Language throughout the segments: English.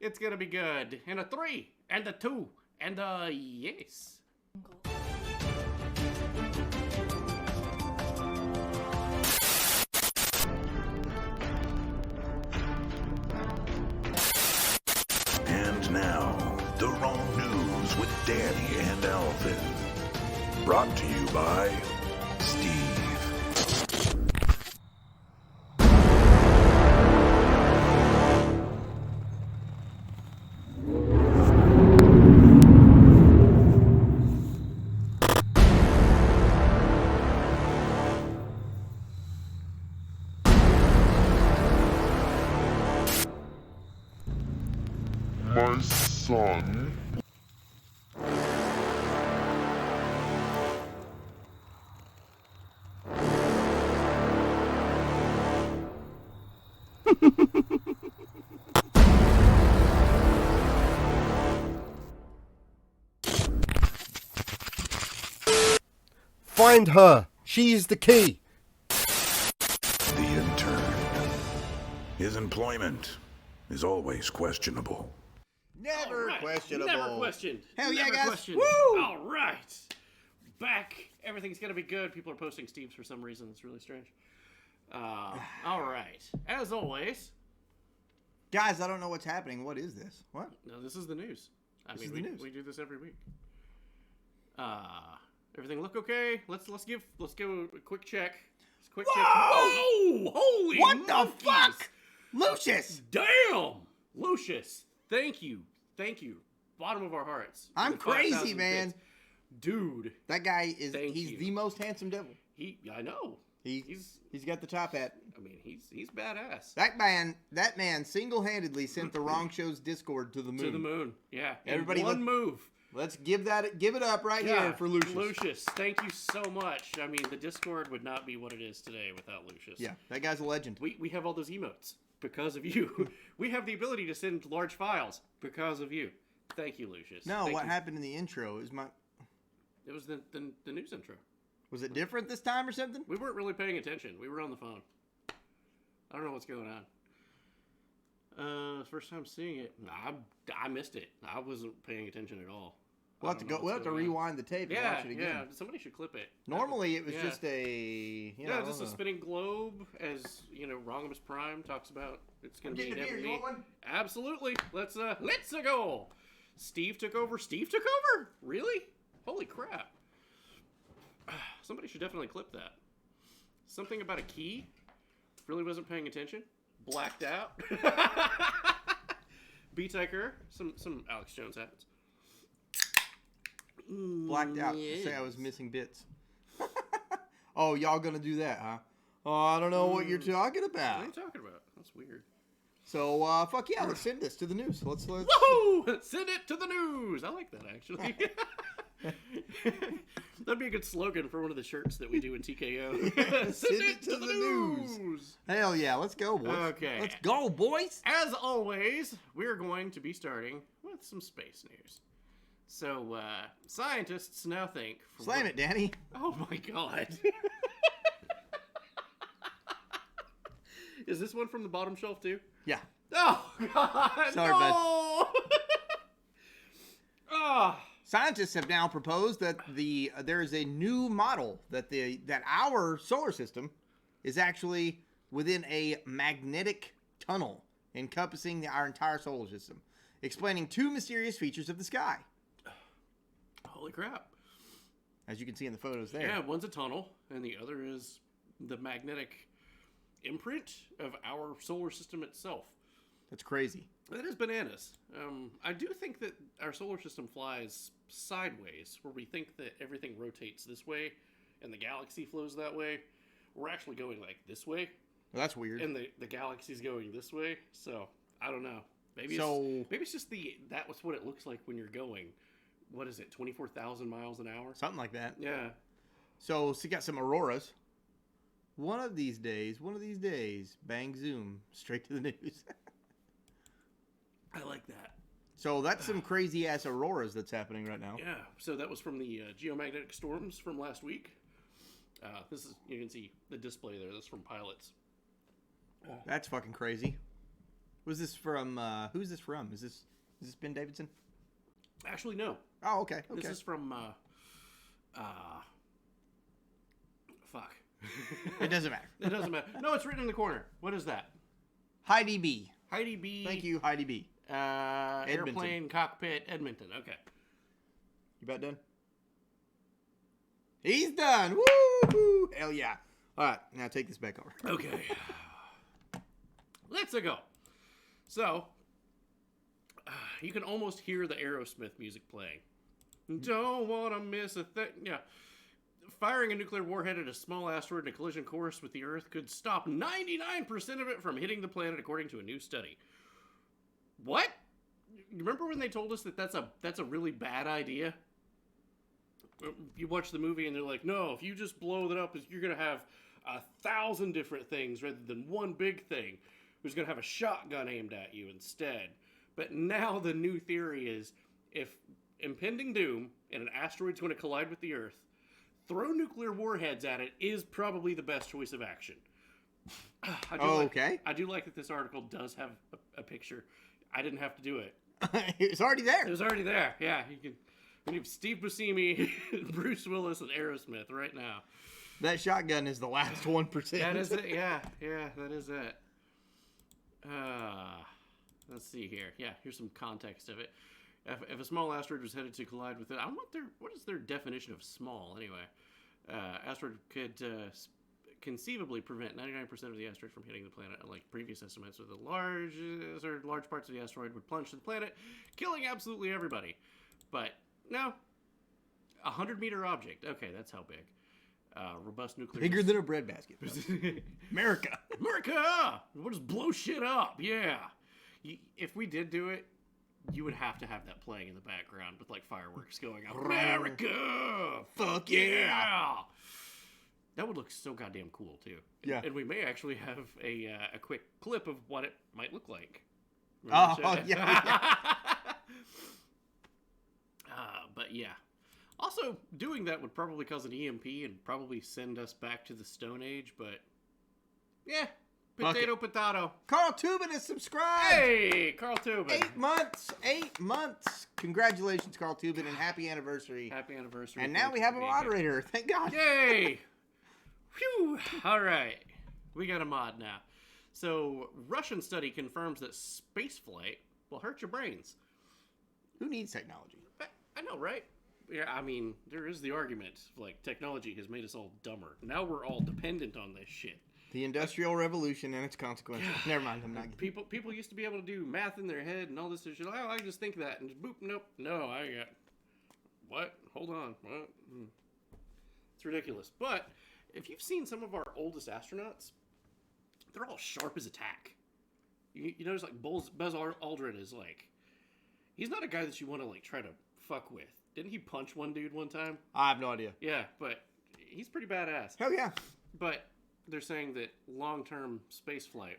It's gonna be good. And a 3, and a 2, and a yes. And now, the wrong news with Danny and Alvin. Brought to you by Steve. My son. Find her. She is the key. The intern. His employment is always questionable. Never Alright, questionable. Never questioned. Hell yeah, Never guys. questioned. Woo! All right. Back. Everything's going to be good. People are posting Steve's for some reason. It's really strange. All right. As always. Guys, I don't know what's happening. What is this? What? No, this is the news. This is the news. We do this every week. Everything look okay? Let's go a quick check. Quick check. Whoa! Holy What the monkeys. fuck? Lucius! Damn! Lucius, thank you. Bottom of our hearts. I'm The crazy, 5,000 man. bits. Dude. That guy is, Thank he's you. the most handsome devil. I know. He's got the top hat. I mean, he's badass. That man single-handedly sent the Wrong Show's Discord to the moon. To the moon. Yeah. Everybody In one move. Let's give it up right here for Lucius. Lucius, thank you so much. I mean, the Discord would not be what it is today without Lucius. Yeah, that guy's a legend. We have all those emotes because of you. We have the ability to send large files because of you. Thank you, Lucius. No, Thank what you. happened in the intro is It was the news intro. Was it different this time or something? We weren't really paying attention. We were on the phone. I don't know what's going on. First time seeing it, I missed it. I wasn't paying attention at all. We'll have to rewind the tape and watch it again. Yeah, somebody should clip it. Normally it was just a just a spinning globe, as Ronimus Prime talks about. It's gonna be never me. Absolutely. Let's go. Steve took over. Really? Holy crap! Somebody should definitely clip that. Something about a key. Really wasn't paying attention. Blacked out. B-Tyker. Some Alex Jones happens. Blacked out. Yes. Say I was missing bits. Oh, y'all gonna do that, huh? Oh, I don't know what you're talking about. What are you talking about? That's weird. So, fuck yeah, let's send this to the news. Let's. Woohoo! Send it to the news. I like that, actually. That'd be a good slogan for one of the shirts that we do in TKO. Send it to the news. Hell yeah, let's go, boys. Okay. Let's go, boys. As always, we're going to be starting with some space news. So, scientists now think... Slam it, Danny. Oh my god. Is this one from the bottom shelf, too? Yeah. Oh, God. Sorry, no! Oh. Scientists have now proposed that there is a new model that our solar system is actually within a magnetic tunnel encompassing our entire solar system, explaining two mysterious features of the sky. Holy crap. As you can see in the photos there. Yeah, one's a tunnel, and the other is the magnetic imprint of our solar system itself. That's crazy. That is bananas. I do think that our solar system flies sideways, where we think that everything rotates this way, and the galaxy flows that way. We're actually going like this way. Well, that's weird. And the galaxy's going this way, so I don't know. Maybe it's just that was what it looks like when you're going. What is it, 24,000 miles an hour? Something like that. Yeah. So you got some auroras. One of these days, bang, zoom, straight to the news. I like that. So that's some crazy ass auroras that's happening right now. Yeah. So that was from the geomagnetic storms from last week. You can see the display there. That's from pilots. That's fucking crazy. Was this from? Who's this from? Is this Ben Davidson? Actually, no. Oh, okay. This is from. Fuck. It doesn't matter. It doesn't matter. No, it's written in the corner. What is that? Heidi B. Heidi B. Thank you, Heidi B. Airplane cockpit, Edmonton. Okay. You about done? He's done. Woo! Hell yeah. All right, now take this back over. Okay. Let's go. So, you can almost hear the Aerosmith music playing. Don't want to miss a thing. Yeah. Firing a nuclear warhead at a small asteroid in a collision course with the Earth could stop 99% of it from hitting the planet, according to a new study. What? Remember when they told us that that's a really bad idea? You watch the movie and they're like, no, if you just blow it up, you're going to have 1,000 different things rather than one big thing. Who's going to have a shotgun aimed at you instead. But now the new theory is, if impending doom and an asteroid's going to collide with the Earth, throw nuclear warheads at it is probably the best choice of action. I do like that this article does have a picture. I didn't have to do it. It's already there. It was already there. Yeah, we have Steve Buscemi, Bruce Willis, and Aerosmith right now. That shotgun is the last 1%. That is it. Yeah, that is it. Let's see here. Yeah, here's some context of it. If a small asteroid was headed to collide with it, what is their definition of small anyway? Asteroid could conceivably prevent 99% of the asteroid from hitting the planet, unlike previous estimates, where the large parts of the asteroid would plunge to the planet, killing absolutely everybody. But no, 100-meter object. Okay, that's how big. Robust nuclear. Bigger than a breadbasket. America. We'll just blow shit up. Yeah. If we did do it, you would have to have that playing in the background with like fireworks going off. America. Fuck yeah. That would look so goddamn cool too. Yeah. And we may actually have a quick clip of what it might look like. Yeah. But yeah. Also, doing that would probably cause an EMP and probably send us back to the Stone Age, but yeah, potato. Carl Tubin is subscribed. Hey, Carl Tubin. 8 months. Congratulations, Carl Tubin, and happy anniversary. Happy anniversary. And now we have a moderator. Thank God. Yay. Phew. All right. We got a mod now. So, Russian study confirms that spaceflight will hurt your brains. Who needs technology? I know, right? Yeah, I mean, there is the argument, like, technology has made us all dumber. Now we're all dependent on this shit. The Industrial Revolution and its consequences. Never mind, I'm not getting... People used to be able to do math in their head and all this shit. Oh, I can just think that, and boop, nope, no, I got... What? Hold on. What? It's ridiculous. But, if you've seen some of our oldest astronauts, they're all sharp as a tack. You notice, like, Buzz Aldrin is, like... He's not a guy that you want to, like, try to fuck with. Didn't he punch one dude one time? I have no idea. Yeah, but he's pretty badass. Hell yeah. But they're saying that long-term space flight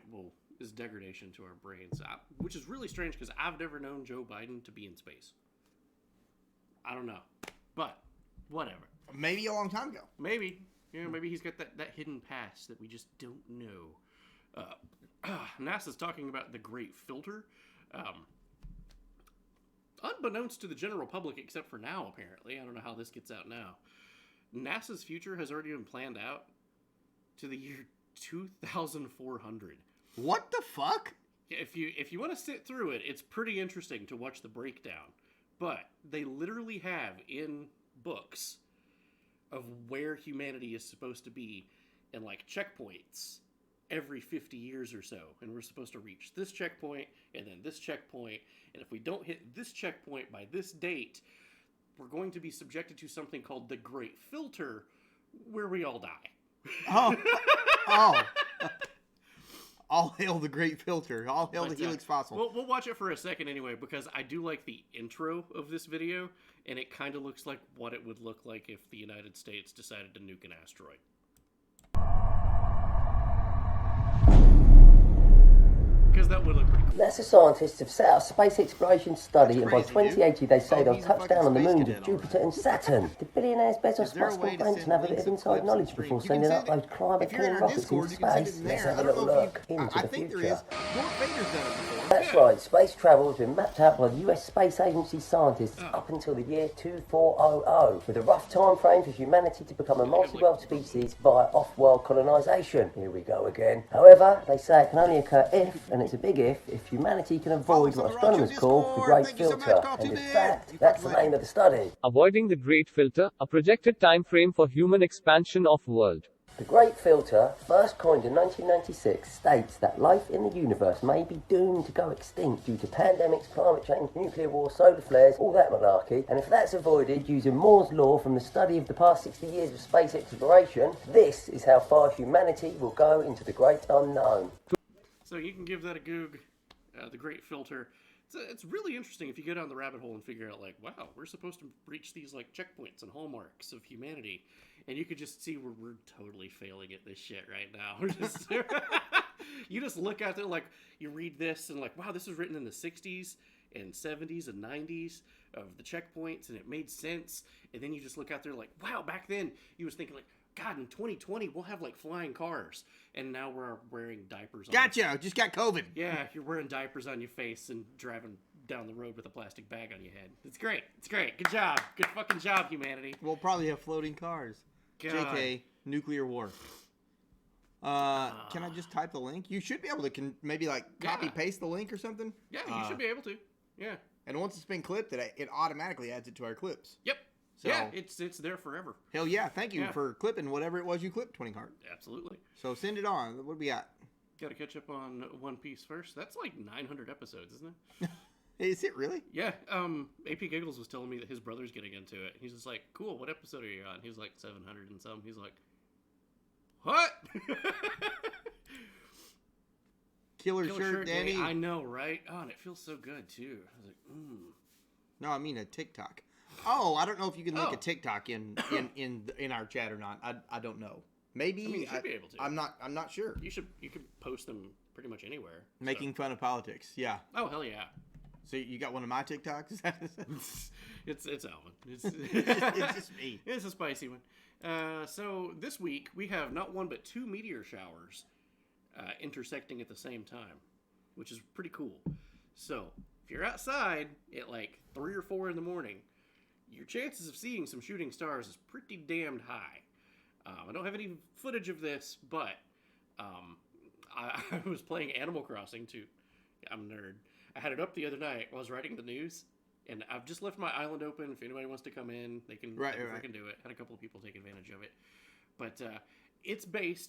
is degradation to our brains, which is really strange because I've never known Joe Biden to be in space. I don't know. But, whatever. Maybe a long time ago. Maybe. Yeah, maybe he's got that hidden past that we just don't know. NASA's talking about the Great Filter. Unbeknownst to the general public, except for now, apparently. I don't know how this gets out now. NASA's future has already been planned out to the year 2400. What the fuck? If you want to sit through it, it's pretty interesting to watch the breakdown. But they literally have in books of where humanity is supposed to be and like checkpoints every 50 years or so, and we're supposed to reach this checkpoint and then this checkpoint, and if we don't hit this checkpoint by this date, we're going to be subjected to something called the Great Filter, where we all die. All hail the Great Filter. All hail the Helix Fossil. We'll watch it for a second anyway, because I do like the intro of this video, and it kind of looks like what it would look like if the United States decided to nuke an asteroid. Because that would look pretty cool. NASA scientists have set out a space exploration study, and by 2080 they say they'll touch down on the moons of Jupiter and Saturn. The billionaires bet on smartphone phones and have a bit of inside knowledge before sending up those climate-killing rockets into space. Let's have a little look into the future. Darth Vader's done it before. That's right, space travel has been mapped out by the US Space Agency scientists up until the year 2400, with a rough time frame for humanity to become a multi-world species via off-world colonisation. Here we go again. However, they say it can only occur if, and it's a big if humanity can avoid what astronomers call the Great Filter. And in fact, that's the name of the study. Avoiding the Great Filter, a projected time frame for human expansion of world. The Great Filter, first coined in 1996, states that life in the universe may be doomed to go extinct due to pandemics, climate change, nuclear war, solar flares, all that malarkey, and if that's avoided using Moore's law from the study of the past 60 years of space exploration, this is how far humanity will go into the great unknown. So you can give that a goog, the Great Filter. It's really interesting if you go down the rabbit hole and figure out, like, wow, we're supposed to reach these, like, checkpoints and hallmarks of humanity. And you could just see where we're totally failing at this shit right now. We're just, you just look out there, like, you read this and, like, wow, this was written in the 60s and 70s and 90s of the checkpoints, and it made sense. And then you just look out there like, wow, back then you was thinking, like, God, in 2020, we'll have, like, flying cars. And now we're wearing diapers on. Gotcha. Just got COVID. Yeah, you're wearing diapers on your face and driving down the road with a plastic bag on your head. It's great. It's great. Good job. Good fucking job, humanity. We'll probably have floating cars. God. JK, nuclear war. Can I just type the link? You should be able to maybe, like, copy-paste the link or something. Yeah, you should be able to. Yeah. And once it's been clipped, it automatically adds it to our clips. Yep. So, yeah, it's there forever. Hell yeah. Thank you for clipping whatever it was you clipped, 20 Cart. Absolutely. So send it on. What do we got? Got to catch up on One Piece first. That's like 900 episodes, isn't it? Is it really? Yeah. AP Giggles was telling me that his brother's getting into it. He's just like, cool, what episode are you on? He's like 700 and some. He's like, what? Killer shirt, Danny. I know, right? Oh, and it feels so good, too. I was like, No, I mean a TikTok. Oh, I don't know if you can link a TikTok in our chat or not. I don't know. Maybe I mean, you should be able to. I'm not sure. You could post them pretty much anywhere. Making fun of politics. Yeah. Oh, hell yeah. So you got one of my TikToks? It's Alvin. It's just me. It's a spicy one. So this week we have not one but two meteor showers intersecting at the same time, which is pretty cool. So if you're outside at like 3 or 4 in the morning, your chances of seeing some shooting stars is pretty damned high. I don't have any footage of this, but I was playing Animal Crossing too. I'm a nerd. I had it up the other night while I was writing the news, and I've just left my island open. If anybody wants to come in, they can freaking do it. Had a couple of people take advantage of it. But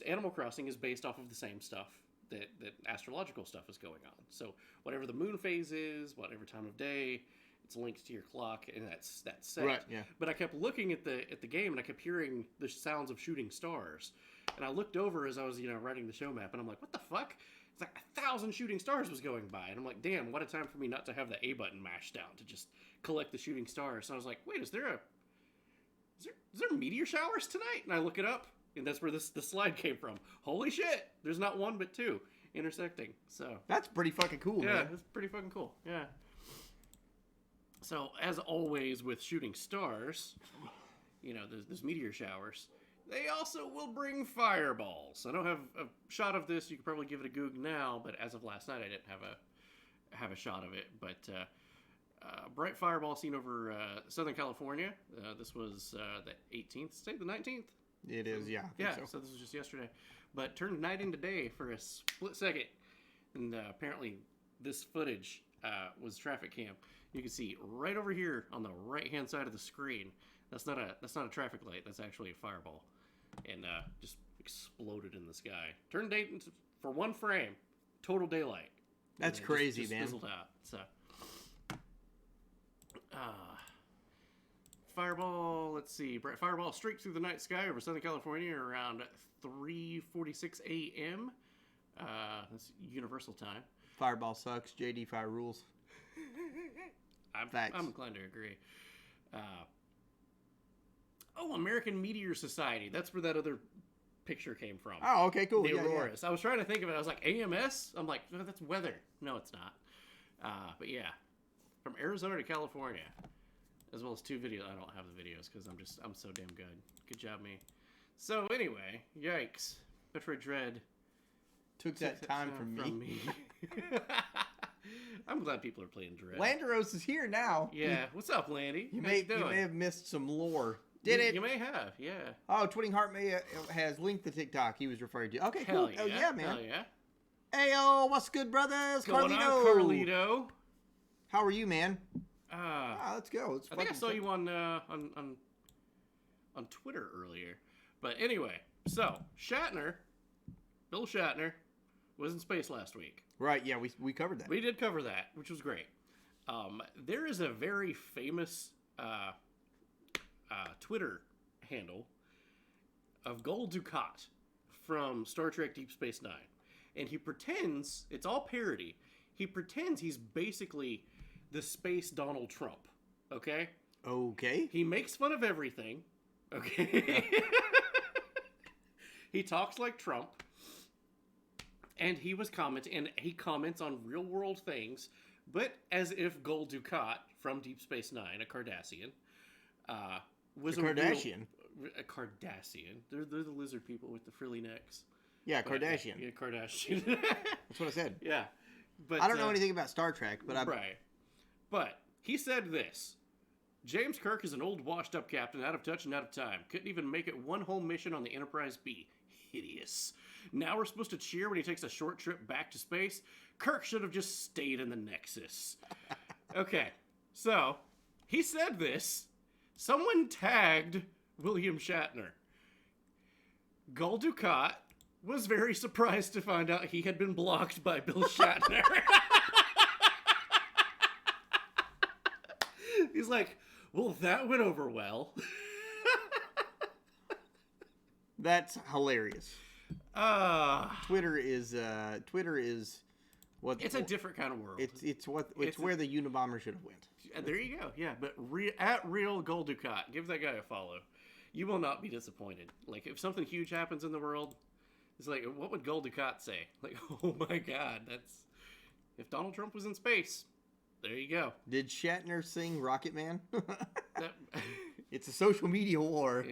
Animal Crossing is based off of the same stuff that astrological stuff is going on. So whatever the moon phase is, whatever time of day, it's linked to your clock, and that's set. Right, yeah. But I kept looking at the game, and I kept hearing the sounds of shooting stars. And I looked over as I was, writing the show map, and I'm like, what the fuck? It's like 1,000 shooting stars was going by. And I'm like, damn, what a time for me not to have the A button mashed down to just collect the shooting stars. So I was like, wait, is there meteor showers tonight? And I look it up, and that's where the slide came from. Holy shit, there's not one but two intersecting. So that's pretty fucking cool, man. Yeah, that's pretty fucking cool. Yeah. So, as always with shooting stars, there's meteor showers. They also will bring fireballs. I don't have a shot of this. You could probably give it a goog now, but as of last night, I didn't have a shot of it. But bright fireball seen over Southern California. This was the 18th, say the 19th? It is, yeah. Yeah, so this was just yesterday. But turned night into day for a split second. And apparently this footage was traffic cam. You can see right over here on the right-hand side of the screen. That's not a traffic light. That's actually a fireball, and just exploded in the sky. Turned day for one frame, total daylight. That's crazy, just man. Fizzled out. So, fireball. Let's see. Bright fireball streaked through the night sky over Southern California around 3:46 a.m. That's Universal Time. Fireball sucks. JD Fire rules. I'm inclined to agree. American Meteor Society. That's where that other picture came from. Oh, okay, cool. The yeah, Auroras. Yeah. I was trying to think of it. I was like, AMS? I'm like, no, that's weather. No, it's not. But yeah, from Arizona to California, as well as 2 videos. I don't have the videos because I'm so damn good. Good job, me. So anyway, yikes. Metroid Dread took that time from me. I'm glad people are playing Dread. Landeros is here now. Yeah. What's up, Landy? You How may you doing? have missed some lore. Did it? You may have, yeah. Oh, Twitting Heart has linked the TikTok he was referring to. Okay, Hell cool. yeah. Oh, yeah, man. Hell yeah. Ayo, what's good, brothers? Going Carlito. on, Carlito? How are you, man? Let's go. Let's I think I saw you on Twitter earlier. But anyway, so Bill Shatner, was in space last week. Right, yeah, we covered that. We did cover that, which was great. There is a very famous Twitter handle of Gul Dukat from Star Trek Deep Space Nine. And he pretends, it's all parody, he pretends he's basically the space Donald Trump. Okay? Okay. He makes fun of everything. Okay? He talks like Trump. And he comments on real world things, but as if Gul Dukat from Deep Space Nine, a Cardassian, was a Kardashian. A Cardassian. They're the lizard people with the frilly necks. Yeah, Kardashian. Yeah, Kardashian. That's what I said. Yeah. But I don't know anything about Star Trek, but Right. But he said this. James Kirk is an old washed-up captain, out of touch and out of time. Couldn't even make it one whole mission on the Enterprise B. Hideous. Now we're supposed to cheer when he takes a short trip back to space? Kirk should have just stayed in the Nexus. Okay, so he said this. Someone tagged William Shatner. Gul Dukat was very surprised to find out he had been blocked by Bill Shatner. He's like, well, that went over well. That's hilarious. Twitter is what? It's a different kind of world. It's where the Unabomber should have went. There you go. Yeah, but at real Gul Dukat, give that guy a follow. You will not be disappointed. Like if something huge happens in the world, it's like, what would Gul Dukat say? Like, oh my God, that's if Donald Trump was in space. There you go. Did Shatner sing Rocket Man? It's a social media war.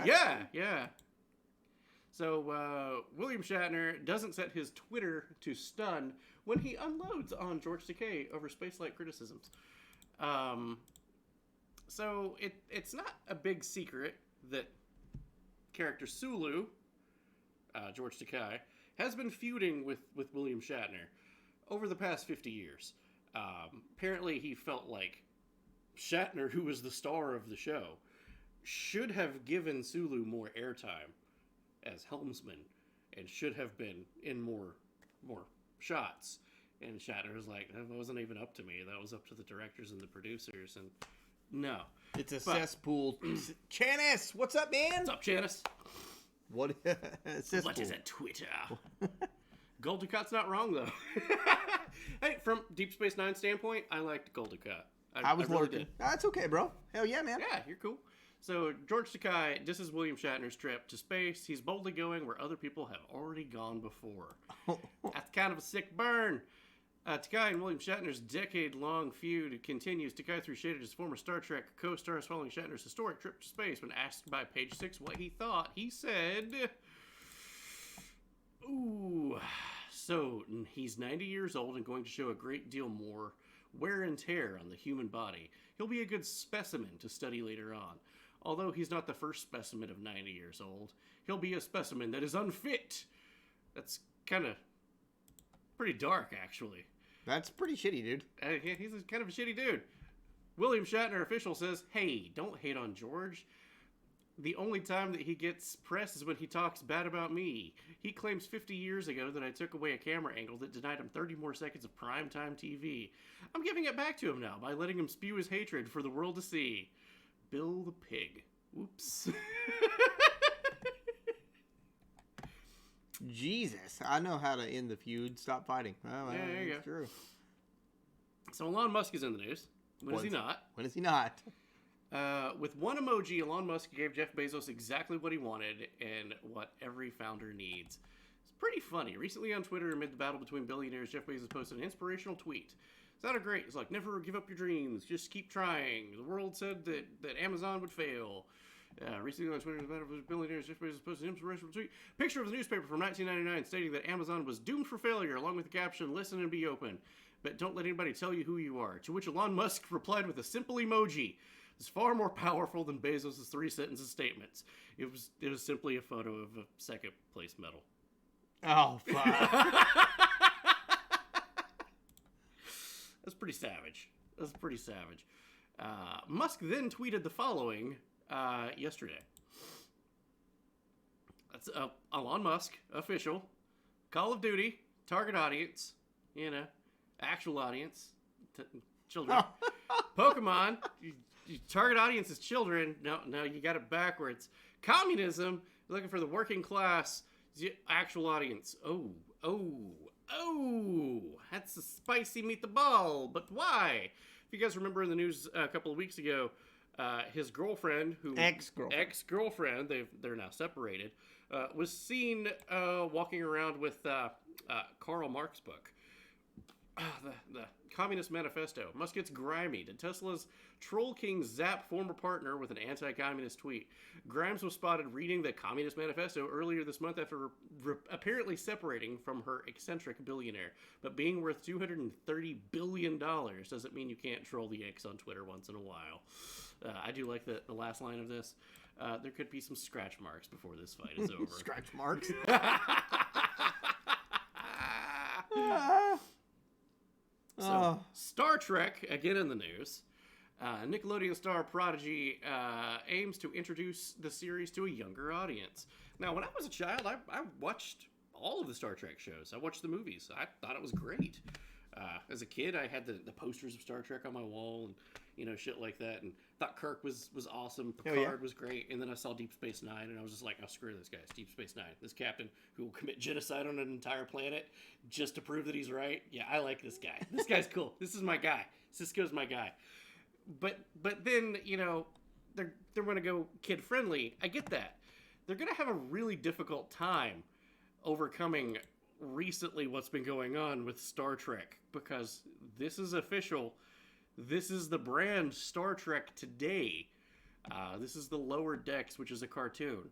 Yeah. So, William Shatner doesn't set his Twitter to stun when he unloads on George Takei over space-like criticisms. So, it's not a big secret that character Sulu, George Takei, has been feuding with William Shatner over the past 50 years. Apparently, he felt like Shatner, who was the star of the show, should have given Sulu more airtime as helmsman and should have been in more shots. And Shatner was like, that wasn't even up to me. That was up to the directors and the producers. And no. It's a cesspool. Chanis, what's up, man? What's up, Chanis? What? What is a Twitter? Gul Dukat's not wrong, though. Hey, from Deep Space Nine standpoint, I liked Gul Dukat. I was really lurking. That's okay, bro. Hell yeah, man. Yeah, you're cool. So, George Takei, this is William Shatner's trip to space. He's boldly going where other people have already gone before. That's kind of a sick burn. Takei and William Shatner's decade-long feud continues. Takei threw shade at his former Star Trek co-stars following Shatner's historic trip to space. When asked by Page Six what he thought, he said, ooh, so he's 90 years old and going to show a great deal more wear and tear on the human body. He'll be a good specimen to study later on. Although he's not the first specimen of 90 years old, he'll be a specimen that is unfit. That's kind of pretty dark, actually. That's pretty shitty, dude. He's kind of a shitty dude. William Shatner official says, hey, don't hate on George. The only time that he gets press is when he talks bad about me. He claims 50 years ago that I took away a camera angle that denied him 30 more seconds of primetime TV. I'm giving it back to him now by letting him spew his hatred for the world to see. Bill the Pig. Oops. Jesus, I know how to end the feud. Stop fighting. Well, yeah, there you go. True. So Elon Musk is in the news. When is he not? When is he not? With one emoji, Elon Musk gave Jeff Bezos exactly what he wanted and what every founder needs. It's pretty funny. Recently on Twitter, amid the battle between billionaires, Jeff Bezos posted an inspirational tweet. Sounded great. It's like, never give up your dreams. Just keep trying. The world said that Amazon would fail. Recently on Twitter, the battle between billionaires, Jeff Bezos posted an inspirational tweet. Picture of the newspaper from 1999 stating that Amazon was doomed for failure, along with the caption, listen and be open. but don't let anybody tell you who you are. To which Elon Musk replied with a simple emoji. It's far more powerful than Bezos' 3-sentence statements. It was simply a photo of a second place medal. Oh, fuck. That's pretty savage. Musk then tweeted the following yesterday. That's Elon Musk, official. Call of Duty, target audience, actual audience, children. Pokemon, target audience is children. No, you got it backwards. Communism, looking for the working class, actual audience. Oh, that's a spicy meatball, but why? If you guys remember in the news a couple of weeks ago, his girlfriend, ex-girlfriend, they're now separated, was seen walking around with Karl Marx book. The Communist Manifesto. Musk gets grimy. Did Tesla's Troll King zap former partner with an anti-communist tweet? Grimes was spotted reading the Communist Manifesto earlier this month after apparently separating from her eccentric billionaire. But being worth $230 billion doesn't mean you can't troll the X on Twitter once in a while. I do like the last line of this. There could be some scratch marks before this fight is over. Scratch marks? So, Star Trek, again in the news. Nickelodeon star Prodigy aims to introduce the series to a younger audience. Now, when I was a child, I watched all of the Star Trek shows. I watched the movies. I thought it was great. As a kid, I had the posters of Star Trek on my wall and, shit like that. And thought Kirk was awesome. Picard was great. And then I saw Deep Space Nine, and I was just like, oh, screw this guy. It's Deep Space Nine. This captain who will commit genocide on an entire planet just to prove that he's right. Yeah, I like this guy. This guy's cool. This is my guy. Cisco's my guy. But then, they're going to go kid-friendly. I get that. They're going to have a really difficult time overcoming recently what's been going on with Star Trek, because this is official. This is the brand Star Trek today. This is the Lower Decks, which is a cartoon.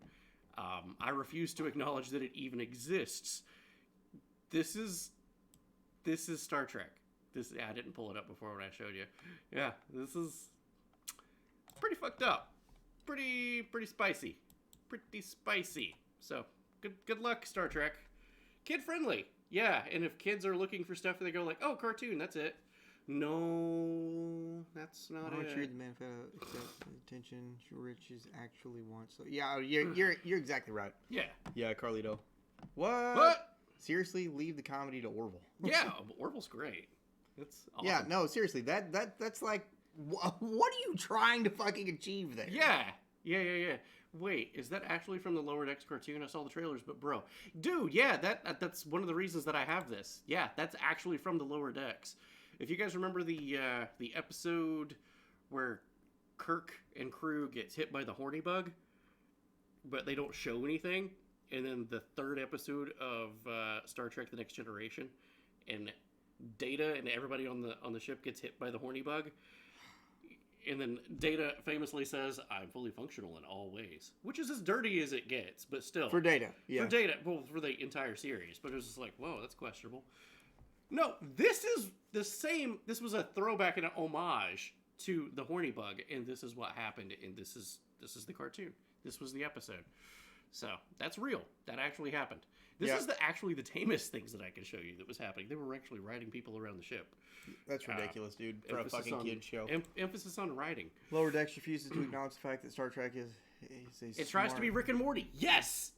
I refuse to acknowledge that it even exists. This is Star Trek. I didn't pull it up before when I showed you. Yeah, this is pretty fucked up. Pretty spicy. Pretty spicy. So, good luck, Star Trek. Kid friendly. Yeah, and if kids are looking for stuff and they go like, oh, cartoon, that's it. No, that's not it. Read the manifesto, accept attention, riches actually want. So yeah, you're exactly right. Yeah, Carlito. What? Seriously, leave the comedy to Orville. Yeah, Orville's great. It's awesome. Yeah, no, seriously, that's like, what are you trying to fucking achieve there? Yeah. Wait, is that actually from the Lower Decks cartoon? I saw the trailers, but bro, dude, yeah, that's one of the reasons that I have this. Yeah, that's actually from the Lower Decks. If you guys remember the episode where Kirk and crew gets hit by the horny bug, but they don't show anything, and then the third episode of Star Trek: The Next Generation, and Data and everybody on the ship gets hit by the horny bug, and then Data famously says, "I'm fully functional in all ways," which is as dirty as it gets, but still for Data, yeah, for the entire series. But it was just like, whoa, that's questionable. No, this is the same. This was a throwback and an homage to the horny bug, and this is what happened. And this is the cartoon. This was the episode. So that's real. That actually happened. This is actually the tamest things that I can show you that was happening. They were actually riding people around the ship. That's ridiculous, dude. For a fucking kid show. Emphasis on riding. Lower Decks refuses to acknowledge the fact that Star Trek is it tries to be Rick and Morty. Yes.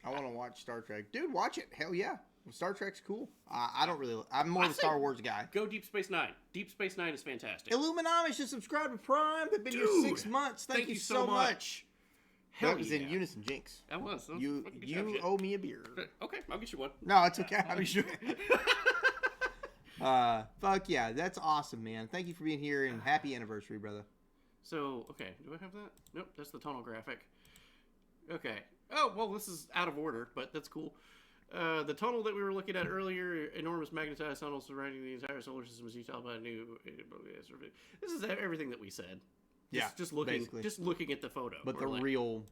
I want to watch Star Trek, dude. Watch it. Hell yeah. Star Trek's cool. I don't really. I'm more the Star Wars guy. Go Deep Space Nine. Deep Space Nine is fantastic. Illuminati should subscribe to Prime. They've been here 6 months. Thank you so much. Hell, that was in unison, Jinx. That was. You owe me a beer. Okay, I'll get you one. No, it's okay. I'm sure. Fuck yeah, that's awesome, man. Thank you for being here and happy anniversary, brother. So, okay, do I have that? Nope, that's the tunnel graphic. Okay. Oh, well, this is out of order, but that's cool. The tunnel that we were looking at earlier, enormous magnetized tunnel surrounding the entire solar system, is detailed by a new. This is everything that we said. Just looking at the photo, but the real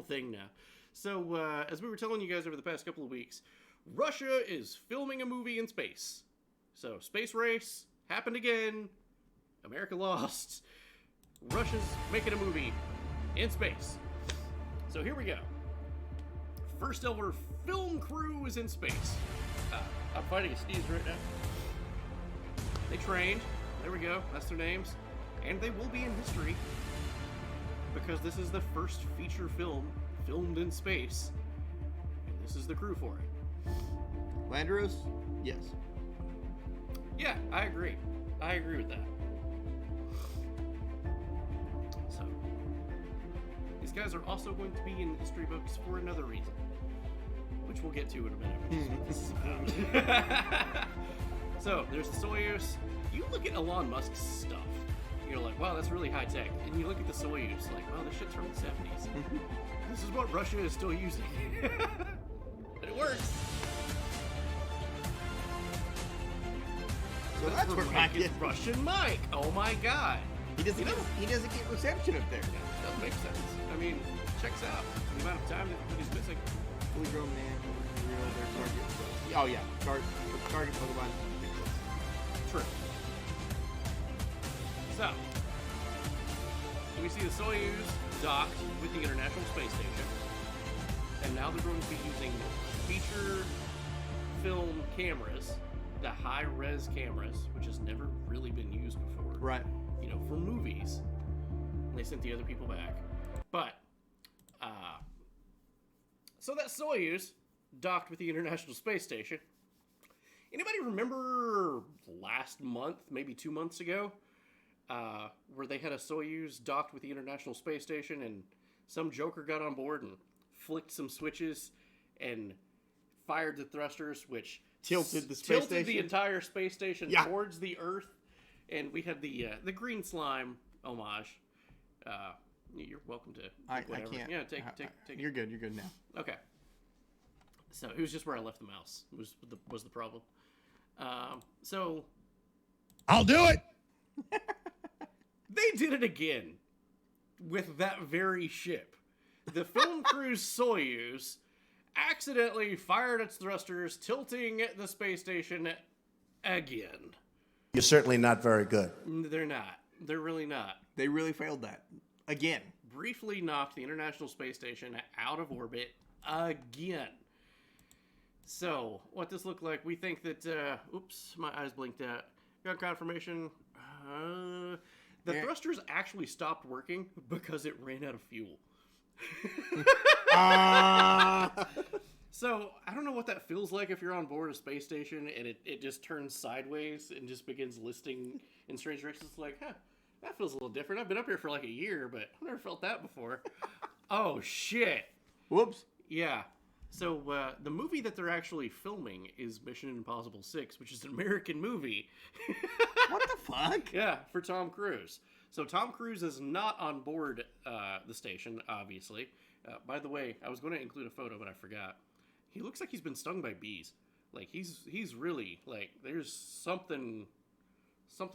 thing now. So as we were telling you guys over the past couple of weeks, Russia is filming a movie in space. So, space race happened again. America lost. Russia's making a movie in space. So here we go. First ever film crew is in space. I'm fighting a sneeze right now. They trained. There we go. That's their names. And they will be in history. Because this is the first feature film filmed in space. And this is the crew for it. Landros? Yes. Yeah, I agree. I agree with that. So, these guys are also going to be in history books for another reason. Which we'll get to in a minute, which is what this is about. So, there's the Soyuz. You look at Elon Musk's stuff, you're like, wow, that's really high tech. And you look at the Soyuz, like, wow, this shit's from the 70s. This is what Russia is still using. And it works. So that's where Mike is. Russian Mike. Oh my god. He doesn't get reception up there. Yeah, that makes sense. I mean, checks out the amount of time that he's missing. Fully grown man, real, their target. Oh yeah, target Pokemon. True. So, we see the Soyuz docked with the International Space Station, and now they're going to be using feature film cameras, the high-res cameras, which has never really been used before. Right. You know, for movies. And they sent the other people back. But, so that Soyuz docked with the International Space Station. Anybody remember last month, maybe 2 months ago, where they had a Soyuz docked with the International Space Station and some joker got on board and flicked some switches and fired the thrusters, which tilted the entire space station towards the Earth, and we had the green slime homage. You're welcome to whatever. I can't. Yeah, take. You're good. You're good now. Okay. So it was just where I left the mouse. Was the problem? So I'll do it. They did it again with that very ship. The film crew's Soyuz accidentally fired its thrusters, tilting the space station again. You're certainly not very good. They're not. They're really not. They really failed that. Again. Briefly knocked the International Space Station out of orbit again. So, what this looked like, we think that, oops, my eyes blinked out. Got confirmation. The thrusters actually stopped working because it ran out of fuel. So, I don't know what that feels like if you're on board a space station and it just turns sideways and just begins listing in strange directions. It's like, huh, that feels a little different. I've been up here for like a year, but I've never felt that before. Oh, shit. Whoops. Yeah. So, the movie that they're actually filming is Mission Impossible 6, which is an American movie. What the fuck? Yeah, for Tom Cruise. So, Tom Cruise is not on board the station, obviously. By the way, I was going to include a photo, but I forgot. He looks like he's been stung by bees. Like, he's really, like, there's something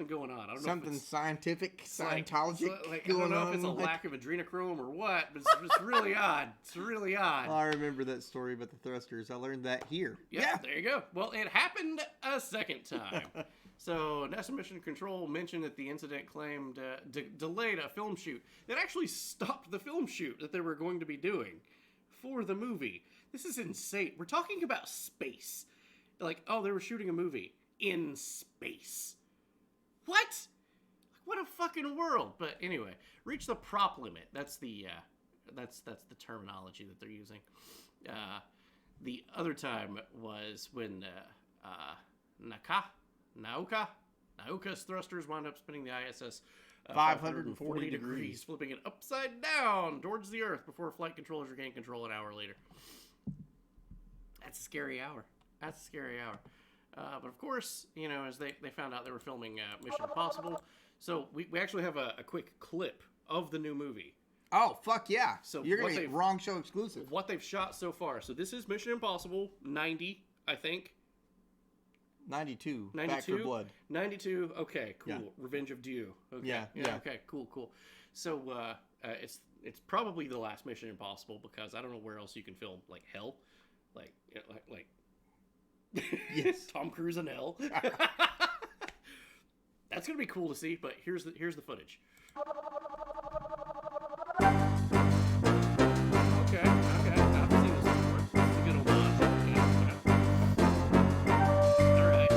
going on. I don't know something if it's scientific, Scientologic I don't know if it's a lack of adrenochrome or what, but it's really odd. It's really odd. I remember that story about the thrusters. I learned that here. Yeah, there you go. Well, it happened a second time. So, NASA Mission Control mentioned that the incident claimed delayed a film shoot that actually stopped the film shoot that they were going to be doing for the movie. This is insane. We're talking about space. Like, oh, they were shooting a movie in space. What? What a fucking world. But anyway, reach the prop limit. That's the terminology that they're using. The other time was when Nauka's thrusters wound up spinning the ISS 540 degrees, flipping it upside down towards the Earth before flight controllers regained control an hour later. That's a scary hour. But of course, you know, as they found out they were filming Mission Impossible, so we actually have a quick clip of the new movie. Oh, fuck yeah. So you're going to be wrong show exclusive. What they've shot so far. So this is Mission Impossible 90, I think. 92. 92? Back for Blood. 92. Okay, cool. Yeah. Revenge of Dio. Okay. Yeah. Okay, cool. So it's probably the last Mission Impossible because I don't know where else you can film like hell. Like Yes. Tom Cruise and L. That's gonna be cool to see. But here's the footage. Okay. I've seen this before. It's a good old watch. Yeah. All right.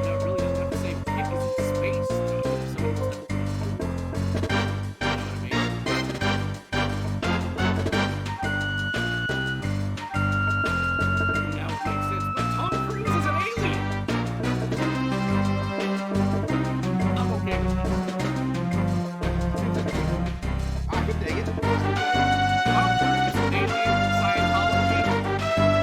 No, it really doesn't have the same kick as in space. So it's you know what I mean? Now it makes sense. But Tom Cruise is an alien. I'm okay with that. I can dig it. Tom Cruise, alien, Scientology.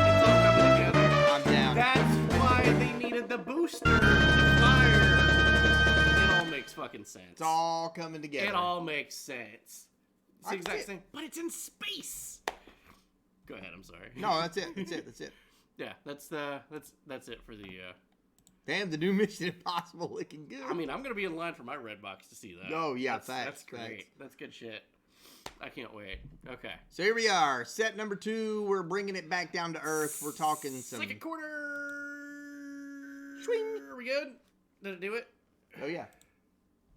It's all coming together. I'm down. That's why they needed the booster to fire. It all makes fucking sense. It's all coming together. It all makes sense. It's I the exact get- same, but it's in space. Go ahead. I'm sorry. No, that's it. That's it. Yeah, that's it for the. Damn, the new Mission Impossible looking good. I mean, I'm gonna be in line for my Redbox to see that. Oh, yeah, that's facts, great. facts. That's good shit. I can't wait. Okay. So here we are, set number 2. We're bringing it back down to earth. We're talking some. Second quarter. Swing. Are we good? Did it do it? Oh yeah,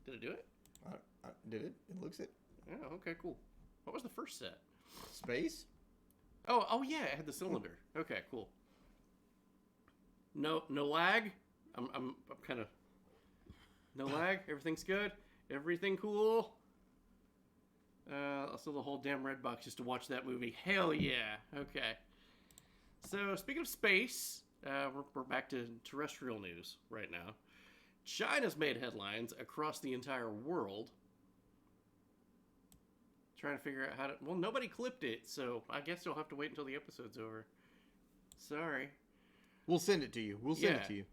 Did it do it? did it? It looks it. Oh, okay, cool. What was the first set? Space. Oh yeah, it had the cylinder. Okay, cool. No lag. I'm kind of no lag. Everything's good. Everything cool. Also the whole damn Redbox just to watch that movie. Hell yeah. Okay. So speaking of space, we're back to terrestrial news right now. China's made headlines across the entire world. Trying to figure out how to. Well, nobody clipped it, so I guess you'll have to wait until the episode's over. Sorry. We'll send it to you. We'll send it to you.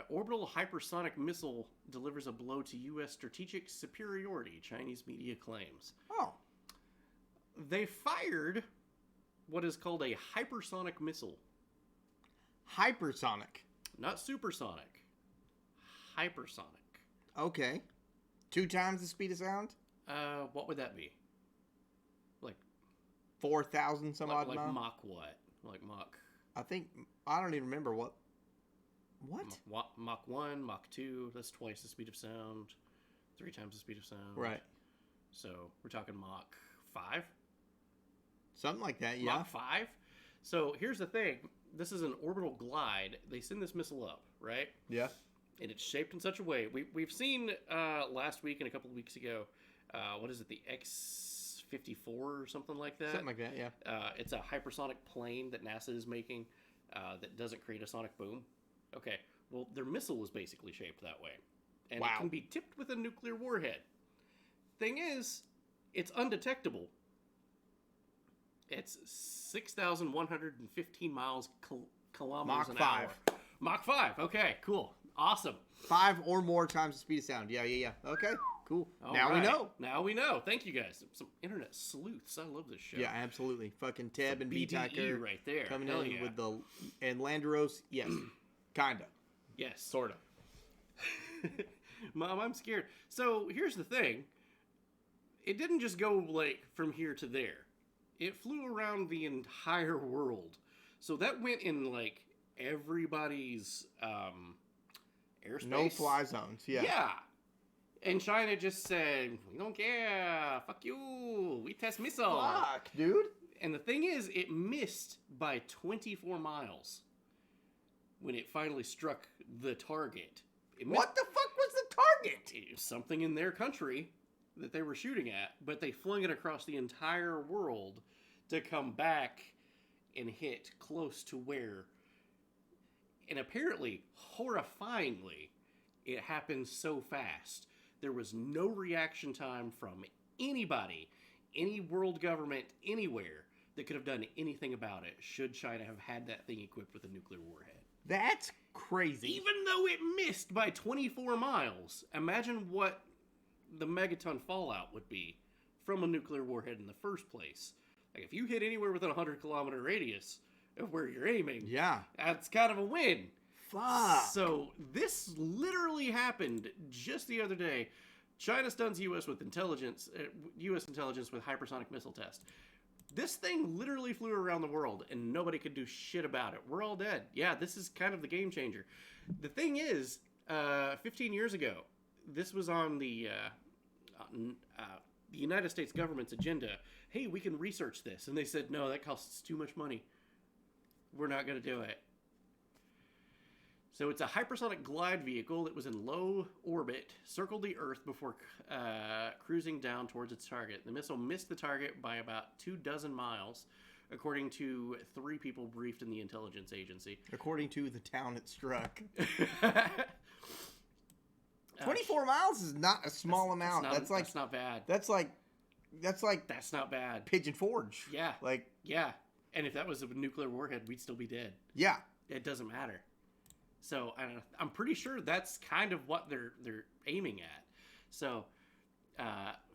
Orbital hypersonic missile delivers a blow to U.S. strategic superiority, Chinese media claims. Oh. They fired what is called a hypersonic missile. Hypersonic. Not supersonic. Hypersonic. Okay. 2 times the speed of sound? What would that be? Like 4,000 some odd like miles? Mach what? Like Mach. I don't even remember what. Mach 1, Mach 2, that's twice the speed of sound. 3 times the speed of sound. Right. So we're talking Mach 5? Something like that, yeah. Mach 5? So here's the thing. This is an orbital glide. They send this missile up, right? Yeah. And it's shaped in such a way. We've seen last week and a couple of weeks ago, what is it, the X-54 or something like that? Something like that, yeah. It's a hypersonic plane that NASA is making that doesn't create a sonic boom. Okay, well, their missile is basically shaped that way. And Wow. it can be tipped with a nuclear warhead. Thing is, it's undetectable. It's 6,115 miles kilometers an hour. Mach 5. Okay, cool. Awesome. 5 or more times the speed of sound. Yeah. Okay, cool. All now right. we know. Now we know. Thank you guys. Some internet sleuths. I love this show. Yeah, absolutely. Fucking Teb and BDE B-Tucker right there. coming Hell in yeah. with the and Landeros. Yes, kinda, Yes. sorta. Mom, I'm scared. So here's the thing. It didn't just go like from here to there. It flew around the entire world. So that went in like everybody's airspace. No fly zones. Yeah. Yeah. And China just said, we don't care. Fuck you. We test missile. Fuck, dude. And the thing is, it missed by 24 miles when it finally struck the target. It missed- What the fuck was the target? It was something in their country that they were shooting at, but they flung it across the entire world to come back and hit close to where. And apparently, horrifyingly, it happened so fast. There was no reaction time from anybody, any world government, anywhere that could have done anything about it should China have had that thing equipped with a nuclear warhead. That's crazy. Even though it missed by 24 miles, imagine what the megaton fallout would be from a nuclear warhead in the first place. Like, if you hit anywhere within a 100-kilometer radius of where you're aiming, Yeah. that's kind of a win. Fuck. So this literally happened just the other day. China stuns U.S. intelligence with hypersonic missile test. This thing literally flew around the world, and nobody could do shit about it. We're all dead. Yeah, this is kind of the game changer. The thing is, 15 years ago, this was on the United States government's agenda. Hey, we can research this. And they said, no, that costs too much money. We're not going to do it. So it's a hypersonic glide vehicle that was in low orbit, circled the Earth before cruising down towards its target. The missile missed the target by about 24 miles, according to 3 people briefed in the intelligence agency. According to the town it struck. 24 miles is not a small amount. That's not bad. That's not bad. Pigeon Forge. Yeah. Yeah. And if that was a nuclear warhead, we'd still be dead. Yeah. It doesn't matter. So I'm pretty sure that's kind of what they're aiming at. So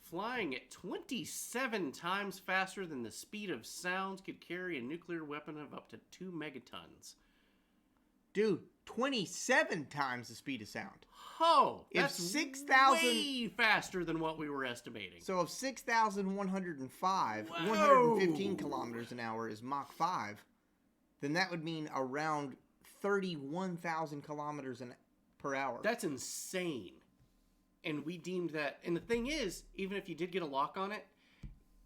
flying at 27 times faster than the speed of sound could carry a nuclear weapon of up to 2 megatons. Dude, 27 times the speed of sound. Oh, that's 6,000 way faster than what we were estimating. So if 6,105, Whoa. 115 kilometers an hour is Mach 5, then that would mean around 31,000 kilometers per hour. That's insane. And we deemed that. And the thing is, even if you did get a lock on it,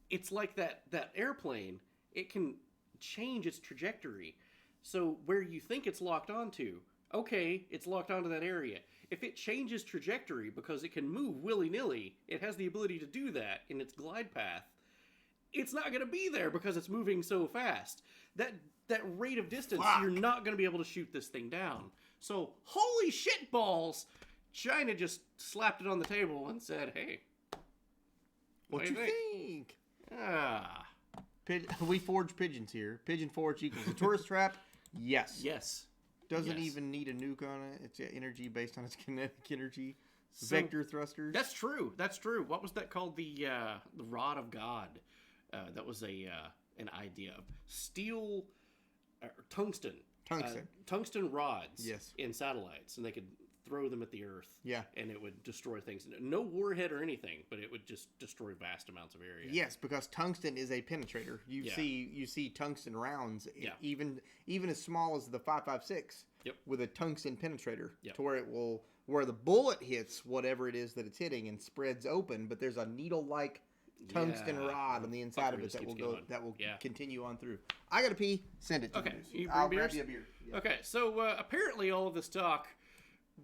it's like that airplane. It can change its trajectory. So where you think it's locked onto, okay, it's locked onto that area. If it changes trajectory because it can move willy-nilly, it has the ability to do that in its glide path. It's not going to be there because it's moving so fast. That rate of distance, you're not going to be able to shoot this thing down. So, holy shit balls! China just slapped it on the table and said, hey, what do you think? Ah. We forge pigeons here. Pigeon Forge equals a tourist trap. Yes. Yes. Doesn't even need a nuke on it. It's energy based on its kinetic energy. So, vector thrusters. That's true. What was that called? The Rod of God. That was an idea of steel, tungsten. Tungsten rods. Yes. In satellites, and they could throw them at the Earth. Yeah. And it would destroy things. No warhead or anything, but it would just destroy vast amounts of area. Yes, because tungsten is a penetrator. You see tungsten rounds, even as small as the 5.56, with a tungsten penetrator, to where the bullet hits whatever it is that it's hitting and spreads open, but there's a needle-like tungsten rod on the inside of it that will continue on through. I gotta pee. Send it to me. I'll grab you a beer. Yeah. Okay, so apparently all of this talk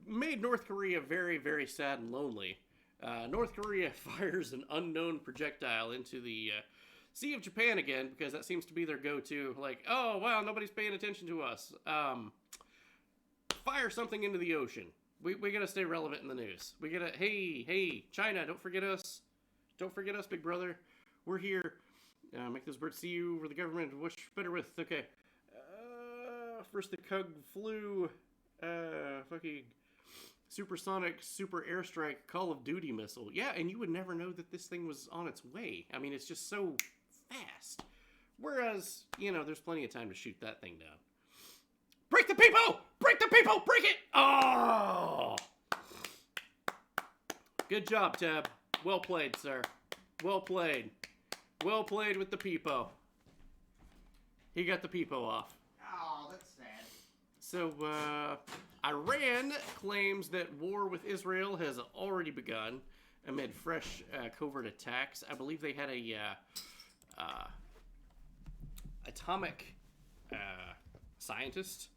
made North Korea very, very sad and lonely. North Korea fires an unknown projectile into the Sea of Japan again, because that seems to be their go-to. Like, oh, wow, nobody's paying attention to us. Fire something into the ocean. We gotta stay relevant in the news. We gotta, hey, China, don't forget us. Don't forget us, big brother. We're here. Make those birds see you for the government. Wish better with. Okay. First the Cug flew. Fucking supersonic, super airstrike Call of Duty missile. Yeah, and you would never know that this thing was on its way. I mean, it's just so fast. Whereas, there's plenty of time to shoot that thing down. Break the people! Break the people! Break it! Oh! Good job, Tab. Well played, sir. Well played. Well played with the peepo. He got the peepo off. Oh, that's sad. So, Iran claims that war with Israel has already begun amid fresh covert attacks. I believe they had a atomic scientist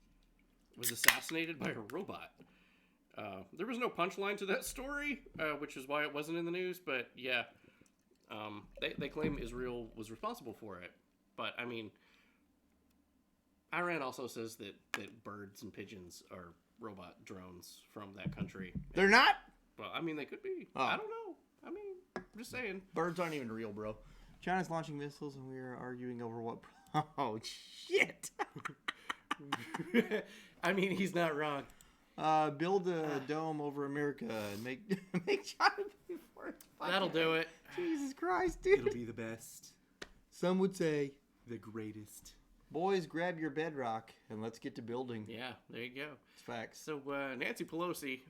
was assassinated by a robot. There was no punchline to that story, which is why it wasn't in the news, but yeah, they claim Israel was responsible for it. But, I mean, Iran also says that birds and pigeons are robot drones from that country. They're not? Well, I mean, they could be. Oh. I don't know. I mean, I'm just saying. Birds aren't even real, bro. China's launching missiles, and we are arguing over what... Oh, shit. I mean, he's not wrong. Build a dome over America and make China pay for it. That'll do it. Jesus Christ, dude. It'll be the best. Some would say the greatest. Boys, grab your bedrock and let's get to building. Yeah, there you go. It's facts. So Nancy Pelosi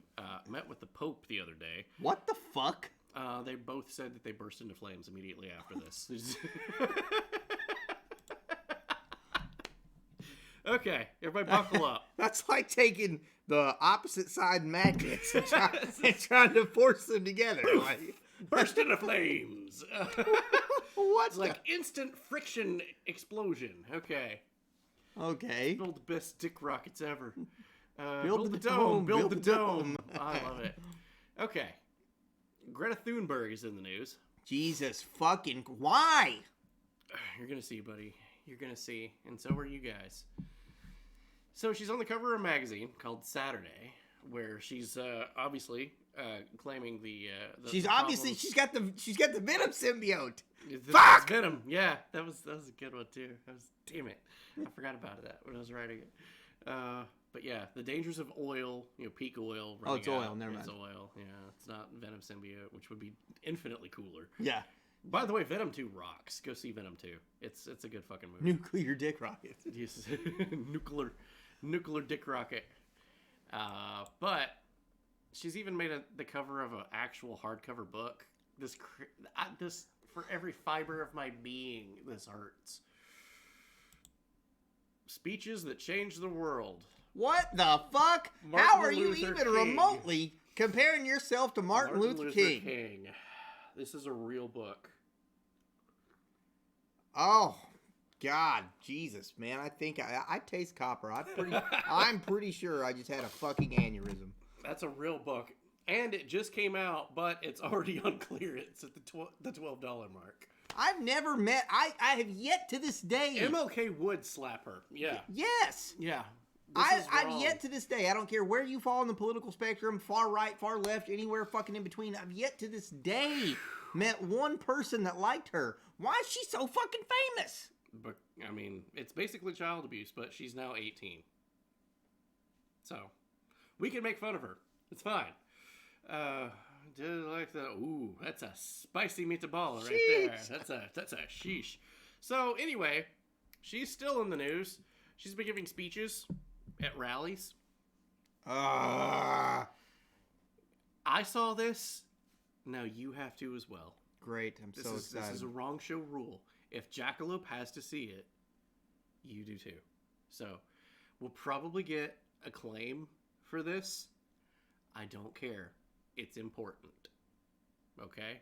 met with the Pope the other day. What the fuck? They both said that they burst into flames immediately after this. Okay, everybody buckle up. That's like taking the opposite side magnets and trying to force them together. Like, Burst into flames. what? It's like instant friction explosion. Okay. Okay. Build the best dick rockets ever. Build the dome. Build the dome. I love it. Okay. Greta Thunberg is in the news. Jesus fucking, why? You're going to see, buddy. You're going to see. And so are you guys. So she's on the cover of a magazine called Saturday, where she's obviously claiming the she's the obviously problems. she's got the Venom symbiote. Fuck! Venom. Yeah, that was a good one too. Damn it. I forgot about that when I was writing it. But yeah, the dangers of oil, peak oil. Oh, it's oil. Oil. Never mind. It's oil. Yeah, it's not Venom symbiote, which would be infinitely cooler. Yeah. By the way, Venom 2 rocks. Go see Venom 2. It's a good fucking movie. Nuclear dick rocket. Yes, nuclear dick rocket. But she's even made the cover of an actual hardcover book. This for every fiber of my being, this hurts. Speeches that changed the world. What the fuck? Martin How are you Luther even King. remotely comparing yourself to Martin Luther King? This is a real book. Oh, God, Jesus, man! I think I taste copper. I'm pretty sure I just had a fucking aneurysm. That's a real book, and it just came out, but it's already on clearance at the $12 mark. I've never met. I have yet to this day. MLK would slap her. Yeah. Yes. Yeah. I've yet to this day. I don't care where you fall on the political spectrum, far right, far left, anywhere fucking in between. I've yet to this day met one person that liked her. Why is she so fucking famous? But I mean, it's basically child abuse, but she's now 18. So, we can make fun of her. It's fine. Just like the ooh, that's a spicy meatball right there. That's a sheesh. So anyway, she's still in the news. She's been giving speeches at rallies. I saw this. Now you have to as well. Great, I'm so excited. This is a wrong show rule. If Jackalope has to see it, you do too. So, we'll probably get a claim for this. I don't care. It's important. Okay?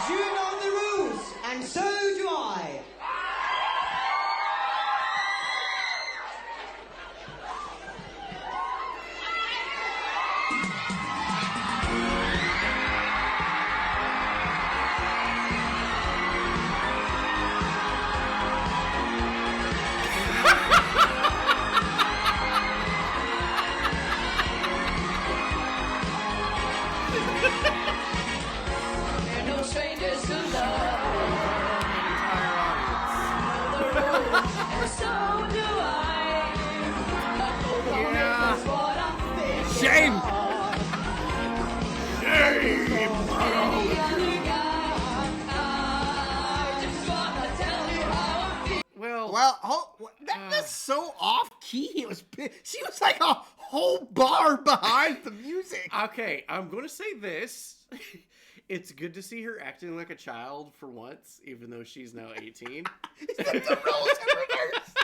You know the rules, and so do I. Shame! That's so off key. She was like a whole bar behind the music. Okay, I'm going to say this. It's good to see her acting like a child for once, even though she's now 18. The roles are reversed.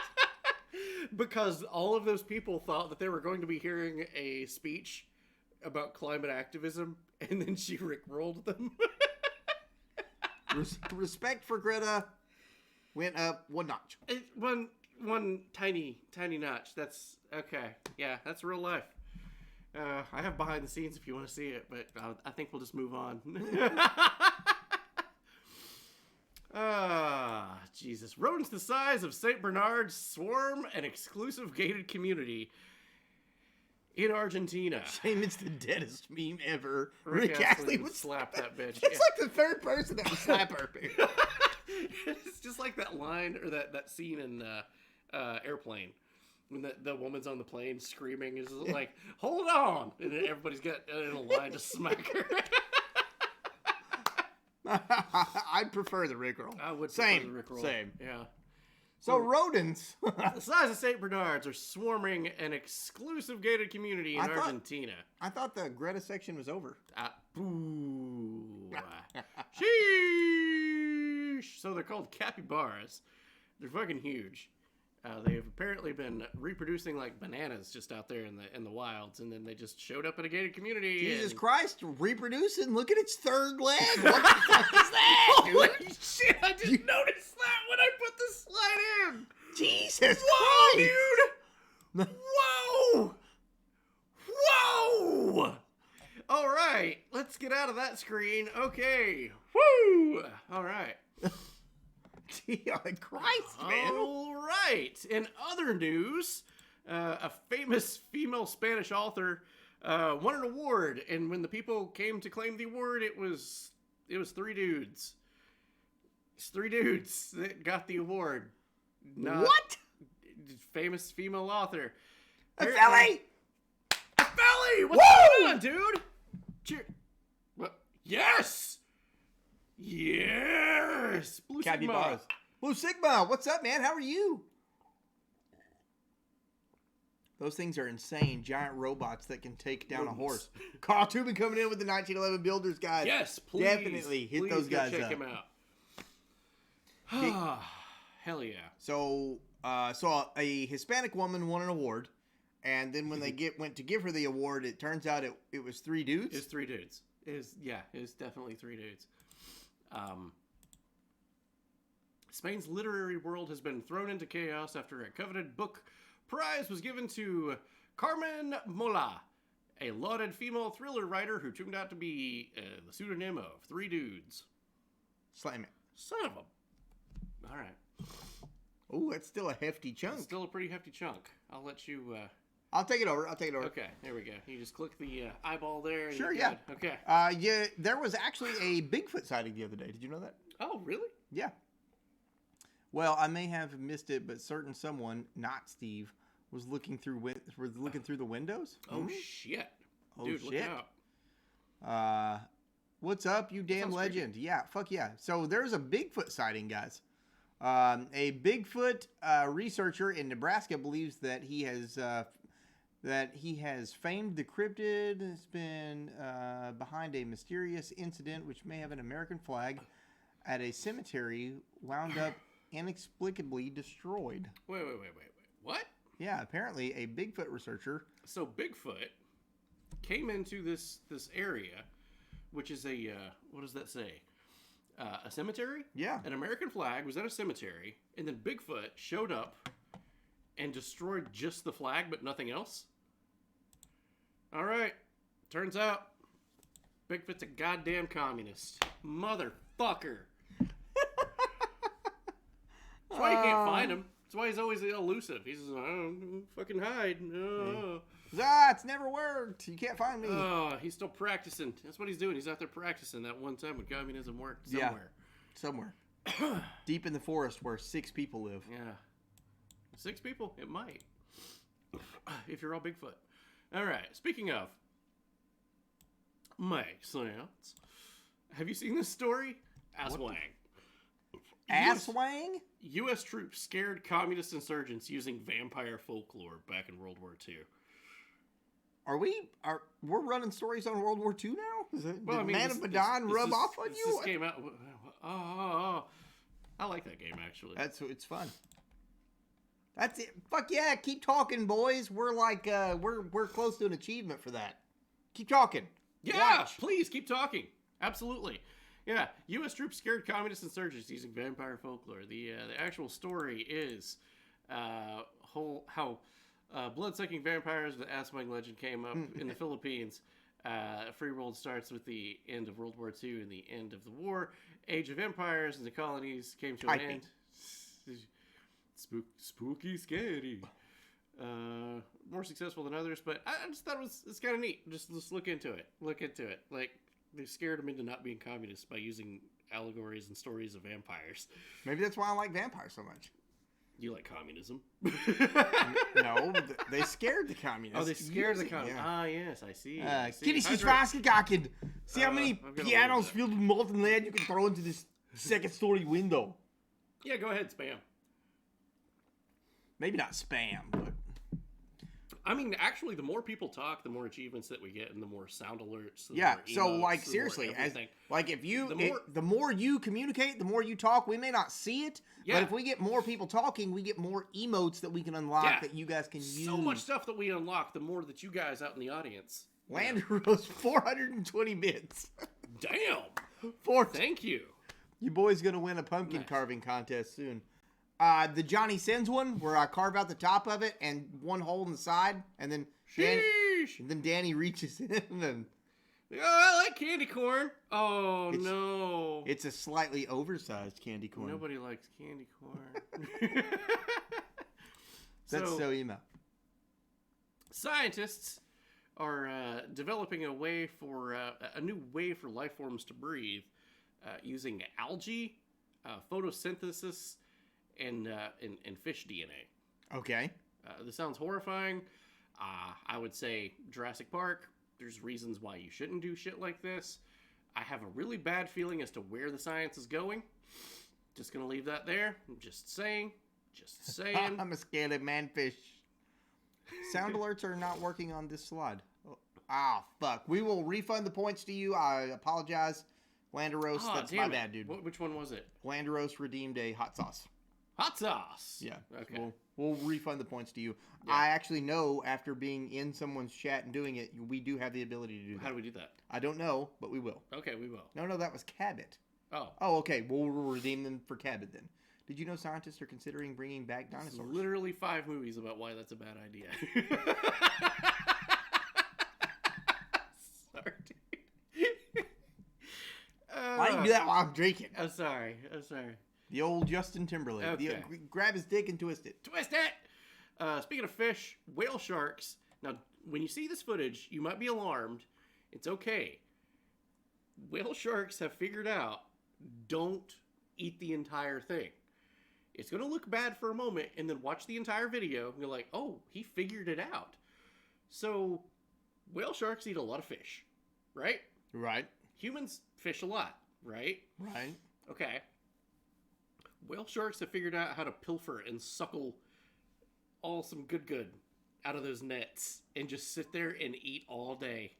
Because all of those people thought that they were going to be hearing a speech about climate activism, and then she rickrolled them. Respect for Greta went up one notch. One tiny notch. That's okay. Yeah, that's real life. I have behind the scenes if you want to see it, but I think we'll just move on. Jesus. Rodents the size of St. Bernards swarm an exclusive gated community in Argentina. Shame it's the deadest meme ever. Rick Astley would slap that bitch. It's like the third person that would slap her. It's just like that line, or that scene in Airplane. When the woman's on the plane screaming, is like, hold on! And then everybody's got in a line to smack her. I'd prefer the Rickroll. I would prefer the Rickroll. Same. Yeah. So rodents. The size of St. Bernards are swarming an exclusive gated community in Argentina. I thought the Greta section was over. Boo. Sheesh. Sheesh. So they're called capybaras. They're fucking huge. They have apparently been reproducing like bananas just out there in the wilds, and then they just showed up in a gated community. Jesus Christ, reproducing! Look at its third leg. What the fuck is that? Holy shit! I didn't notice that when I put the slide in. Jesus Whoa, Christ. dude! Whoa! Whoa! All right, let's get out of that screen. Okay. Woo! All right. Christ, man. All right. In other news, a famous female Spanish author won an award, and when the people came to claim the award, it was 3 dudes. It's 3 dudes that got the award. What? Famous female author. A felly! What's going on, dude? Cheer. What? Yes! Yes! Blue Sigma. Blue Sigma, what's up, man? How are you? Those things are insane. Giant robots that can take down a horse. Carl Tubin coming in with the 1911 Builders, guys. Yes, please. Definitely hit those guys check up. him out. Hell yeah. So a Hispanic woman won an award, and then when they went to give her the award, it turns out it was 3 dudes. It's 3 dudes. It was definitely 3 dudes. Spain's literary world has been thrown into chaos after a coveted book prize was given to Carmen Mola, a lauded female thriller writer who turned out to be the pseudonym of 3 dudes. Slam it. Son of a... All right. Oh, that's still a hefty chunk. It's still a pretty hefty chunk. I'll let you... I'll take it over. Okay, there we go. You just click the eyeball there. And Sure, yeah. Okay. Yeah, there was actually a Bigfoot sighting the other day. Did you know that? Oh, really? Yeah. Well, I may have missed it, but certain someone, not Steve, was looking through the windows. Oh shit! Oh, Dude, shit. Look out. What's up, you damn legend? Creepy. Yeah, fuck yeah. So there's a Bigfoot sighting, guys. A Bigfoot researcher in Nebraska believes that he has famed the cryptid, has been behind a mysterious incident which may have an American flag at a cemetery wound up inexplicably destroyed. Wait. What? Yeah, apparently a Bigfoot researcher. So Bigfoot came into this area, which is a what does that say? A cemetery? Yeah. An American flag was at a cemetery, and then Bigfoot showed up and destroyed just the flag, but nothing else. All right. Turns out Bigfoot's a goddamn communist. Motherfucker. That's why you can't find him. That's why he's always elusive. He's just, fucking hide. No. It's never worked. You can't find me. Oh, he's still practicing. That's what he's doing. He's out there practicing that one time when communism worked somewhere. Deep in the forest where 6 people live. Yeah. 6 people? It might. If you're all Bigfoot. All right. Speaking of makes sense. Have you seen this story? Asswang. Asswang? U.S. troops scared communist insurgents using vampire folklore back in World War II. We're running stories on World War II now? Did Man of this Medan rub off on you? This came out. Oh, I like that game actually. It's fun. That's it. Fuck yeah! Keep talking, boys. We're like we're close to an achievement for that. Keep talking. Yeah, Watch. Please keep talking. Absolutely. Yeah, U.S. troops scared communist insurgents using vampire folklore. The actual story is how blood-sucking vampires, the Aswang legend, came up in the Philippines. Free World starts with the end of World War II and the end of the war. Age of Empires and the colonies came to an end. Spooky, scary. More successful than others, but I just thought it's kind of neat. Just look into it. Like, they scared them into not being communists by using allegories and stories of vampires. Maybe that's why I like vampires so much. You like communism? No, they scared the communists. Oh, they scared the communists. Yeah. Ah, yes, I see. See how many pianos filled with molten lead you can throw into this second-story window. Yeah, go ahead, spam. Maybe not spam, but I mean, actually, the more people talk, the more achievements that we get, and the more sound alerts. The Yeah. more So, emotes, like, the more seriously, everything. the more you communicate, the more you talk. We may not see it, Yeah. but if we get more people talking, we get more emotes that we can unlock that you guys can use. So much stuff that we unlock, the more that you guys out in the audience. Landeros 420 bits. Damn. Thank you. You boys gonna win a pumpkin carving contest soon. The Johnny Sins one, where I carve out the top of it and one hole in the side, and then Danny reaches in and... Oh, I like candy corn. Oh, no. It's a slightly oversized candy corn. Nobody likes candy corn. That's so emo. Scientists are developing a new way for life forms to breathe using algae, photosynthesis, and fish DNA. Okay. This sounds horrifying. I would say Jurassic Park. There's reasons why you shouldn't do shit like this. I have a really bad feeling as to where the science is going. Just gonna leave that there. I'm just saying. I'm a scared manfish. Sound alerts are not working on this slide. Fuck. We will refund the points to you. I apologize. Landeros, that's my bad, dude. Which one was it? Landeros redeemed a hot sauce. Hot sauce. Yeah. Okay. So we'll refund the points to you. Yeah. I actually know after being in someone's chat and doing it, we do have the ability to do that. How do we do that? I don't know, but we will. Okay, we will. No, that was Cabot. Oh. Oh, okay. We'll redeem them for Cabot then. Did you know scientists are considering bringing back dinosaurs? There's literally 5 movies about why that's a bad idea. Sorry, dude. Why do you do that while I'm drinking? I'm sorry. The old Justin Timberlake. Okay. Grab his dick and twist it. Twist it! Speaking of fish, whale sharks. Now, when you see this footage, you might be alarmed. It's okay. Whale sharks have figured out, don't eat the entire thing. It's going to look bad for a moment, and then watch the entire video, and you're like, oh, he figured it out. So, whale sharks eat a lot of fish, right? Right. Humans fish a lot, right? Right. Okay. Whale sharks have figured out how to pilfer and suckle all some good out of those nets and just sit there and eat all day.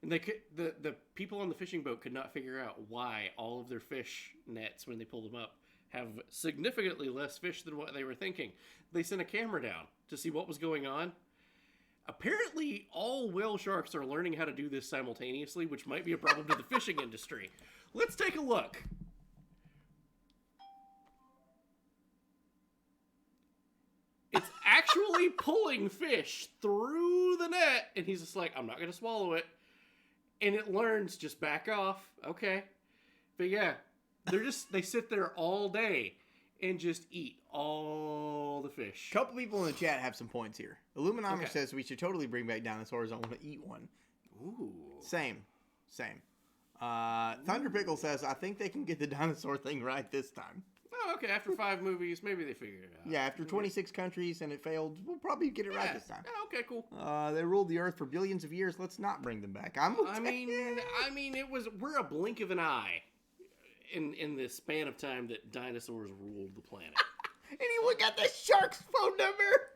And the people on the fishing boat could not figure out why all of their fish nets, when they pulled them up, have significantly less fish than what they were thinking. They sent a camera down to see what was going on. Apparently, all whale sharks are learning how to do this simultaneously, which might be a problem to the fishing industry. Let's take a look. It's actually pulling fish through the net, and he's just like, I'm not going to swallow it. And it learns, just back off. Okay. But yeah, they sit there all day and just eat all the fish. A couple people in the chat have some points here. Illuminami says we should totally bring back dinosaurs. I want to eat one. Ooh. Same. Thunder Pickle says, I think they can get the dinosaur thing right this time. Oh, okay. After 5 movies, maybe they figured it out. Yeah, after 26 countries and it failed, we'll probably get it right this time. Yeah, okay, cool. They ruled the earth for billions of years. Let's not bring them back. I mean, we're a blink of an eye in the span of time that dinosaurs ruled the planet. Anyone got the shark's phone number?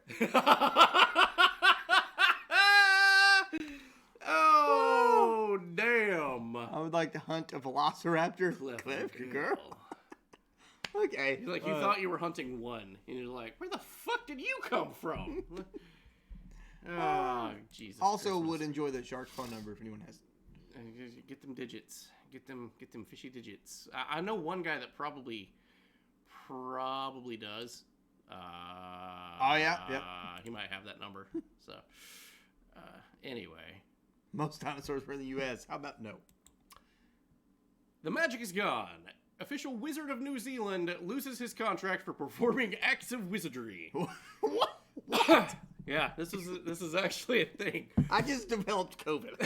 Oh, damn. I would like to hunt a velociraptor. Clever girl. Okay. Like, you thought you were hunting one, and you're like, where the fuck did you come from? Oh, Jesus. Also Christmas. would enjoy the shark's phone number if anyone has it. Get them digits. Get them fishy digits. I know one guy that probably does. Oh, yeah? Yep. He might have that number. So, anyway. Most dinosaurs were in the U.S. How about no? The magic is gone. Official wizard of New Zealand loses his contract for performing acts of wizardry. What? Yeah, this is actually a thing. I just developed COVID.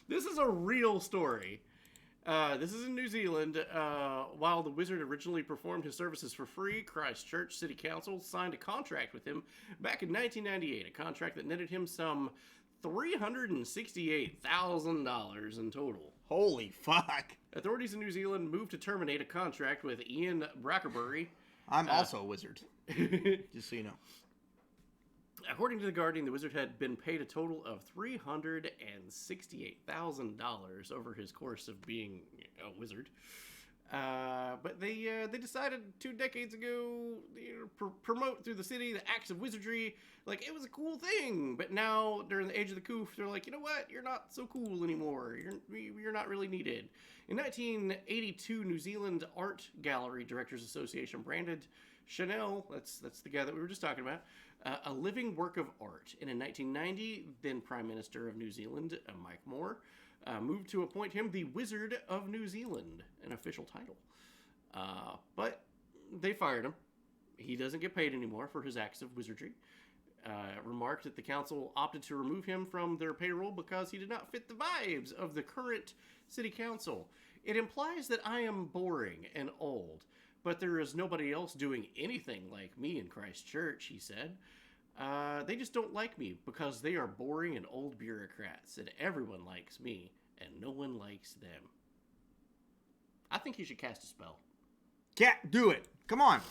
This is a real story. This is in New Zealand. While the wizard originally performed his services for free, Christchurch City Council signed a contract with him back in 1998, a contract that netted him some $368,000 in total. Holy fuck. Authorities in New Zealand moved to terminate a contract with Ian Brackerbury. I'm also a wizard. Just so you know. According to The Guardian, the wizard had been paid a total of $368,000 over his course of being a wizard. But they decided 2 decades ago to promote through the city the acts of wizardry. Like, it was a cool thing. But now, during the age of the coof, they're like, you know what? You're not so cool anymore. You're not really needed. In 1982, New Zealand Art Gallery Directors Association branded Chanel, that's the guy that we were just talking about, a living work of art. And in 1990, then Prime Minister of New Zealand, Mike Moore, moved to appoint him the Wizard of New Zealand, an official title. But they fired him. He doesn't get paid anymore for his acts of wizardry. Remarked that the council opted to remove him from their payroll because he did not fit the vibes of the current city council. It implies that I am boring and old, but there is nobody else doing anything like me in Christchurch, he said. They just don't like me because they are boring and old bureaucrats, and everyone likes me, and no one likes them. I think you should cast a spell. Do it. Come on.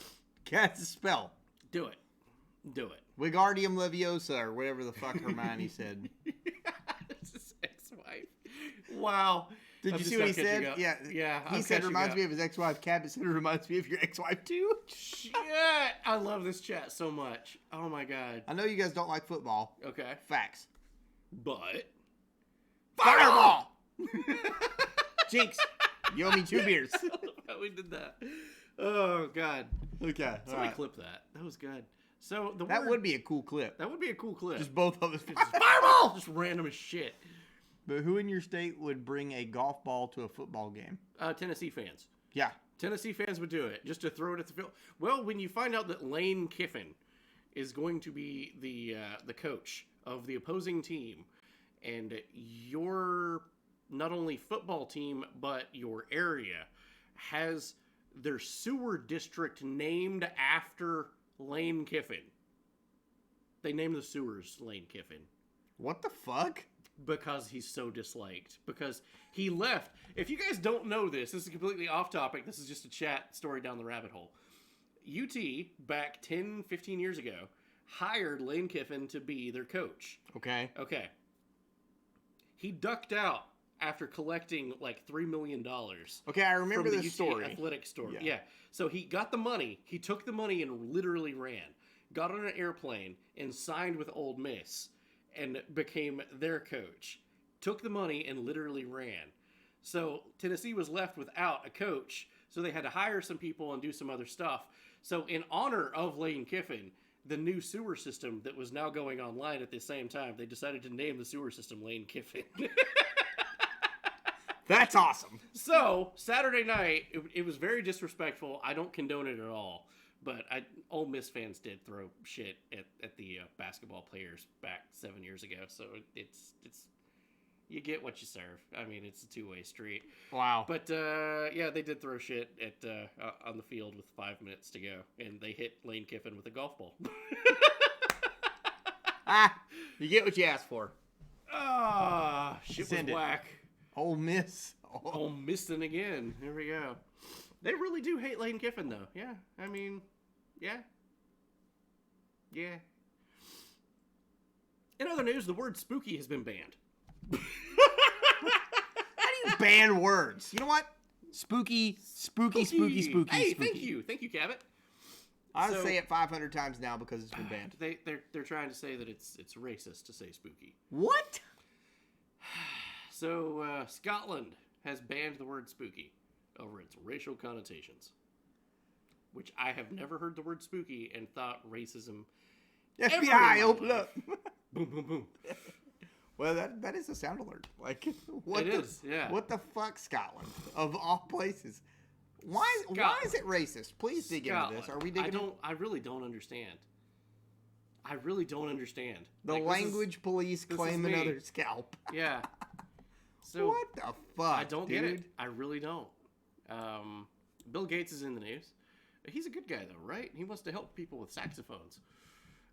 Cast a spell. Do it. Do it. Wingardium Leviosa, or whatever the fuck Hermione said. It's his ex-wife. Wow. Did you see what he said? Yeah. He said reminds me of his ex-wife. Cabot said it reminds me of your ex-wife too. Shit. I love this chat so much. Oh my god. I know you guys don't like football. Okay. Facts. But Fireball! Jinx, you owe me 2 beers. I love how we did that. Oh god. Okay. Somebody clip that. That was good. So that would be a cool clip. That would be a cool clip. Just both of us. Fireball! Just random as shit. But who in your state would bring a golf ball to a football game? Tennessee fans. Yeah. Tennessee fans would do it, just to throw it at the field. Well, when you find out that Lane Kiffin is going to be the coach of the opposing team, and your not only football team, but your area has their sewer district named after Lane Kiffin. They named the sewers Lane Kiffin. What the fuck? Because he's so disliked. Because he left. If you guys don't know this is completely off topic. This is just a chat story down the rabbit hole. UT, back 10, 15 years ago, hired Lane Kiffin to be their coach. Okay. He ducked out after collecting like $3 million. Okay, I remember from this the UT story. Athletic store. Yeah. So he got the money. He took the money and literally ran. Got on an airplane and signed with Ole Miss and became their coach. Took the money and literally ran. So Tennessee was left without a coach. So they had to hire some people and do some other stuff. So in honor of Lane Kiffin, the new sewer system that was now going online at the same time, they decided to name the sewer system Lane Kiffin. That's awesome. So, Saturday night, it was very disrespectful. I don't condone it at all. But Ole Miss fans did throw shit at the basketball players back 7 years ago. So, it's you get what you serve. I mean, it's a two-way street. Wow. But, yeah, they did throw shit on the field with 5 minutes to go. And they hit Lane Kiffin with a golf ball. You get what you asked for. Shit was whack. Ole Miss. Ole Missing again. Here we go. They really do hate Lane Kiffin, though. Yeah. I mean, yeah. Yeah. In other news, the word spooky has been banned. How do you ban words? You know what? Spooky. Hey, spooky. Thank you. Thank you, Cabot. I'll say it 500 times now because it's been banned. They're trying to say that it's racist to say spooky. What? So, Scotland has banned the word spooky over its racial connotations, which I have never heard the word spooky and thought racism. FBI, open up. Boom, boom, boom. Well, that is a sound alert. Like, what it is, yeah. What the fuck, Scotland? Of all places. Why is it racist? Please dig into this. Are we digging in? I really don't understand. The language police claim another scalp. Yeah. So what the fuck? I don't get it. I really don't. Bill Gates is in the news. He's a good guy though, right? He wants to help people with saxophones.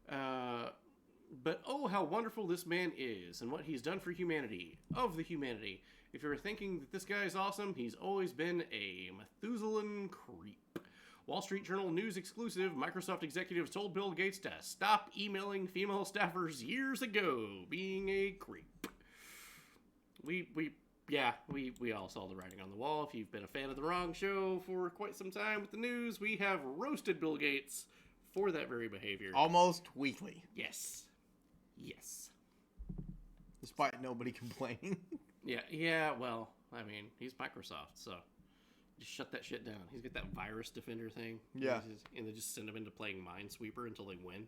But oh, how wonderful this man is and what he's done for humanity. Of the humanity. If you're thinking that this guy is awesome, he's always been a Methuselah creep. Wall Street Journal News exclusive, Microsoft executives told Bill Gates to stop emailing female staffers years ago, being a creep. We all saw the writing on the wall. If you've been a fan of The Wrong Show for quite some time with the news, we have roasted Bill Gates for that very behavior. Almost weekly. Yes. Despite nobody complaining. Yeah, well, I mean, he's Microsoft, so just shut that shit down. He's got that virus defender thing. Yeah. And they just send him into playing Minesweeper until they win.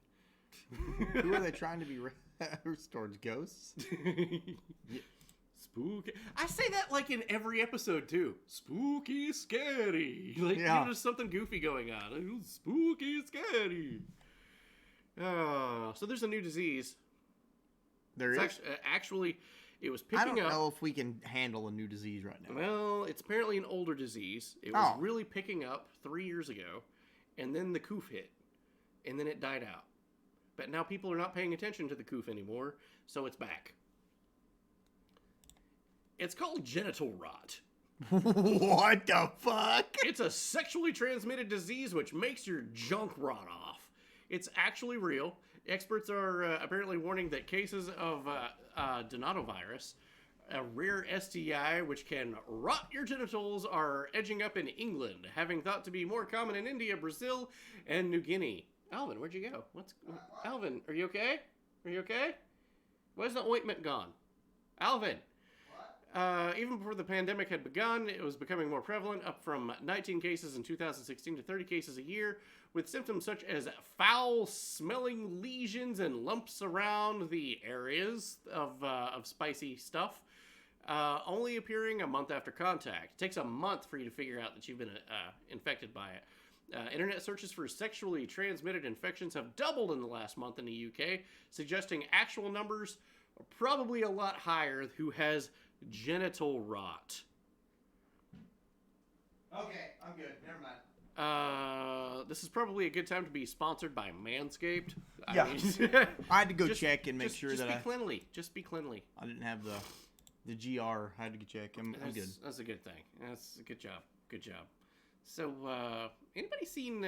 Who are they trying to be restored? Ghosts? Yeah. Spooky. I say that like in every episode too. Spooky, scary. Like there's something goofy going on. Spooky, scary. So there's a new disease. There is? Actually, it was picking up. I don't know if we can handle a new disease right now. Well, it's apparently an older disease. It was really picking up 3 years ago, and then the coof hit, and then it died out. But now people are not paying attention to the coof anymore, so it's back. It's called Genital Rot. What the fuck? It's a sexually transmitted disease which makes your junk rot off. It's actually real. Experts are apparently warning that cases of adenovirus, a rare STI which can rot your genitals, are edging up in England, having thought to be more common in India, Brazil, and New Guinea. Alvin, where'd you go? Alvin, are you okay? Are you okay? Where's the ointment gone? Alvin. Even before the pandemic had begun, it was becoming more prevalent, up from 19 cases in 2016 to 30 cases a year, with symptoms such as foul-smelling lesions and lumps around the areas of spicy stuff, only appearing a month after contact. It takes a month for you to figure out that you've been infected by it. Internet searches for sexually transmitted infections have doubled in the last month in the UK, suggesting actual numbers are probably a lot higher who has genital rot. Okay, I'm good. Never mind. This is probably a good time to be sponsored by Manscaped. Yeah. I had to go check and make sure that Just be cleanly. Just be cleanly. I didn't have the GR. I had to go check. I'm good. That's a good thing. That's a good job. Good job. So, anybody seen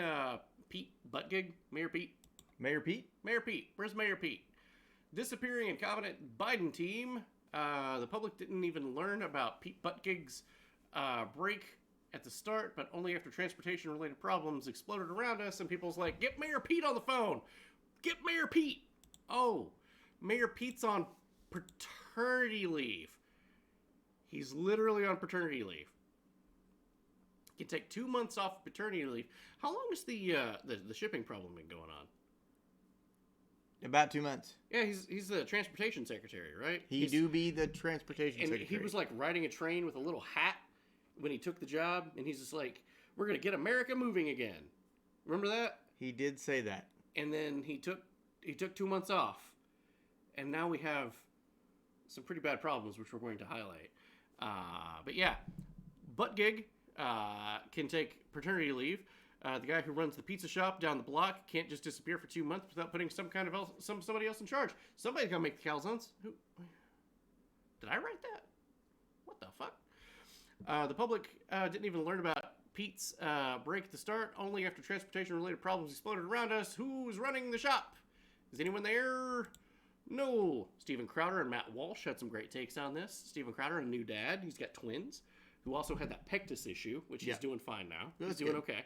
Pete Buttigieg? Mayor Pete? Mayor Pete? Mayor Pete. Where's Mayor Pete? Disappearing incompetent Biden team. The public didn't even learn about Pete Buttigieg's break at the start, but only after transportation-related problems exploded around us, and people's like, get Mayor Pete on the phone! Get Mayor Pete! Oh, Mayor Pete's on paternity leave. He's literally on paternity leave. He can take 2 months off paternity leave. How long has the shipping problem been going on? About 2 months. Yeah, he's the transportation secretary, right? He do be the transportation secretary. And he was like riding a train with a little hat when he took the job, and he's just like, we're going to get America moving again. Remember that? He did say that. And then he took 2 months off. And now we have some pretty bad problems, which we're going to highlight. But yeah, Buttigieg can take paternity leave. The guy who runs the pizza shop down the block can't just disappear for 2 months without putting somebody else in charge. Somebody's gotta make the calzones. Who? Did I write that? What the fuck? The public didn't even learn about Pete's break at the start, only after transportation-related problems exploded around us. Who's running the shop? Is anyone there? No. Steven Crowder and Matt Walsh had some great takes on this. Steven Crowder, a new dad. He's got twins, who also had that pectus issue, which he's doing fine now. He's doing okay.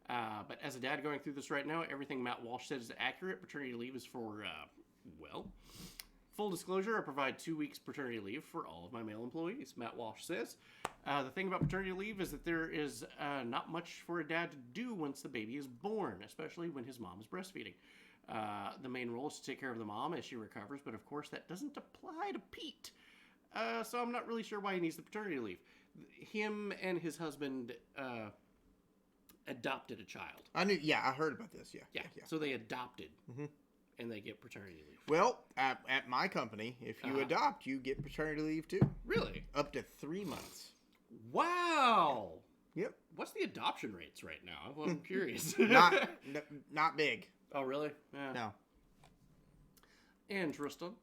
But as a dad going through this right now, everything Matt Walsh said is accurate. Paternity leave is for, full disclosure, I provide 2 weeks paternity leave for all of my male employees, Matt Walsh says. The thing about paternity leave is that there is not much for a dad to do once the baby is born, especially when his mom is breastfeeding. The main role is to take care of the mom as she recovers, but of course that doesn't apply to Pete. So I'm not really sure why he needs the paternity leave. Him and his husband adopted a child. I heard about this. Yeah. So they adopted, and they get paternity leave. Well, at my company, if you adopt, you get paternity leave too. Really? Up to 3 months. Wow. Yep. What's the adoption rates right now? I'm curious. Not big. Oh, really? Yeah. No. Interesting.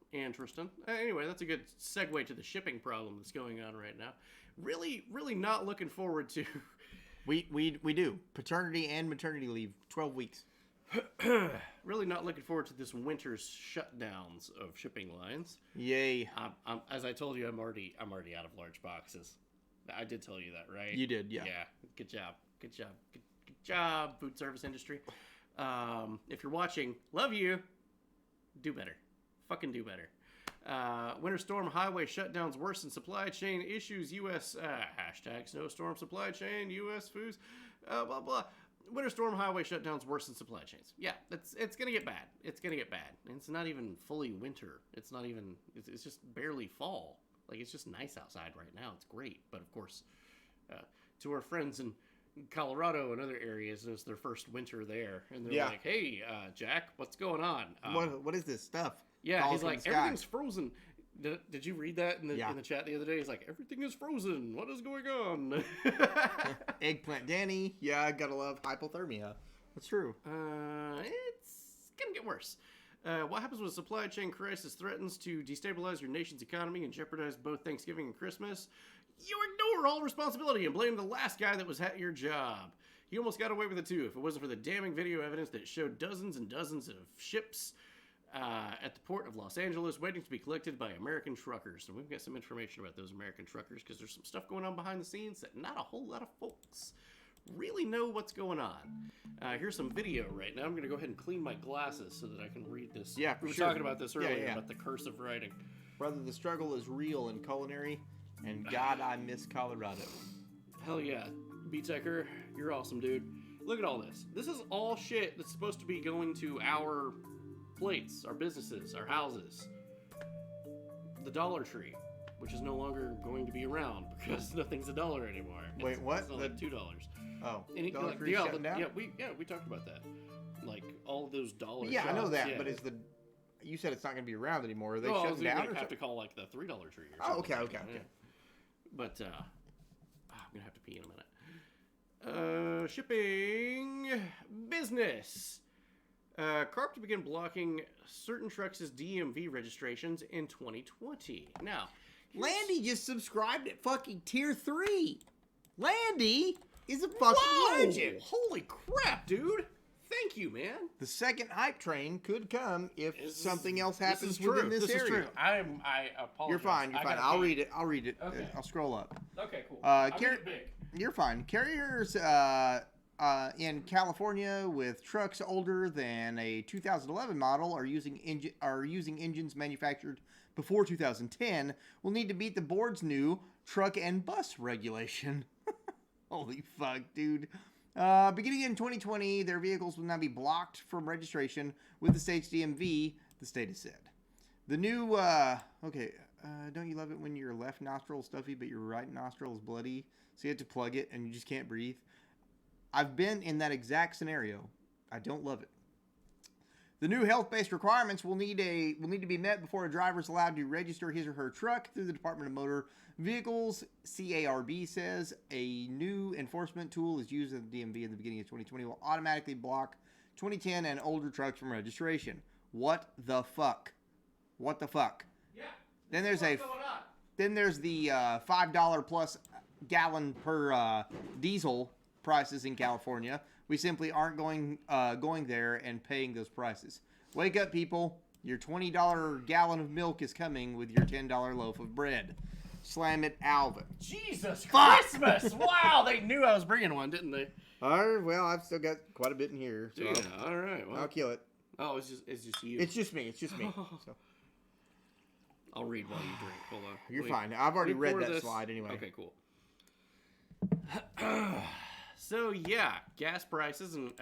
Anyway, that's a good segue to the shipping problem that's going on right now. Really, really not looking forward to We do. Paternity and maternity leave, 12 weeks. Really not looking forward to this winter's shutdowns of shipping lines. Yay. As I told you, I'm already out of large boxes. I did tell you that, right? You did, yeah. Yeah. Good job, food service industry. If you're watching, love you. Do better. Fucking do better. Winter storm highway shutdowns worsen supply chain issues. U.S. Hashtag snowstorm supply chain. U.S. foods. Blah blah. Winter storm highway shutdowns worsen supply chains. Yeah, it's gonna get bad. It's gonna get bad. And it's not even fully winter. It's not even. It's just barely fall. Like, it's just nice outside right now. It's great. But of course, to our friends in Colorado and other areas, it's their first winter there, and they're like, "Hey, Jack, what's going on? What is this stuff?" Yeah, he's like, "Everything's frozen." Did you read that in the chat the other day? He's like, "Everything is frozen. What is going on?" Eggplant Danny. Yeah, I gotta love hypothermia. That's true. It's gonna get worse. What happens when a supply chain crisis threatens to destabilize your nation's economy and jeopardize both Thanksgiving and Christmas? You ignore all responsibility and blame the last guy that was at your job. He almost got away with it too if it wasn't for the damning video evidence that showed dozens and dozens of ships at the port of Los Angeles waiting to be collected by American truckers. And we've got some information about those American truckers because there's some stuff going on behind the scenes that not a whole lot of folks really know what's going on. Here's some video right now. I'm going to go ahead and clean my glasses so that I can read this. Yeah, we were sure. talking about this earlier, yeah. about the curse of writing. Brother, the struggle is real in culinary, and God, I miss Colorado. Hell yeah. B-Techer, you're awesome, dude. Look at all this. This is all shit that's supposed to be going to our plates, our businesses, our houses. The Dollar Tree, which is no longer going to be around because nothing's $1 anymore. Wait, what? It's like $2. Oh, and Dollar Tree shutting down? Yeah, we talked about that. Like all of those dollar Yeah, shops, I know that, but you said it's not going to be around anymore. Are they shutting down? You have to call like the $3 Tree or something. Oh, okay. Yeah. But I'm gonna have to pee in a minute. Shipping business. CARB to begin blocking certain trucks' DMV registrations in 2020. Now, Landy just subscribed at fucking tier 3. Landy is a fucking legend. Holy crap, dude! Thank you, man. The second hype train could come if something else happens within this area. This is true. I apologize. You're fine. I'll read it. Okay. I'll scroll up. Okay, cool. Big. You're fine. Carriers in California with trucks older than a 2011 model are using engines manufactured before 2010 will need to beat the board's new truck and bus regulation. Holy fuck, dude. Beginning in 2020, their vehicles will now be blocked from registration with the state's DMV, the state has said. The new, don't you love it when your left nostril is stuffy but your right nostril is bloody? So you have to plug it and you just can't breathe? I've been in that exact scenario. I don't love it. The new health-based requirements will need to be met before a driver is allowed to register his or her truck through the Department of Motor Vehicles. CARB says a new enforcement tool is used at the DMV in the beginning of 2020 will automatically block 2010 and older trucks from registration. What the fuck? What the fuck? Yeah. Then there's the $5 plus gallon per diesel prices in California. We simply aren't going there and paying those prices. Wake up, people. Your $20 gallon of milk is coming with your $10 loaf of bread. Slam it, Alvin. Jesus Christmas! Wow, they knew I was bringing one, didn't they? Well, I've still got quite a bit in here. So yeah, all right. Well, I'll kill it. Oh, it's just you. It's just me. So. I'll read while you drink. Hold on. You're fine. I've already read that slide anyway. Okay, cool. So, yeah, gas prices and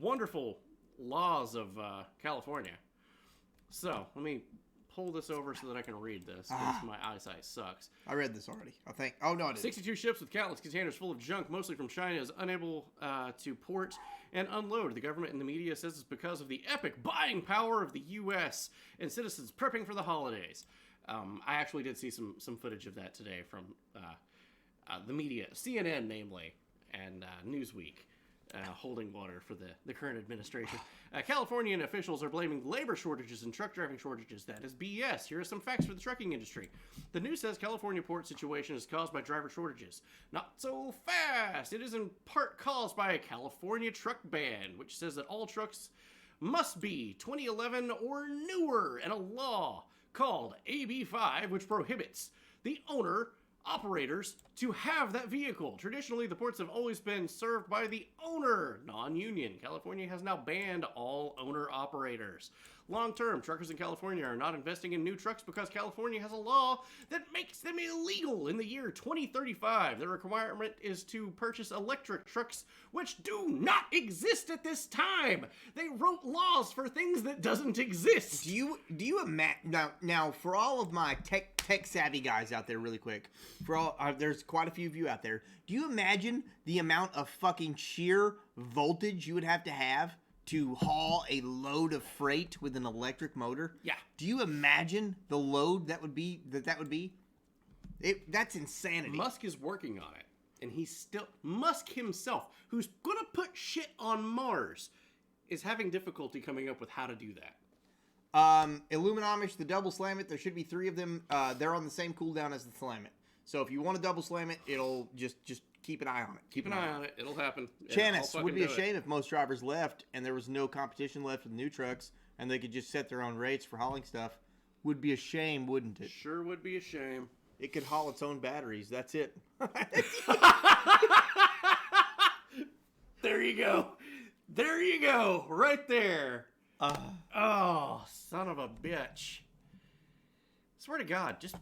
wonderful laws of California. So, let me pull this over so that I can read this, because my eyesight sucks. I read this already, I think. Oh, no, I didn't. 62 ships with countless containers full of junk, mostly from China, is unable to port and unload. The government and the media says it's because of the epic buying power of the U.S. and citizens prepping for the holidays. I actually did see some footage of that today from the media, CNN namely, and Newsweek. holding water for the current administration. Californian officials are blaming labor shortages and truck driving shortages. That is BS. Here are some facts for the trucking industry. The news says California port situation is caused by driver shortages. Not so fast. It is in part caused by a California truck ban, which says that all trucks must be 2011 or newer, and a law called AB 5, which prohibits the operators to have that vehicle. Traditionally, the ports have always been served by the owner, non-union. California has now banned all owner-operators. Long-term, truckers in California are not investing in new trucks because California has a law that makes them illegal in the year 2035. The requirement is to purchase electric trucks, which do not exist at this time. They wrote laws for things that doesn't exist. Do you imagine now for all of my tech savvy guys out there, really quick, for all there's quite a few of you out there. Do you imagine the amount of fucking sheer voltage you would have to haul a load of freight with an electric motor? Yeah. Do you imagine the load that would be? That's insanity. Musk is working on it, and Musk himself, who's gonna put shit on Mars, is having difficulty coming up with how to do that. Illuminomish, the double slam it. There should be 3 of them. They're on the same cooldown as the slam it. So if you want to double slam it, it'll just keep an eye on it. Keep an eye on it. It'll happen. Chanis, would be a shame if most drivers left and there was no competition left with new trucks and they could just set their own rates for hauling stuff. Would be a shame, wouldn't it? Sure would be a shame. It could haul its own batteries. That's it. There you go. There you go. Right there. Oh, son of a bitch. Swear to God, just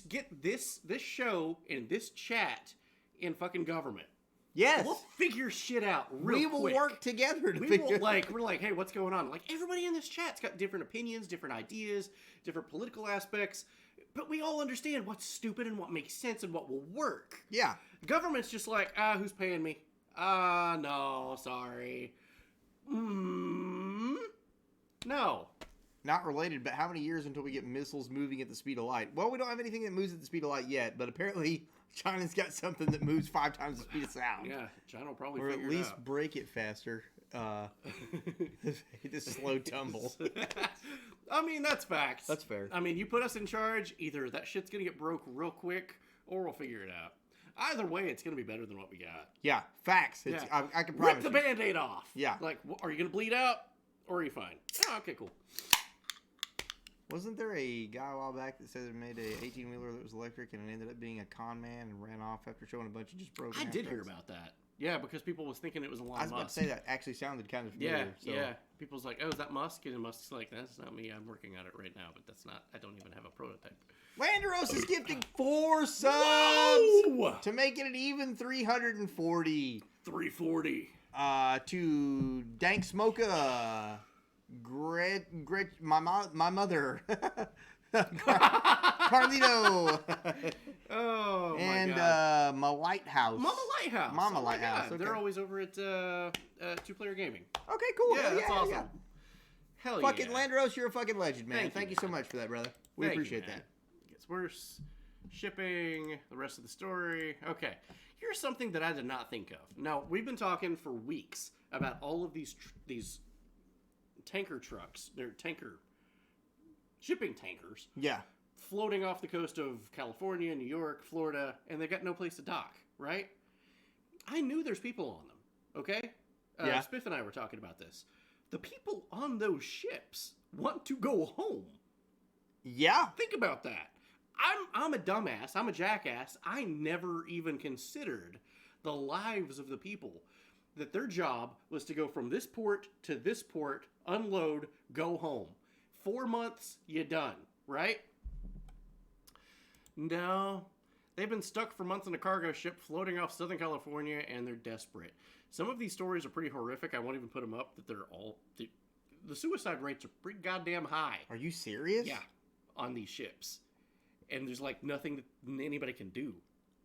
get this show and this chat in fucking government. Yes. We'll figure shit out real quick. We will work together to figure we're like, hey, what's going on? Like, everybody in this chat's got different opinions, different ideas, different political aspects, but we all understand what's stupid and what makes sense and what will work. Yeah. Government's just like, who's paying me? No, sorry. No. Not related, but how many years until we get missiles moving at the speed of light? Well, we don't have anything that moves at the speed of light yet, but apparently China's got something that moves 5 times the speed of sound. Yeah, China will probably or figure at least it out. break it faster. This slow tumble. I mean, that's facts. That's fair. I mean, you put us in charge, either that shit's gonna get broke real quick, or we'll figure it out. Either way, it's gonna be better than what we got. Yeah, facts. It's, yeah. I can promise. Rip the Band-Aid off. Yeah. Like, are you gonna bleed out, or are you fine? Oh, okay, cool. Wasn't there a guy a while back that said it made a 18-wheeler that was electric and it ended up being a con man and ran off after showing a bunch of just broken I did hear about that. Yeah, because people was thinking it was Elon Musk. I was about to say that actually sounded kind of familiar. Yeah. People's like, oh, is that Musk? And Musk's like, that's not me. I'm working on it right now, but that's not. I don't even have a prototype. Landeros is gifting 4 subs to make it an even 340. 340. To Dank Smoka. My mother, Carlito, oh, and my Lighthouse, Mama Lighthouse. God. Okay. They're always over at 2-Player Gaming. Okay, cool. Yeah, that's awesome. Yeah. Hell fucking yeah. Landeros, you're a fucking legend, man. Thank you so much for that, brother. We appreciate that. It gets worse. Shipping, the rest of the story. Okay, here's something that I did not think of. Now, we've been talking for weeks about all of these tanker trucks. They're shipping tankers. Yeah. Floating off the coast of California, New York, Florida, and they got no place to dock, right? I knew there's people on them, okay? Yeah. Spiff and I were talking about this. The people on those ships want to go home. Yeah. Think about that. I'm a dumbass. I'm a jackass. I never even considered the lives of the people. That their job was to go from this port to this port, unload, go home. 4 months, you done, right? No. They've been stuck for months on a cargo ship floating off Southern California, and they're desperate. Some of these stories are pretty horrific. I won't even put them up. That they're all... The suicide rates are pretty goddamn high. Are you serious? Yeah, on these ships. And there's like nothing that anybody can do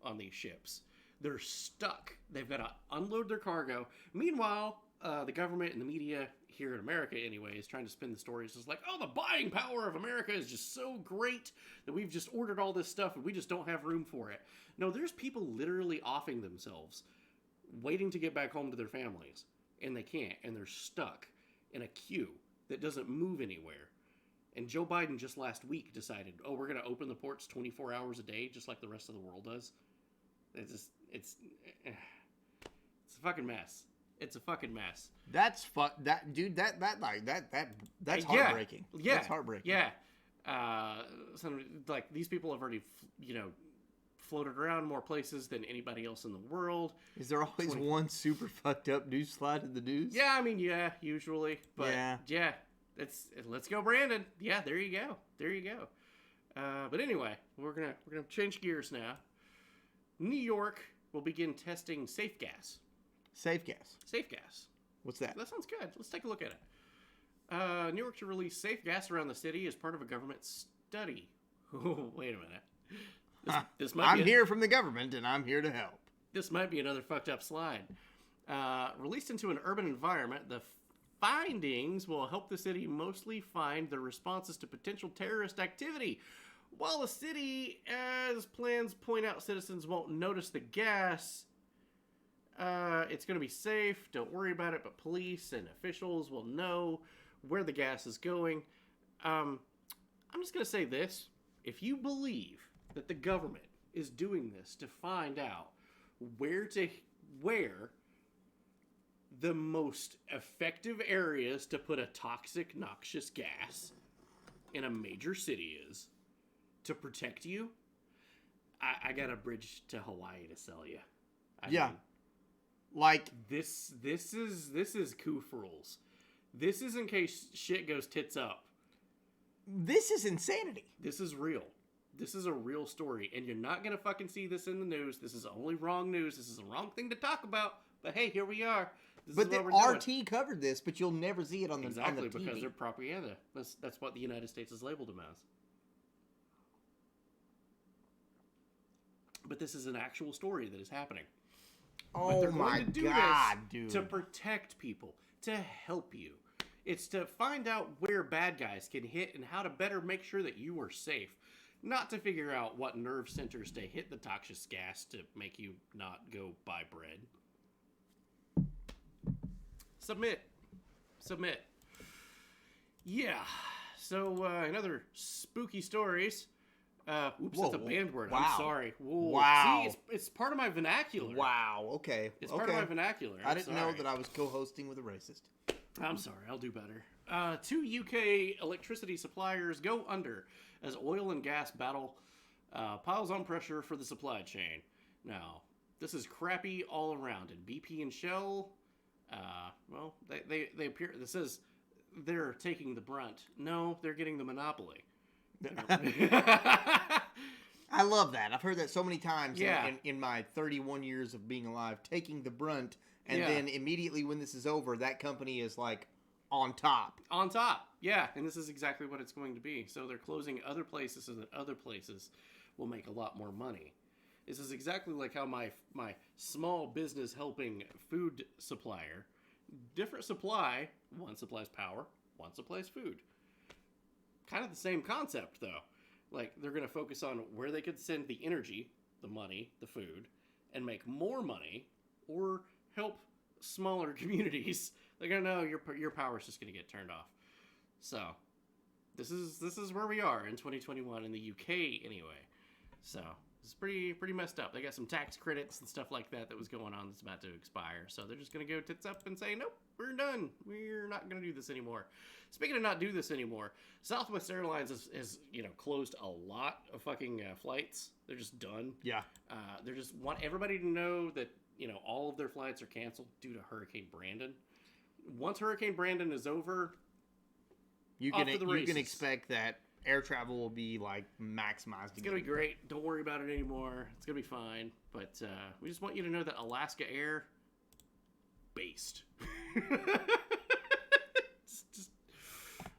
on these ships. They're stuck. They've got to unload their cargo. Meanwhile, the government and the media here in America anyway is trying to spin the stories. It's like, oh, the buying power of America is just so great that we've just ordered all this stuff and we just don't have room for it. No, there's people literally offing themselves, waiting to get back home to their families and they can't, and they're stuck in a queue that doesn't move anywhere. And Joe Biden just last week decided, oh, we're going to open the ports 24 hours a day, just like the rest of the world does. It's a fucking mess. It's a fucking mess. That's dude. That's heartbreaking. Yeah, that's heartbreaking. Yeah. Like these people have already, floated around more places than anybody else in the world. Is there always one super fucked up news slide in the news? Yeah, I mean, yeah, usually, but yeah, let's go, Brandon. Yeah, there you go. But anyway, we're gonna change gears now. New York will begin testing safe gas. Safe gas. Safe gas. What's that? That sounds good. Let's take a look at it. New York to release safe gas around the city as part of a government study. Oh, wait a minute. This might I'm here from the government, and I'm here to help. This might be another fucked up slide. Released into an urban environment, the findings will help the city mostly find the responses to potential terrorist activity. While the city, as plans point out, citizens won't notice the gas. It's going to be safe. Don't worry about it. But police and officials will know where the gas is going. I'm just going to say this. If you believe that the government is doing this to find out where the most effective areas to put a toxic, noxious gas in a major city is to protect you, I got a bridge to Hawaii to sell you. I mean, like this is Koof rules. This is in case shit goes tits up. This is insanity. This is real. This is a real story, and you're not gonna fucking see this in the news. This is only wrong news. This is the wrong thing to talk about. But hey, here we are. But the RT covered this, but you'll never see it on the exactly on the TV. Because they're propaganda. That's what the United States has labeled them as. But this is an actual story that is happening. Oh my God, dude! To protect people, to help you. It's to find out where bad guys can hit and how to better make sure that you are safe. Not to figure out what nerve centers to hit the toxic gas to make you not go buy bread. Submit. Yeah. So, in other spooky stories... oops, that's a banned word. Wow. I'm sorry. Whoa. Wow. See, it's part of my vernacular. Wow. Okay. It's part of my vernacular. I didn't know that I was co-hosting with a racist. I'm sorry. I'll do better. 2 UK electricity suppliers go under as oil and gas battle piles on pressure for the supply chain. Now, this is crappy all around. And BP and Shell, well, they appear. This says they're taking the brunt. No, they're getting the monopoly. I love that. I've heard that so many times in my 31 years of being alive, taking the brunt, and then immediately when this is over, that company is like on top. On top, yeah. And this is exactly what it's going to be. So they're closing other places so that other places will make a lot more money. This is exactly like how my small business helping food supplier, different supply, one supplies power, one supplies food. Kind of the same concept, though. Like, they're going to focus on where they could send the energy, the money, the food, and make more money, or help smaller communities. They're going to know your power's just going to get turned off. So, this is where we are in 2021 in the UK, anyway. So, it's pretty messed up. They got some tax credits and stuff like that was going on that's about to expire. So, they're just going to go tits up and say, nope, we're done. We're not going to do this anymore. Speaking of not do this anymore, Southwest Airlines has closed a lot of fucking flights. They're just done. Yeah. They just want everybody to know that, all of their flights are canceled due to Hurricane Brandon. Once Hurricane Brandon is over, you can expect that air travel will be like maximized. It's going to be great. Don't worry about it anymore. It's going to be fine. But we just want you to know that Alaska Air, based. just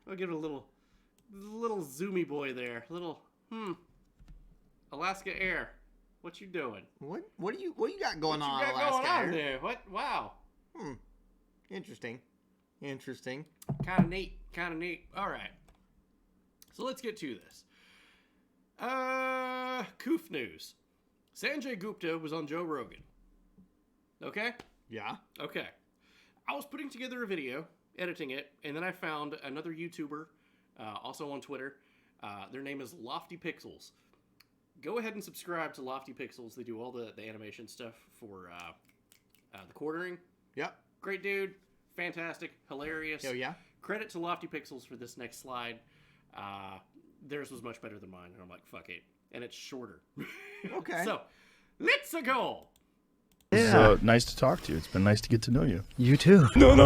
I'll give it a little zoomy boy there. Alaska Air, what you doing? What do you got going on? What you got going on there? What? Wow. Interesting. Kind of neat. All right. So let's get to this. Koof news. Sanjay Gupta was on Joe Rogan. Okay? Yeah. Okay. I was putting together a video, editing it, and then I found another YouTuber, also on Twitter. Their name is Lofty Pixels. Go ahead and subscribe to Lofty Pixels. They do all the animation stuff for the quartering. Yep. Great dude. Fantastic. Hilarious. Oh, yeah? Credit to Lofty Pixels for this next slide. Theirs was much better than mine, and I'm like, fuck it. And it's shorter. Okay. So, let's go. It's nice to talk to you. It's been nice to get to know you. You too. No. Wait.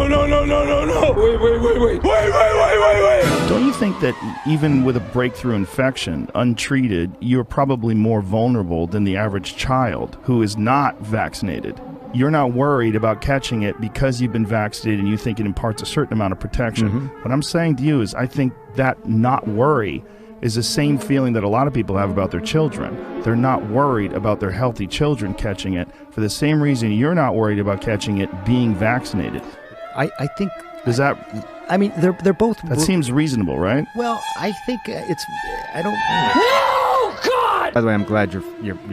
Don't you think that even with a breakthrough infection, untreated, you're probably more vulnerable than the average child who is not vaccinated? You're not worried about catching it because you've been vaccinated and you think it imparts a certain amount of protection. What I'm saying to you is I think that not worry is the same feeling that a lot of people have about their children. They're not worried about their healthy children catching it for the same reason you're not worried about catching it being vaccinated. I think... Does that... I mean, they're both... That seems reasonable, right? Well, I think it's... I don't... Oh, God! By the way, I'm glad you're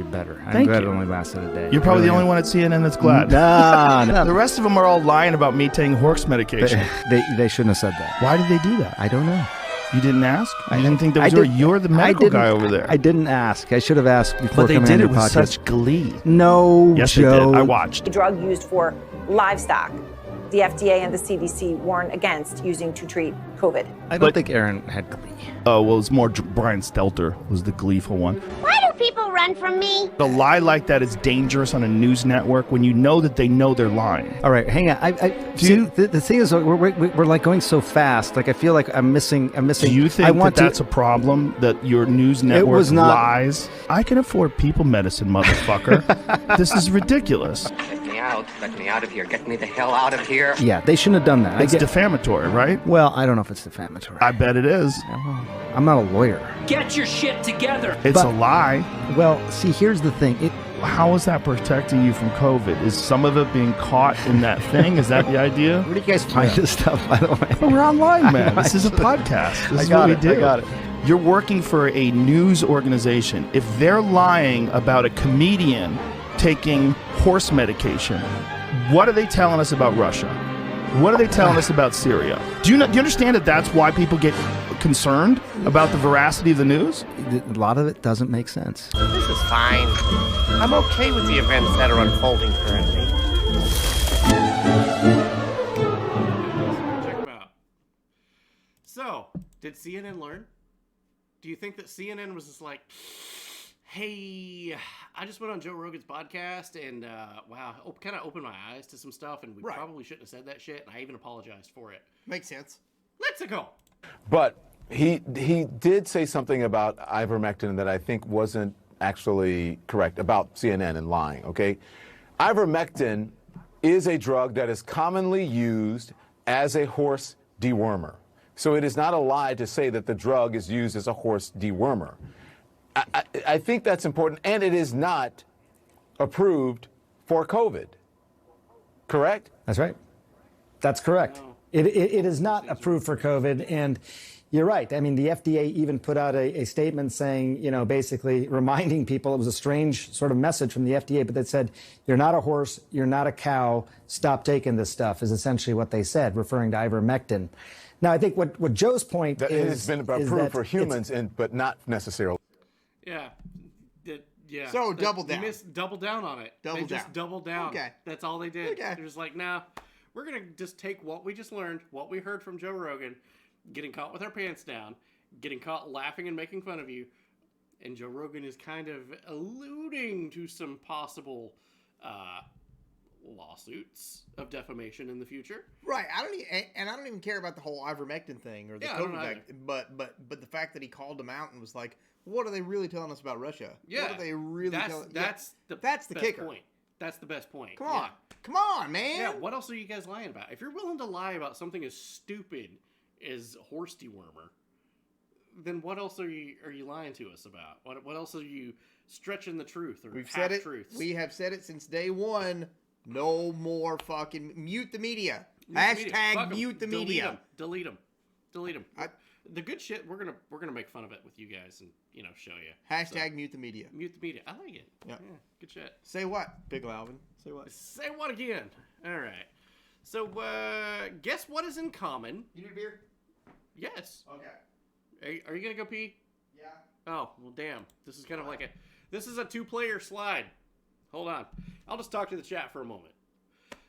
better. I'm glad it only lasted a day. You're probably the only one at CNN that's glad. No. The rest of them are all lying about me taking horse medication. They shouldn't have said that. Why did they do that? I don't know. You didn't ask? I didn't think that was you're the medical guy over there. I didn't ask. I should have asked before coming on your podcast. But they did it with such glee. No, yes, Joe. They did. I watched. A drug used for livestock. The FDA and the CDC warn against using to treat COVID. I don't think Aaron had glee. Oh, well, it's more Brian Stelter was the gleeful one. Why do people run from me? A lie like that is dangerous on a news network when you know that they know they're lying. All right, hang on. The thing is, we're like going so fast. Like I feel like I'm missing. Do you think that's a problem that your news network lies? I can afford people medicine, motherfucker. This is ridiculous. Let me out of here. Get me the hell out of here. Yeah, they shouldn't have done that. It's defamatory, right? Well, I don't know if it's defamatory. I bet it is. I'm not a lawyer. Get your shit together. It's a lie. Well, see, here's the thing. How is that protecting you from COVID? Is some of it being caught in that thing? Is that the idea? Where do you guys find this stuff, by the way? We're online, man. This is a podcast. This is what we do. I got it. You're working for a news organization. If they're lying about a comedian taking horse medication, what are they telling us about Russia? What are they telling us about Syria? Do you understand that that's why people get concerned about the veracity of the news? A lot of it doesn't make sense. This is fine. I'm okay with the events that are unfolding currently. Check them out. So, did CNN learn? Do you think that CNN was just like, hey, I just went on Joe Rogan's podcast and, wow, kind of opened my eyes to some stuff, and we probably shouldn't have said that shit, and I even apologized for it. Makes sense. Let's go. But he did say something about ivermectin that I think wasn't actually correct about CNN and lying, okay? Ivermectin is a drug that is commonly used as a horse dewormer. So it is not a lie to say that the drug is used as a horse dewormer. I think that's important, and it is not approved for COVID. Correct? That's right. That's correct. No. It is not approved for COVID, and you're right. I mean, the FDA even put out a statement saying, basically reminding people, it was a strange sort of message from the FDA, but that said, you're not a horse, you're not a cow, stop taking this stuff, is essentially what they said, referring to ivermectin. Now, I think what Joe's point that is... It has been approved for humans, but not necessarily. Yeah. Yeah. So double down. Double down on it. They just doubled down. Okay. That's all they did. Okay. They're just like, nah, we're going to just take what we just learned, what we heard from Joe Rogan, getting caught with our pants down, getting caught laughing and making fun of you, and Joe Rogan is kind of alluding to some possible lawsuits of defamation in the future. Right. I don't even care about the whole ivermectin thing or the COVID thing, but the fact that he called them out and was like, what are they really telling us about Russia? Yeah. What are they really telling? That's the kicker. point. That's the best point. Come on, man. Yeah, what else are you guys lying about? If you're willing to lie about something as stupid as horse dewormer, then what else are you lying to us about? What else are you stretching the truth or half-truths? We have said it since day one. No more fucking mute the media. Mute the media. Delete them. The good shit, we're gonna make fun of it with you guys and show you. Mute the media. Mute the media. I like it. Yeah, good shit. Say what, Big Alvin? Say what? Say what again? All right. So, guess what is in common? You need a beer? Yes. Okay. Are you gonna go pee? Yeah. Oh, well, damn. This is kind of like this is a 2-player slide. Hold on. I'll just talk to the chat for a moment.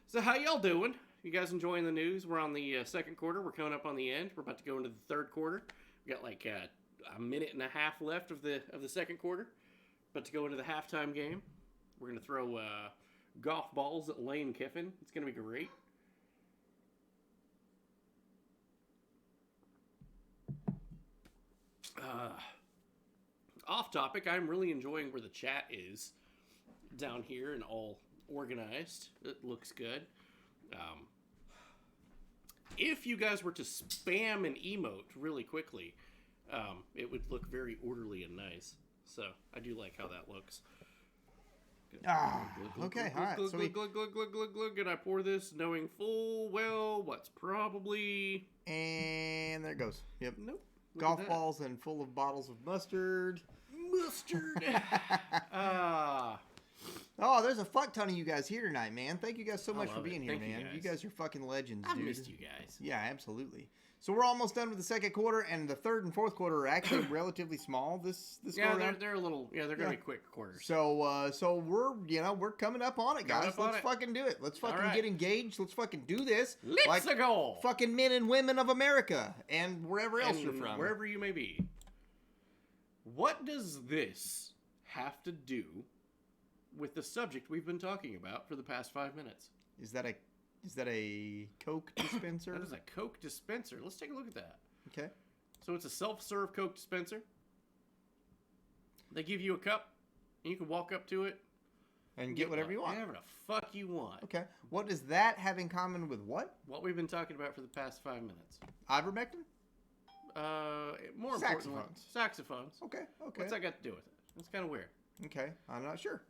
So, how y'all doing? You guys enjoying the news? We're on the second quarter. We're coming up on the end. We're about to go into the third quarter. We got like a minute and a half left of the second quarter. About to go into the halftime game. We're gonna throw golf balls at Lane Kiffin. It's gonna be great. Off topic, I'm really enjoying where the chat is down here and all organized. It looks good. If you guys were to spam an emote really quickly, it would look very orderly and nice. So I do like how that looks. Okay, all right. So and I pour this knowing full well what's probably... And there it goes. Yep. Nope. Golf balls and full of bottles of mustard. Mustard. Oh, there's a fuck ton of you guys here tonight, man. Thank you guys so much for love being it. here, Thank you man. guys. You guys are fucking legends, I've dude. missed you guys. Yeah, absolutely. So we're almost done with the second quarter, and the third and fourth quarter are actually relatively small. This Yeah, go around. they're a little. Yeah, they're gonna be quick quarters. So we're coming up on it, guys. Let's fucking do it. Let's fucking get engaged. Let's fucking do this. Let's go. Fucking men and women of America and wherever else you're from, wherever you may be. What does this have to do with the subject we've been talking about for the past 5 minutes? Is that a Coke dispenser? That is a Coke dispenser. Let's take a look at that. Okay. So it's a self-serve Coke dispenser. They give you a cup, and you can walk up to it and get whatever you want. Whatever the fuck you want. Okay. What does that have in common with what? What we've been talking about for the past 5 minutes. Ivermectin? More importantly, saxophones. Okay. What's that got to do with it? It's kind of weird. Okay. I'm not sure.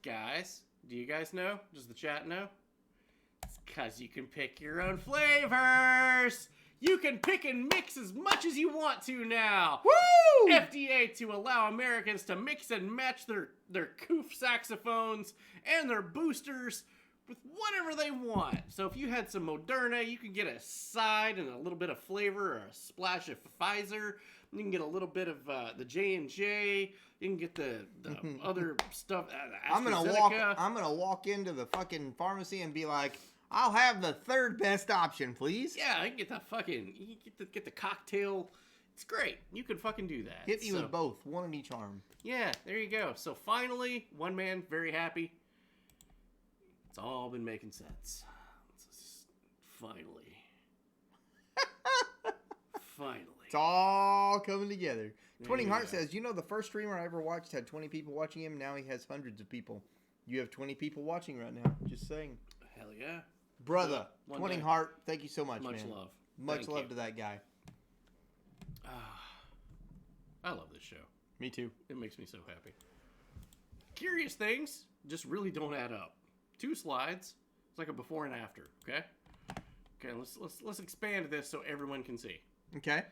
Guys, do you guys know? Does the chat know? It's because you can pick your own flavors. You can pick and mix as much as you want to now. Woo! FDA to allow Americans to mix and match their coof saxophones and their boosters with whatever they want. So if you had some Moderna, you can get a side and a little bit of flavor, or a splash of Pfizer. You can get a little bit of the J&J. You can get the other stuff. I'm gonna walk into the fucking pharmacy and be like, I'll have the third best option, please. Yeah, I can get get the cocktail. It's great. You can fucking do that. Hit me with both, one in each arm. Yeah, there you go. So finally, one man, very happy. It's all been making sense. Finally. It's all coming together. Twinning Heart says, you know, the first streamer I ever watched had 20 people watching him. Now he has hundreds of people. You have 20 people watching right now. Just saying. Hell yeah. Brother, Twinning Heart, thank you so much, man. Much love. Much love to that guy. I love this show. Me too. It makes me so happy. Curious things just really don't add up. 2 slides. It's like a before and after. Okay. Okay. Let's expand this so everyone can see. Okay.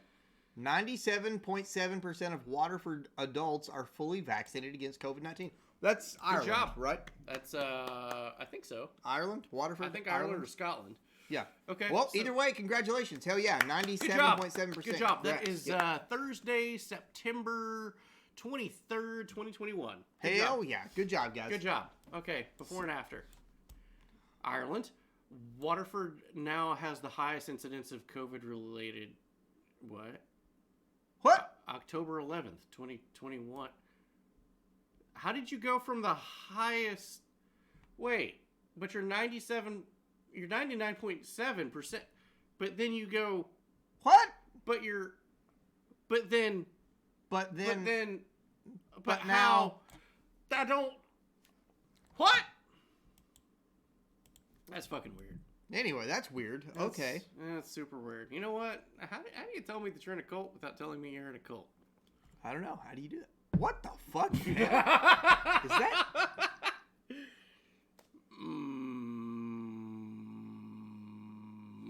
97.7% of Waterford adults are fully vaccinated against COVID-19. That's Ireland, Good job. Right? That's I think so. Ireland, Waterford. I think Ireland or Scotland. Yeah. Okay. Well, either way, congratulations. Hell yeah, 97.7%. Good job. That is Thursday, September 23rd, 2021. Hell yeah. Good job, guys. Good job. Okay, before and after. Ireland. Waterford now has the highest incidence of COVID-related... What? October 11th, 2021. How did you go from the highest... Wait, but you're 99.7%, but then you go... What? But now... I don't... What? That's fucking weird. Anyway, that's weird. Okay. That's super weird. You know what? How do you tell me that you're in a cult without telling me you're in a cult? I don't know. How do you do that? What the fuck? Is that...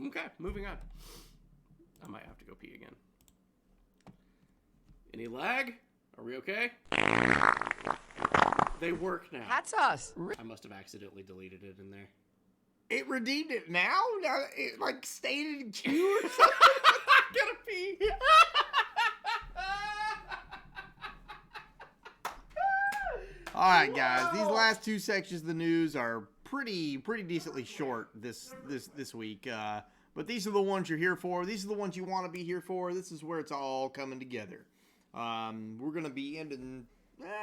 Okay, moving on. I might have to go pee again. Any lag? Are we okay? They work now. That's us. I must have accidentally deleted it in there. It redeemed it now? Now it like stayed in queue or something? I gotta pee. All right, guys. These last two sections of the news are pretty decently short this week. But these are the ones you're here for. These are the ones you want to be here for. This is where it's all coming together. We're gonna be ending.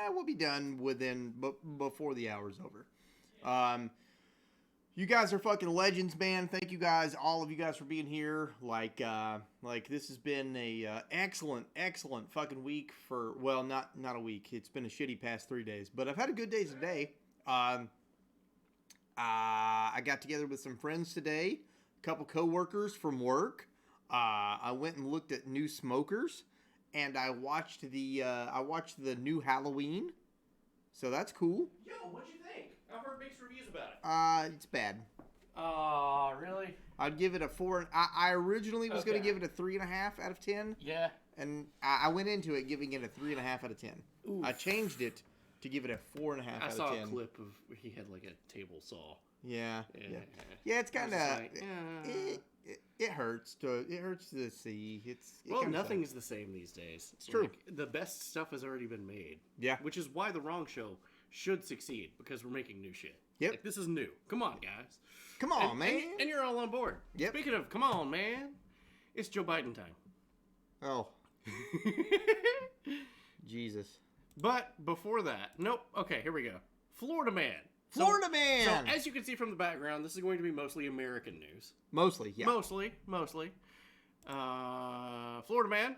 We'll be done before the hour's over. You guys are fucking legends, man. Thank you guys, all of you guys, for being here. Like this has been a excellent fucking week for, well, not a week. It's been a shitty past 3 days, but I've had a good day today. I got together with some friends today, a couple coworkers from work. I went and looked at new smokers, and I watched the new Halloween. So that's cool. Yo, what'd you think? I've heard mixed reviews about it. It's bad. Oh, really? I'd give it a 4. I originally was going to give it a 3.5 out of 10. Yeah. And I went into it giving it a 3.5 out of 10. Oof. I changed it to give it a 4.5 out of 10. I saw a clip of he had like a table saw. Yeah. It's kind of it hurts to see. Nothing's the same these days. It's true. Like, the best stuff has already been made. Yeah. Which is why the Wrong Show should succeed, because we're making new shit. Yep. Like, this is new. Come on, guys. Come on, man. And you're all on board. Yep. Speaking of, come on, man. It's Joe Biden time. Oh. Jesus. But before that, nope. Okay, here we go. Florida man. Florida man. So as you can see from the background, this is going to be mostly American news. Mostly, yeah. Mostly. Florida man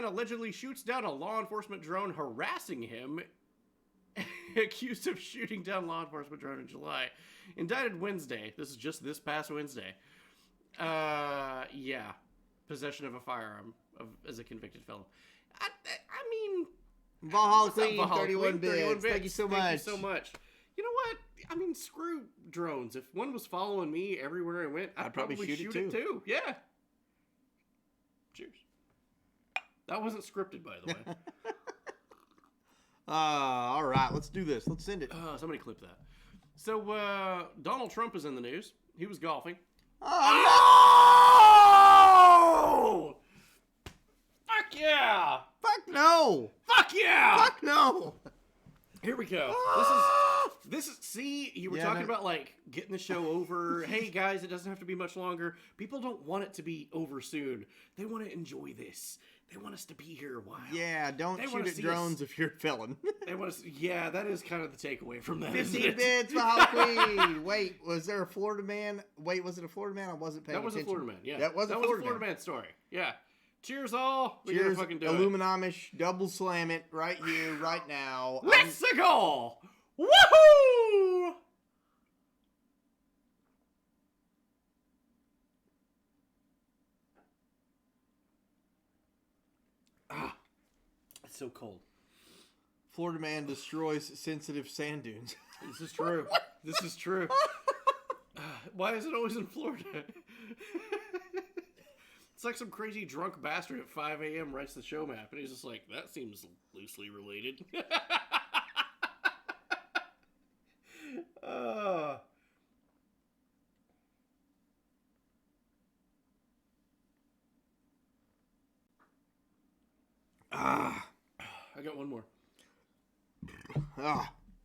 allegedly shoots down a law enforcement drone harassing him, accused of shooting down law enforcement drone in July. Indicted Wednesday. This is just this past Wednesday. Yeah. Possession of a firearm as a convicted felon. I mean... Valhalla Queen, 31 bits. Thank you so much. Thank you so much. You know what? I mean, screw drones. If one was following me everywhere I went, I'd probably shoot it too. Yeah. Cheers. That wasn't scripted, by the way. All right, let's do this. Let's send it. Somebody clip that. So, Donald Trump is in the news. He was golfing. Oh, no! Fuck yeah! Fuck no! Fuck yeah! Fuck no! Here we go. This is. See, you were talking about like getting the show over. Hey guys, it doesn't have to be much longer. People don't want it to be over soon. They want to enjoy this. They want us to be here a while. Yeah, don't shoot at drones if you're a felon. They want us. Yeah, that is kind of the takeaway from that. 15 bits, Valhalla Queen. Wait, was there a Florida man? Wait, was it a Florida man? I wasn't paying attention. That was a Florida man. Yeah, that was a Florida man story. Yeah. Cheers, all. We Cheers, fucking do Illuminamish. Double slam it right here, right now. Let's go! Woohoo! It's so cold. Florida man destroys sensitive sand dunes. This is true. This is true. Why is it always in Florida? It's like some crazy drunk bastard at 5 a.m. writes the show map, and he's just like, that seems loosely related. I got one more.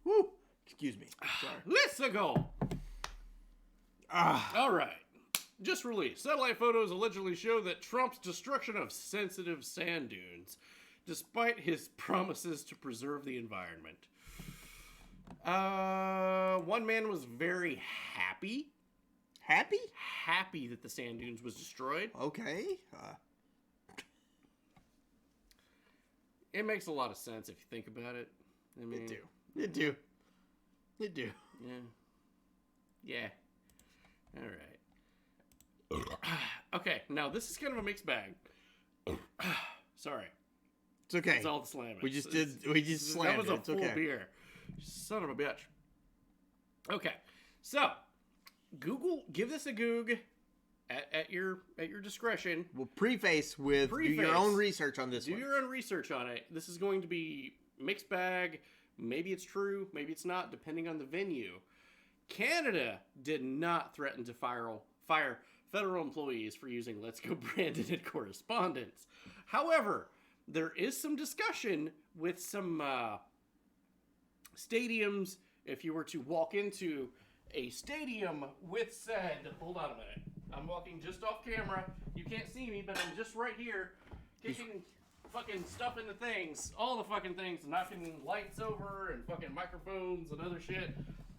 Woo. Excuse me. Sorry. Let's go. All right. Just released. Satellite photos allegedly show that Trump's destruction of sensitive sand dunes, despite his promises to preserve the environment. One man was very happy. Happy? Happy that the sand dunes was destroyed. Okay. It makes a lot of sense if you think about it. I mean, It do. Yeah. All right. Okay, now this is kind of a mixed bag. Sorry. It's okay. It's all the slamming. We just slammed it. That was a full beer. Son of a bitch. Okay, so Google, give this a goog at your discretion. We'll preface with do your own research on this one. Do your own research on it. This is going to be mixed bag. Maybe it's true, maybe it's not, depending on the venue. Canada did not threaten to fire federal employees for using Let's Go Brandon in correspondence. However, there is some discussion with some stadiums. If you were to walk into a stadium with said, hold on a minute, I'm walking just off camera. You can't see me, but I'm just right here, kicking fucking stuff into things, all the fucking things, knocking lights over and fucking microphones and other shit.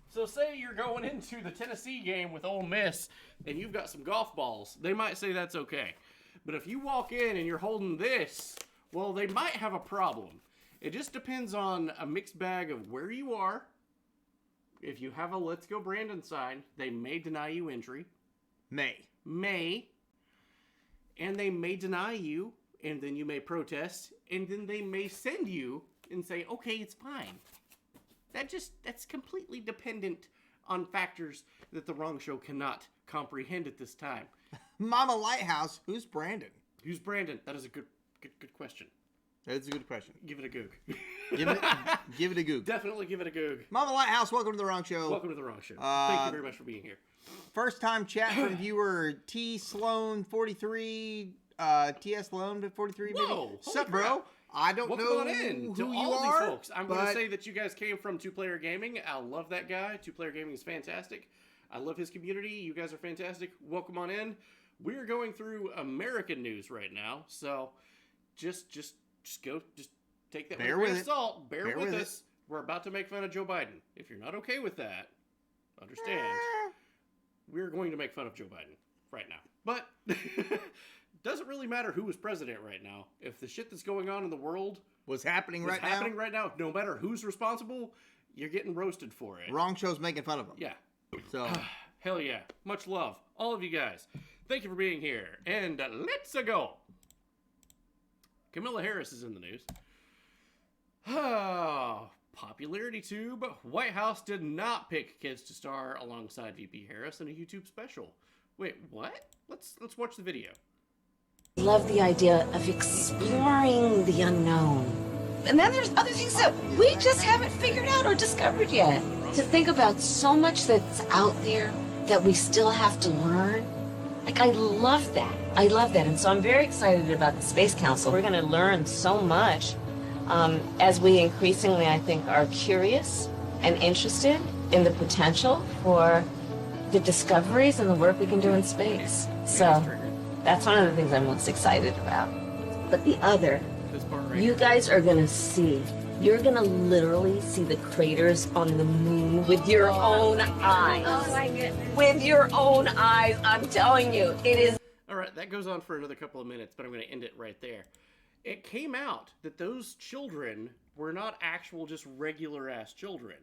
So say you're going into the Tennessee game with Ole Miss and you've got some golf balls. They might say that's okay. But if you walk in and you're holding this, well, they might have a problem. It just depends on a mixed bag of where you are. If you have a Let's Go Brandon sign, they may deny you entry. May. And they may deny you, and then you may protest, and then they may send you and say, okay, it's fine. That's completely dependent on factors that the Wrong Show cannot comprehend at this time. Mama Lighthouse, who's Brandon? Who's Brandon? That is a good question. That's a good question. Give it a goog. give it a goog. Definitely give it a goog. Mama Lighthouse, welcome to the Wrong Show. Welcome to the Wrong Show. Thank you very much for being here. First time chat from viewer T Sloan 43. TS Sloan 43. Whoa! Sup, bro? I don't know Welcome on in to who all you of are, these folks. I'm going to say that you guys came from Two Player Gaming. I love that guy. Two Player Gaming is fantastic. I love his community. You guys are fantastic. Welcome on in. We're going through American news right now, so just take that with a grain of salt. Bear with us. We're about to make fun of Joe Biden. If you're not okay with that, understand. We're going to make fun of Joe Biden right now. But doesn't really matter who is president right now. If the shit that's going on in the world was happening right now, no matter who's responsible, you're getting roasted for it. Wrong Show's making fun of them. Yeah. So hell yeah. Much love. All of you guys. Thank you for being here. And let's go. Kamala Harris is in the news. Popularity tube. White House did not pick kids to star alongside VP Harris in a YouTube special. Wait, what? Let's watch the video. Love the idea of exploring the unknown. And then there's other things that we just haven't figured out or discovered yet. To think about so much that's out there that we still have to learn. Like, I love that. I love that. And so I'm very excited about the Space Council. We're going to learn so much as we increasingly, I think, are curious and interested in the potential for the discoveries and the work we can do in space. So that's one of the things I'm most excited about. But the other, you guys are going to see. You're going to literally see the craters on the moon with your own eyes. Oh my goodness. With your own eyes, I'm telling you, it is. All right, that goes on for another couple of minutes, but I'm going to end it right there. It came out that those children were not actual, just regular-ass children.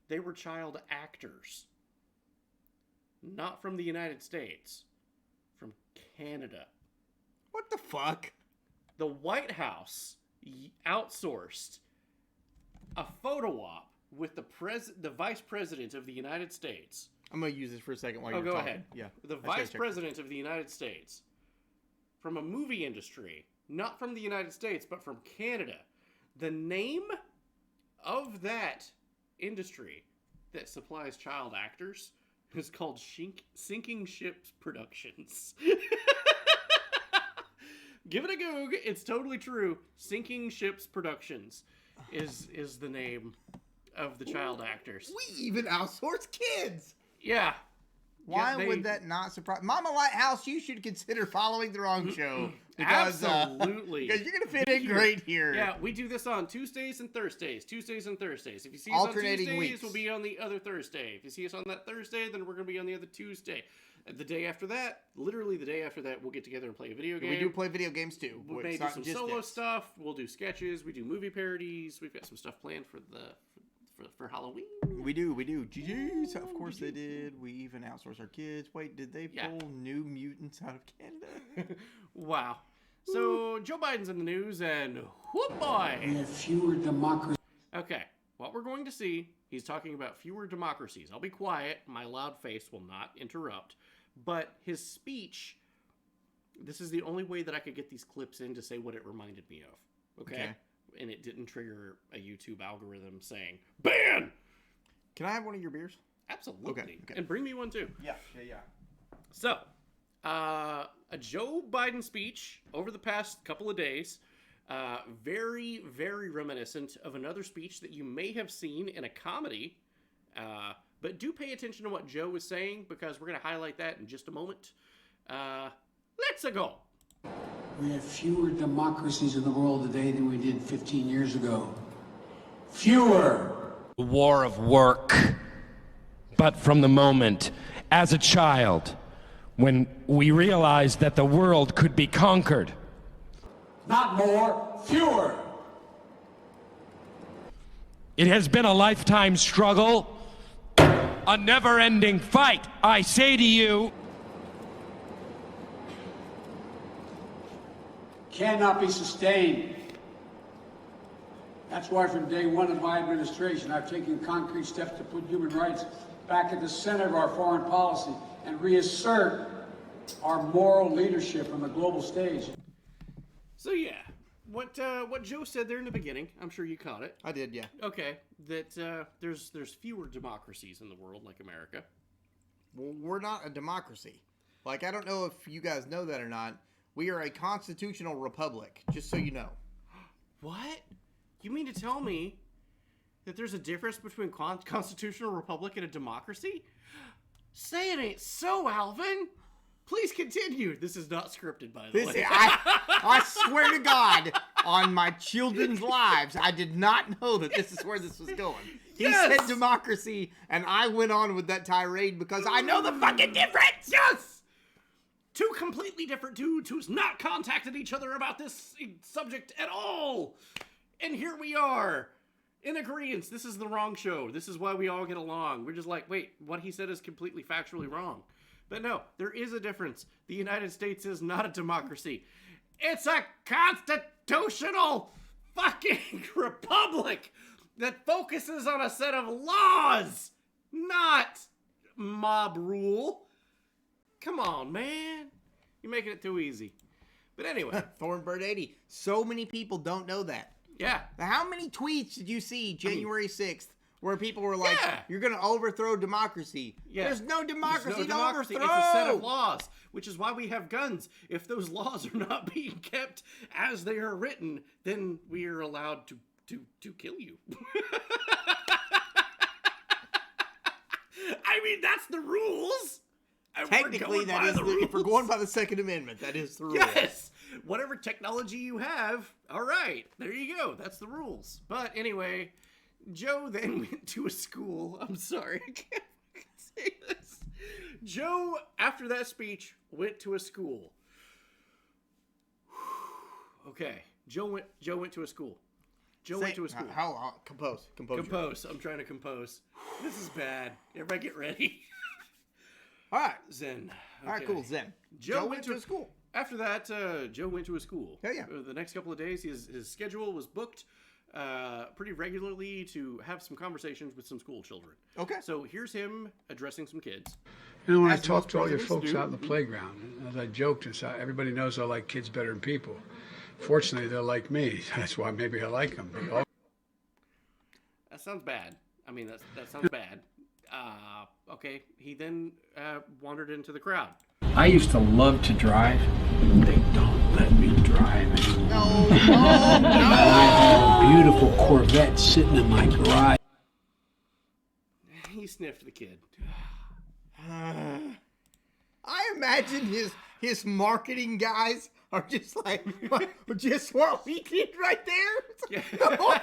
They were child actors. Not from the United States. From Canada. What the fuck? The White House outsourced a photo op with the Vice President of the United States. I'm going to use this for a second while you're talking. talking. Go ahead. Yeah. The Vice President of the United States. From a movie industry. Not from the United States, but from Canada. The name of that industry that supplies child actors is called Sinking Ships Productions. Give it a goog. It's totally true. Sinking Ships Productions is the name of the child actors. We even outsource kids. Yeah. Why would that not surprise Mama Lighthouse? You should consider following the Wrong Show. Because, absolutely. Because you're going to fit in great here. Yeah, we do this on Tuesdays and Thursdays. If you see us Alternating on Tuesdays, weeks. we'll be on the other Thursday. If you see us on that Thursday, then we're going to be on the other Tuesday. The day after that, literally the day after that, we'll get together and play a video game. We do play video games too. We may do some solo stuff. We'll do sketches. We do movie parodies. We've got some stuff planned for Halloween. We do. Jeez, of course they did. We even outsource our kids. Wait, did they pull New Mutants out of Canada? Wow. So Joe Biden's in the news, and whoop boy! We have fewer democracies. Okay, what we're going to see, he's talking about fewer democracies. I'll be quiet. My loud face will not interrupt. But his speech, this is the only way that I could get these clips in to say what it reminded me of. Okay? And it didn't trigger a YouTube algorithm saying, ban! Can I have one of your beers? Absolutely. Okay. And bring me one too. Yeah. So, a Joe Biden speech over the past couple of days, very, very reminiscent of another speech that you may have seen in a comedy. But do pay attention to what Joe was saying, because we're going to highlight that in just a moment. Let's go. We have fewer democracies in the world today than we did 15 years ago. Fewer. The war of work. But from the moment, as a child, when we realized that the world could be conquered. Not more, fewer. It has been a lifetime struggle, a never-ending fight. I say to you, cannot be sustained. That's why from day one of my administration, I've taken concrete steps to put human rights back at the center of our foreign policy and reassert our moral leadership on the global stage. So yeah, what Joe said there in the beginning, I'm sure you caught it. I did, yeah. Okay, that there's fewer democracies in the world like America. Well, we're not a democracy. Like, I don't know if you guys know that or not. We are a constitutional republic, just so you know. What? You mean to tell me that there's a difference between constitutional republic and a democracy? Say it ain't so, Alvin. Please continue. This is not scripted, by the way. I swear to God, on my children's lives, I did not know that this is where this was going. He said democracy, and I went on with that tirade because I know the fucking difference. Yes! Two completely different dudes who's not contacted each other about this subject at all. And here we are, in agreement. This is the wrong show. This is why we all get along. We're just like, wait, what he said is completely factually wrong. But no, there is a difference. The United States is not a democracy. It's a constitutional fucking republic that focuses on a set of laws, not mob rule. Come on, man. You're making it too easy. But anyway. Thornbird 80. So many people don't know that. Yeah. How many tweets did you see January 6th where people were like, you're going to overthrow democracy? Yeah. There's no democracy to overthrow. It's a set of laws, which is why we have guns. If those laws are not being kept as they are written, then we are allowed to kill you. I mean, that's the rules. Technically, that is if we're going by the Second Amendment, that is the rules. Yes! Whatever technology you have, all right, there you go. That's the rules. But anyway, Joe then went to a school. I'm sorry, I can't say this. Joe, after that speech, went to a school. Okay, Joe went to a school. Joe went to a school. Compose. I'm trying to compose. This is bad. Everybody get ready. All right. Zen. Okay. All right, cool. Zen. Joe went to a school. After that, Joe went to a school. Yeah. The next couple of days, his schedule was booked pretty regularly to have some conversations with some school children. Okay. So here's him addressing some kids. You know, when I talk to all your folks out in the playground, as I joked, everybody knows I like kids better than people. Fortunately, they're like me. That's why maybe I like them. That sounds bad. I mean, that sounds bad. Okay. He then wandered into the crowd. I used to love to drive. They don't let me drive anymore. No. I have a beautiful Corvette sitting in my garage. He sniffed the kid. I imagine his marketing guys are just like, just what we did right there? Yeah. No.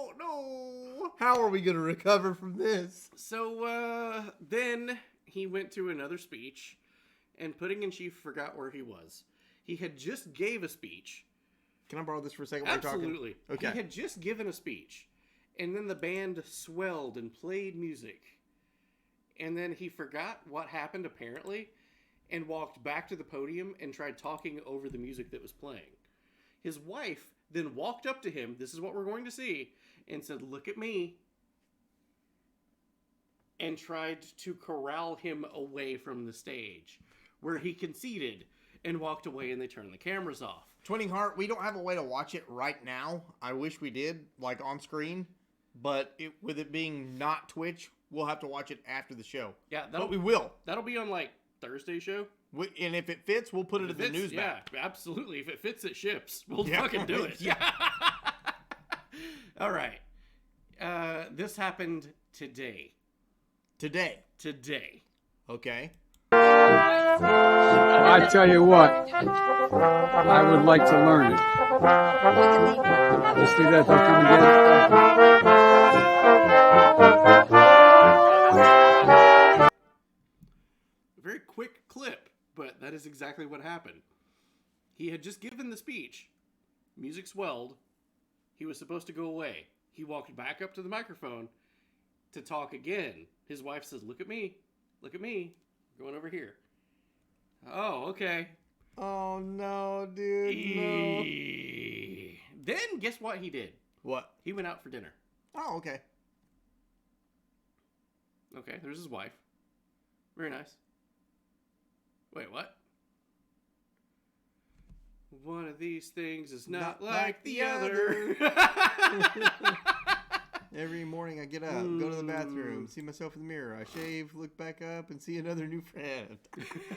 No. How are we going to recover from this? So then he went to another speech, and Pudding and Chief forgot where he was. He had just gave a speech. Can I borrow this for a second while you're talking? Absolutely. Okay. He had just given a speech, and then the band swelled and played music. And then he forgot what happened, apparently, and walked back to the podium and tried talking over the music that was playing. His wife then walked up to him, this is what we're going to see, and said, "Look at me," and tried to corral him away from the stage, where he conceded and walked away, and they turned the cameras off. Twinning Heart, we don't have a way to watch it right now. I wish we did, like on screen. but with it being not Twitch, we'll have to watch it after the show. Yeah, but we will. That'll be on like Thursday show. And if it fits, we'll put it in the news. Yeah, absolutely. If it fits, it ships. We'll fucking do it. Yeah. All right. This happened today. Today. Okay. I tell you what, I would like to learn it. You see that? They'll come again. A very quick clip, but that is exactly what happened. He had just given the speech. Music swelled. He was supposed to go away. He walked back up to the microphone to talk again. His wife says, "Look at me. Look at me. I'm going over here." Oh, okay. Oh, no, dude. No. Then, guess what he did? What? He went out for dinner. Oh, okay. Okay, there's his wife. Very nice. Wait, what? One of these things is not like the other. Every morning I get up, go to the bathroom, see myself in the mirror. I shave, look back up, and see another new friend.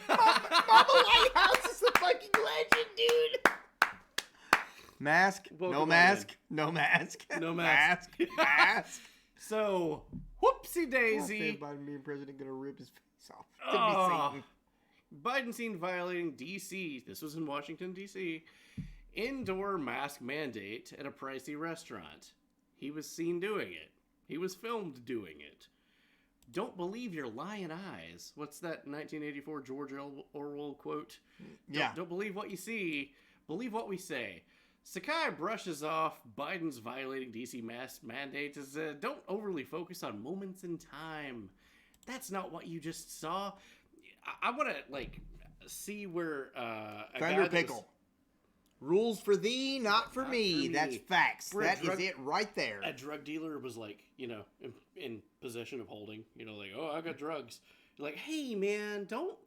Mama Lighthouse is a fucking legend, dude. Mask? No mask? No mask? No mask. Mask? So, whoopsie daisy. If Biden being president gonna rip his face off. Biden seen violating D.C. This was in Washington, D.C. Indoor mask mandate at a pricey restaurant. He was seen doing it. He was filmed doing it. Don't believe your lying eyes. What's that 1984 George Orwell quote? Yeah. Don't believe what you see. Believe what we say. Sakai brushes off Biden's violating D.C. mask mandate as don't overly focus on moments in time. That's not what you just saw. I want to, see where Thunder Pickle. Rules for thee, not for me. That's facts. That is it right there. A drug dealer was in possession of holding, oh, I got drugs. You're like, hey man, don't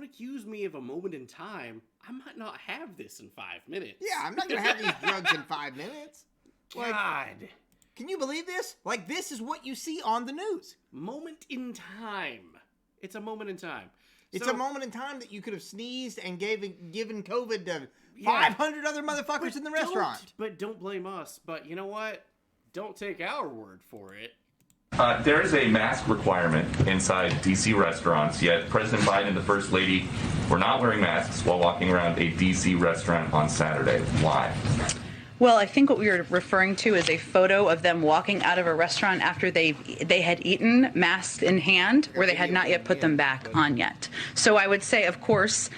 accuse me of a moment in time. I might not have this in 5 minutes. Yeah, I'm not going to have these drugs in 5 minutes. God. Can you believe this? This is what you see on the news. Moment in time. It's a moment in time. It's a moment in time that you could have sneezed and given COVID to 500 other motherfuckers in the restaurant. But don't blame us. But you know what? Don't take our word for it. There is a mask requirement inside D.C. restaurants, yet President Biden and the First Lady were not wearing masks while walking around a D.C. restaurant on Saturday. Why? Well, I think what we were referring to is a photo of them walking out of a restaurant after they had eaten, masks in hand, where they had not yet put them back on yet. So I would say, of course,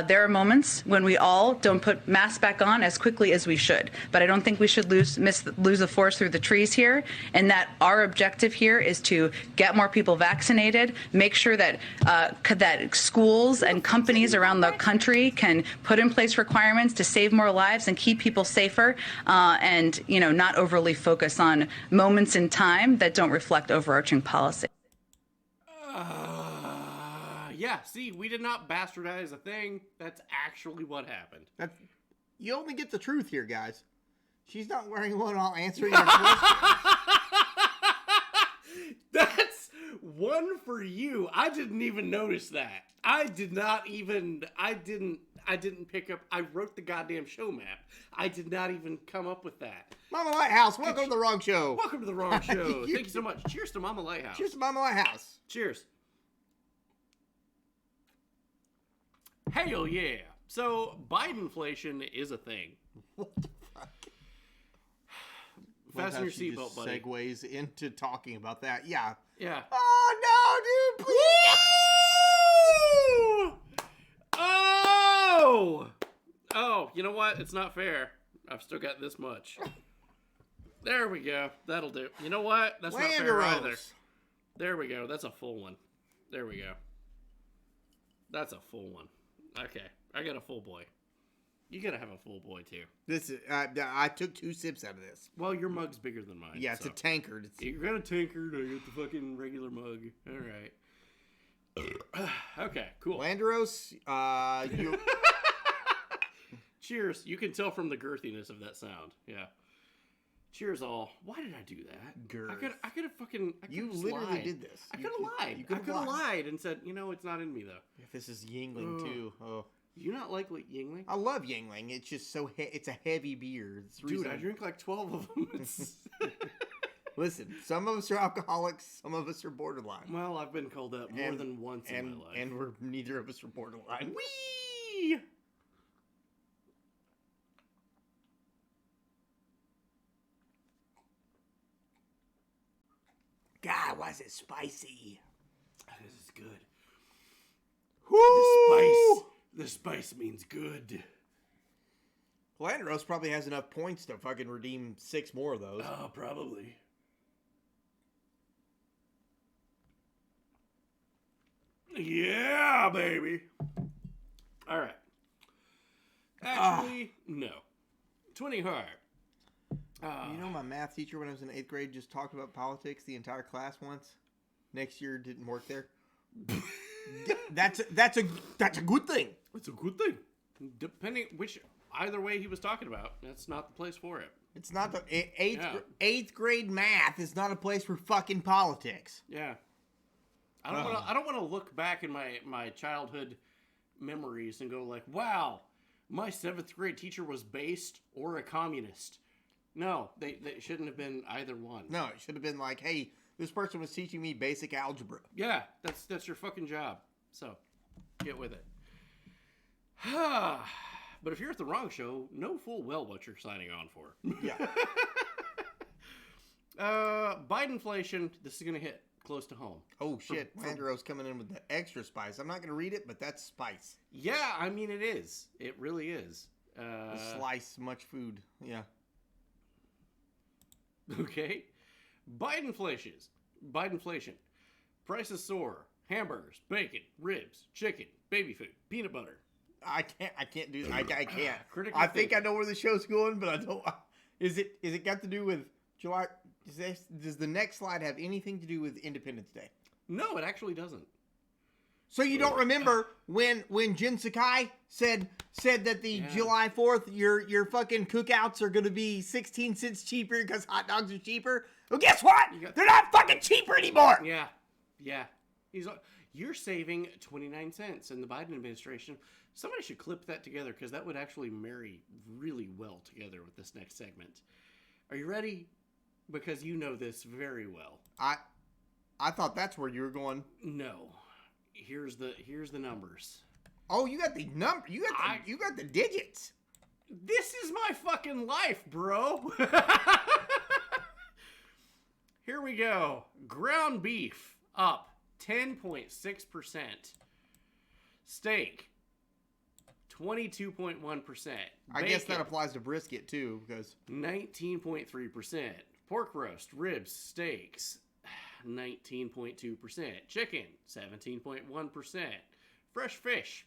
there are moments when we all don't put masks back on as quickly as we should. But I don't think we should lose the forest through the trees here, and that our objective here is to get more people vaccinated, make sure that that schools and companies around the country can put in place requirements to save more lives and keep people safer. And, not overly focus on moments in time that don't reflect overarching policy. Yeah, see, we did not bastardize a thing. That's actually what happened. You only get the truth here, guys. She's not wearing one while answering your question. That's one for you. I didn't even notice that. I didn't pick up. I wrote the goddamn show map. I did not even come up with that. Mama Lighthouse, welcome to the wrong show. Welcome to the wrong show. Thank you so much. Cheers to Mama Lighthouse. Cheers to Mama Lighthouse. Cheers. Hell yeah. So, Bidenflation is a thing. What the fuck? Fasten your seatbelt, buddy. Segues into talking about that. Yeah. Yeah. Oh, no, dude, please. Oh, you know what? It's not fair. I've still got this much. There we go. That'll do. You know what? That's not fair either. There we go. That's a full one. There we go. That's a full one. Okay. I got a full boy. You gotta have a full boy, too. This is. I took 2 sips out of this. Well, your mug's bigger than mine. Yeah, it's a tankard. You're gonna tankard. I got the fucking regular mug. All right. Okay, cool. Landeros, you... Cheers. You can tell from the girthiness of that sound. Yeah. Cheers all. Why did I do that? Girth. I could have fucking. You literally did this. I could have lied. I could have lied and said, it's not in me though. If this is Yingling too. Oh. You not like Yingling? I love Yingling. It's just so it's a heavy beer. Dude, I drink like 12 of them. Listen, some of us are alcoholics, some of us are borderline. Well, I've been called up more than once in my life. And neither of us are borderline. Whee! God, why is it spicy? This is good. Woo! The spice means good. Landros probably has enough points to fucking redeem 6 more of those. Oh, probably. Yeah, baby. All right. Actually, no. 20 hard. My math teacher when I was in 8th grade just talked about politics the entire class once. Next year didn't work there. That's a good thing. It's a good thing. Depending either way he was talking about, that's not the place for it. It's not the 8th grade math is not a place for fucking politics. Yeah. I don't want to look back in my childhood memories and go like, wow, my 7th grade teacher was based or a communist. No, they shouldn't have been either one. No, it should have been like, hey, this person was teaching me basic algebra. Yeah, that's your fucking job. So, get with it. But if you're at the wrong show, know full well what you're signing on for. Yeah. Bidenflation, this is going to hit close to home. Oh, shit. Landro's coming in with the extra spice. I'm not going to read it, but that's spice. Yeah, I mean, it is. It really is. Slice much food. Yeah. Okay. Bidenflation. Prices soar. Hamburgers, bacon, ribs, chicken, baby food, peanut butter. I can't do that. I can't. Critical I think I know where the show's going, but I don't. Is it got to do with July? Does the next slide have anything to do with Independence Day? No, it actually doesn't. So you don't remember when Jin Sakai said that the July 4th your fucking cookouts are going to be 16 cents cheaper because hot dogs are cheaper? Well, guess what? They're not fucking cheaper anymore. Yeah. You're saving 29 cents in the Biden administration. Somebody should clip that together because that would actually marry really well together with this next segment. Are you ready? Because you know this very well. I thought that's where you were going. No. Here's the numbers. Oh, you got the number. You got the digits. This is my fucking life, bro. Here we go. Ground beef up 10.6%. Steak 22.1%. I guess that applies to brisket too, because 19.3%. Pork roast, ribs, steaks 19.2%. Chicken, 17.1%. Fresh fish,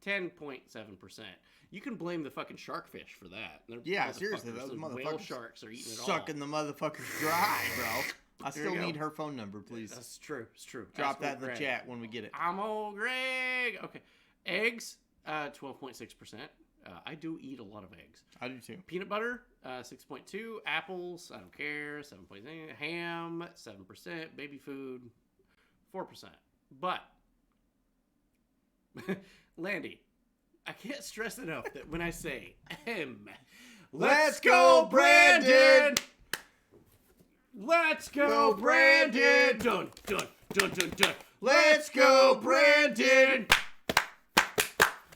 10.7%. You can blame the fucking shark fish for that. Yeah, seriously, those motherfuckers whale sharks are eating it all. Sucking the motherfuckers dry, bro. I still need her phone number, please. That's true. It's true. Drop that in the chat when we get it. I'm old Greg. Okay. Eggs, 12.6%. I do eat a lot of eggs. I do too. Peanut butter, 6.2. Apples, I don't care, 7.8. Ham, 7%. Baby food, 4%. But, Landy, I can't stress enough that when I say let's go, Brandon! Let's go, Brandon! Dun, dun, dun, dun, dun. Let's go, Brandon!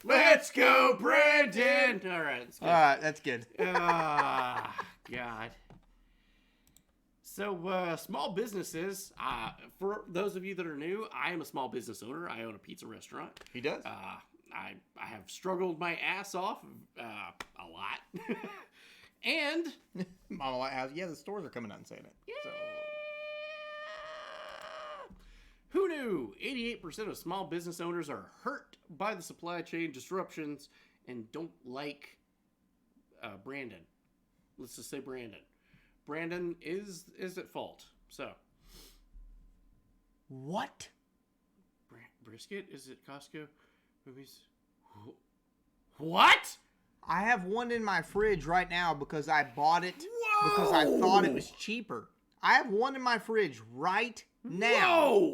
Let's go, Brandon! All right, that's good. All right, that's good. God. So, small businesses. For those of you that are new, I am a small business owner. I own a pizza restaurant. He does? I have struggled my ass off a lot. And Mama White House, the stores are coming out and saying it. Yeah. So. Who knew 88% of small business owners are hurt by the supply chain disruptions and don't like Brandon? Let's just say Brandon. Brandon is at fault. So. What? Brisket is at Costco. Movies. What? I have one in my fridge right now because I bought it because I thought it was cheaper. I have one in my fridge right now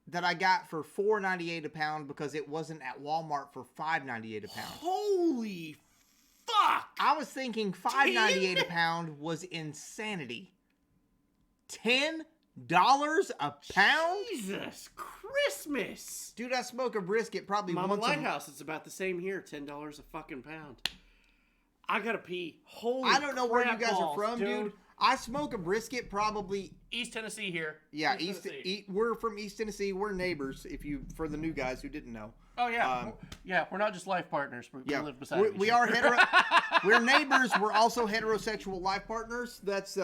that I got for $4.98 a pound because it wasn't at Walmart for $5.98 a pound. Holy fuck! I was thinking $5.98 a pound was insanity. $10 a pound? Jesus Christmas! Dude, I smoke a brisket probably Mama once Lighthouse, it's about the same here. $10 a fucking pound. I gotta pee. Holy I don't know where you guys balls, are from, dude. I smoke a brisket probably East Tennessee here. Yeah, we're from East Tennessee. We're neighbors. For the new guys who didn't know. Oh yeah, we're not just life partners. We live beside each we other. are hetero. We're neighbors. We're also heterosexual life partners. That's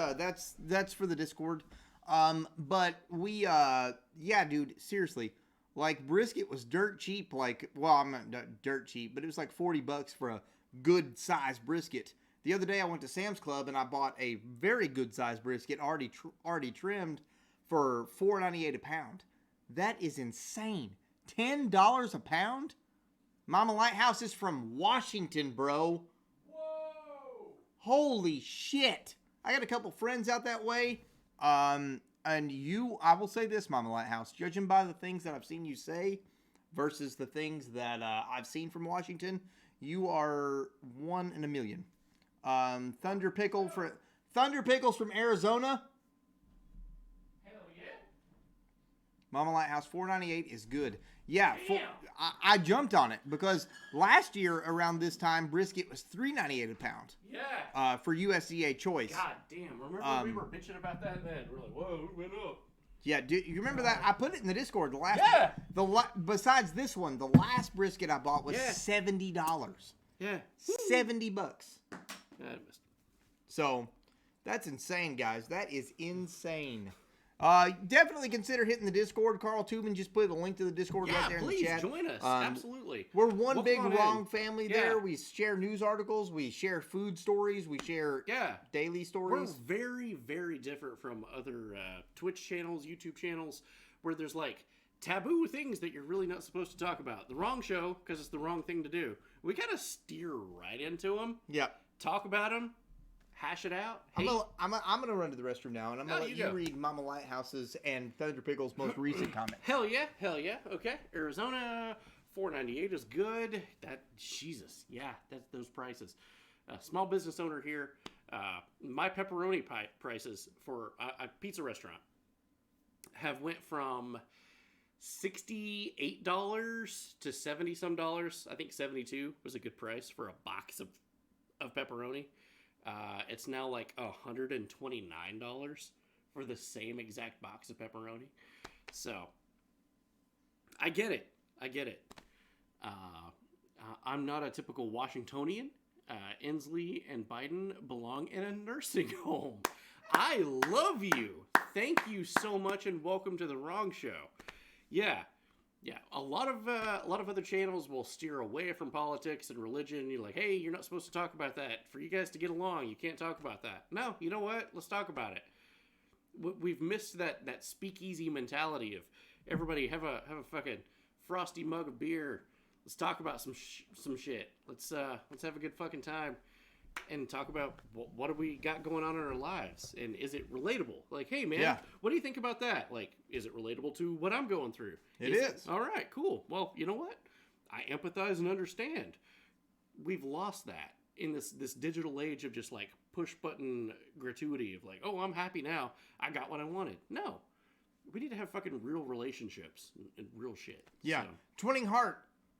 for the Discord. But we dude, seriously, like brisket was dirt cheap. Like, well, I'm not dirt cheap, but it was like $40 for a good size brisket. The other day I went to Sam's Club and I bought a very good sized brisket already trimmed for $4.98 a pound. That is insane. $10 a pound? Mama Lighthouse is from Washington, bro. Whoa! Holy shit. I got a couple friends out that way. And I will say this, Mama Lighthouse, judging by the things that I've seen you say versus the things that I've seen from Washington, you are one in a million. Thunder Pickles from Arizona. Hell yeah. Mama Lighthouse $4.98 is good. Yeah, I jumped on it because last year around this time brisket was $3.98 a pound. Yeah. For USDA choice. God damn! Remember we were bitching about that then? We're like, whoa, it went up. Yeah, dude, you remember that? I put it in the Discord. Besides this one, the last brisket I bought was $70. Yeah. $70. Yeah, so, that's insane, guys. That is insane. Definitely consider hitting the Discord. Carl Tubman just put a link to the Discord right there in the chat. Please join us. Absolutely. We're one big wrong family there. We share news articles. We share food stories. We share daily stories. We're very, very different from other Twitch channels, YouTube channels, where there's like taboo things that you're really not supposed to talk about. The wrong show, because it's the wrong thing to do. We kind of steer right into them. Yeah. Talk about them. Hash it out. I'm gonna run to the restroom now, and I'm gonna let you read Mama Lighthouse's and Thunder Pickle's most recent comment. Hell yeah. Okay, Arizona $4.98 is good. Jesus, that's those prices. Small business owner here. My pepperoni prices for a pizza restaurant have went from $68 to $70 some dollars. I think $72 was a good price for a box of pepperoni. It's now like $129 for the same exact box of pepperoni. So I get it. I'm not a typical Washingtonian. Inslee and Biden belong in a nursing home. I love you. Thank you so much, and welcome to the Wrong Show. Yeah. A lot of other channels will steer away from politics and religion. You're like, hey, you're not supposed to talk about that. For you guys to get along, you can't talk about that. No, you know what? Let's talk about it. We've missed that speakeasy mentality of everybody have a fucking frosty mug of beer. Let's talk about some shit. Let's have a good fucking time and talk about what do we got going on in our lives, and is it relatable? Like, hey man, what do you think about that? Like, is it relatable to what I'm going through? It is. All right, cool. Well, you know what? I empathize and understand. We've lost that in this digital age of just like push button gratuity of like, oh, I'm happy now. I got what I wanted. No, we need to have fucking real relationships and real shit. Yeah. So. Twinning Heart,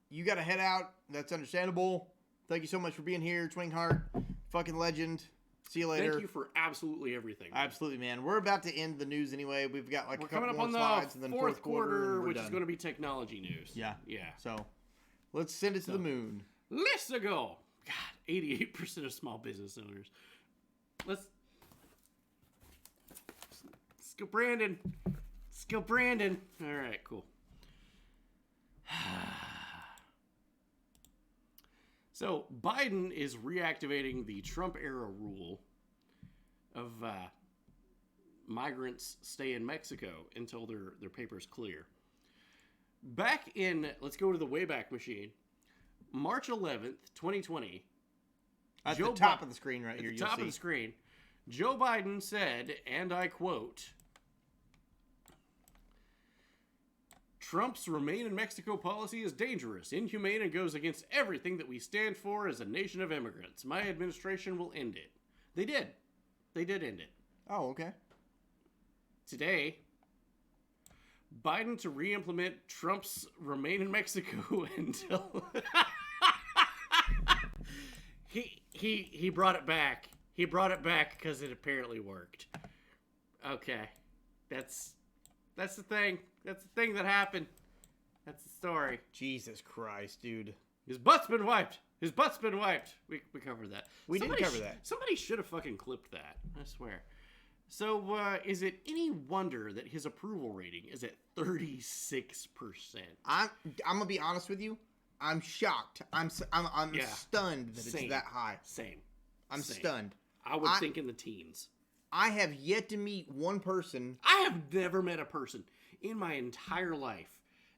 you got to head out. That's understandable. Thank you so much for being here, Twinning Heart. Fucking legend. See you later. Thank you for absolutely everything. Man. Absolutely, man. We're about to end the news anyway. We've got like we're a couple coming up more on slides the and then fourth quarter, which is going to be technology news. Yeah. So let's send it to the moon. Let's go. God, 88% of small business owners. Let's go, Brandon. Let's go, Brandon. All right, cool. So, Biden is reactivating the Trump-era rule of migrants stay in Mexico until their papers clear. Back in, let's go to the Wayback Machine, March 11th, 2020, At the top of the screen right here, At the top of the screen, Joe Biden said, and I quote, Trump's Remain in Mexico policy is dangerous, inhumane, and goes against everything that we stand for as a nation of immigrants. My administration will end it. They did. They did end it. Oh, okay. Today, Biden to re-implement Trump's Remain in Mexico until... He brought it back. He brought it back because it apparently worked. Okay. That's the thing. That's the thing that happened. That's the story. Jesus Christ, dude. His butt's been wiped. His butt's been wiped. We covered that. We did cover that. Somebody should have fucking clipped that. I swear. So, is it any wonder that his approval rating is at 36%? I'm gonna be honest with you. I'm shocked. I'm stunned that it's that high. Same. I'm stunned. I would think in the teens. I have yet to meet one person. I have never met a person in my entire life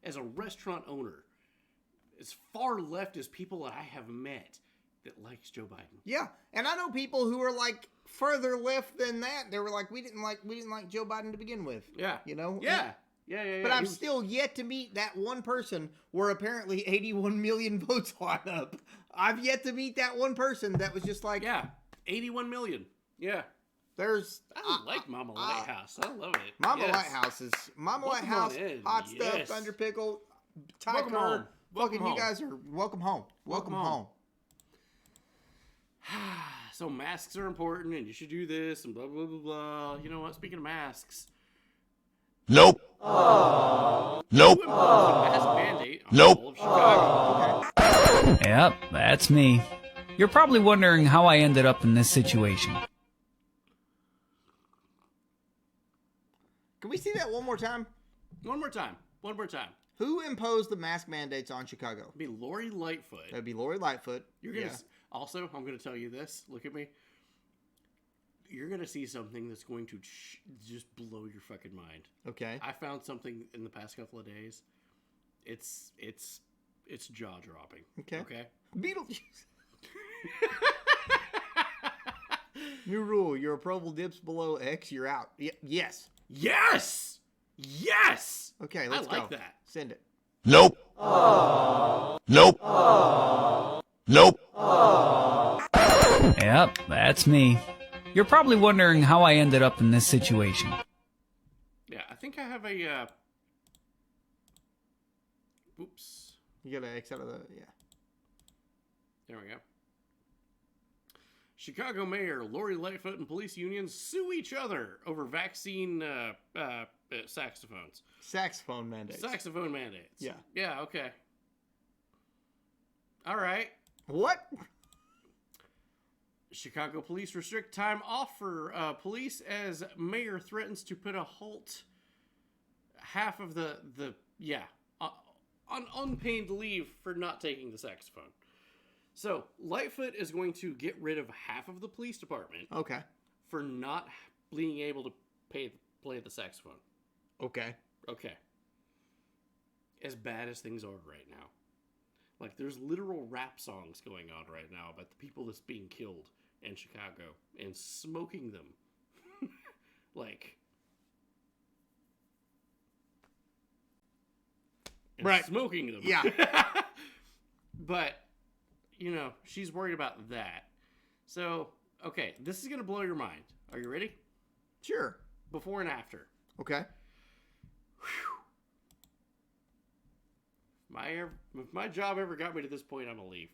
as a restaurant owner, as far left as people that I have met, that likes Joe Biden. Yeah, and I know people who are like further left than that. They were like, we didn't like Joe Biden to begin with. Yeah, you know. Yeah. But I'm still yet to meet that one person where apparently 81 million votes line up. I've yet to meet that one person that was just like, 81 million. Yeah. I like Mama Lighthouse. I love it. Mama Lighthouse is Lighthouse, hot stuff, Thunder Pickle, Tiger. Fucking you guys are welcome home. Welcome home. So masks are important, and you should do this, and blah blah blah blah. You know what? Speaking of masks. Nope. Nope. Mask mandate on Nope. all of Chicago. Yep, that's me. You're probably wondering how I ended up in this situation. Can we see that one more time? One more time. Who imposed the mask mandates on Chicago? It'd be Lori Lightfoot. That'd be Lori Lightfoot. You're gonna also. I'm gonna tell you this. Look at me. You're gonna see something that's going to just blow your fucking mind. Okay. I found something in the past couple of days. It's jaw dropping. Okay. Beetlejuice. New rule: your approval dips below X, you're out. Yes. Yes. Okay, let's go. I like that. Send it. Nope. Nope. Nope. Yep, that's me. You're probably wondering how I ended up in this situation. Yeah, I think I have a. Oops. You gotta X out of the There we go. Chicago Mayor Lori Lightfoot and police unions sue each other over vaccine saxophones. Saxophone mandates. Yeah. Yeah, okay. All right. What? Chicago police restrict time off for police as mayor threatens to put a halt half of on unpaid leave for not taking the saxophone. So, Lightfoot is going to get rid of half of the police department. Okay. For not being able to play the saxophone. Okay. As bad as things are right now. Like, there's literal rap songs going on right now about the people that's being killed in Chicago and smoking them. Smoking them. Yeah. But, she's worried about that. So, okay, this is going to blow your mind. Are you ready? Sure. Before and after. Okay. If my job ever got me to this point, I'm going to leave.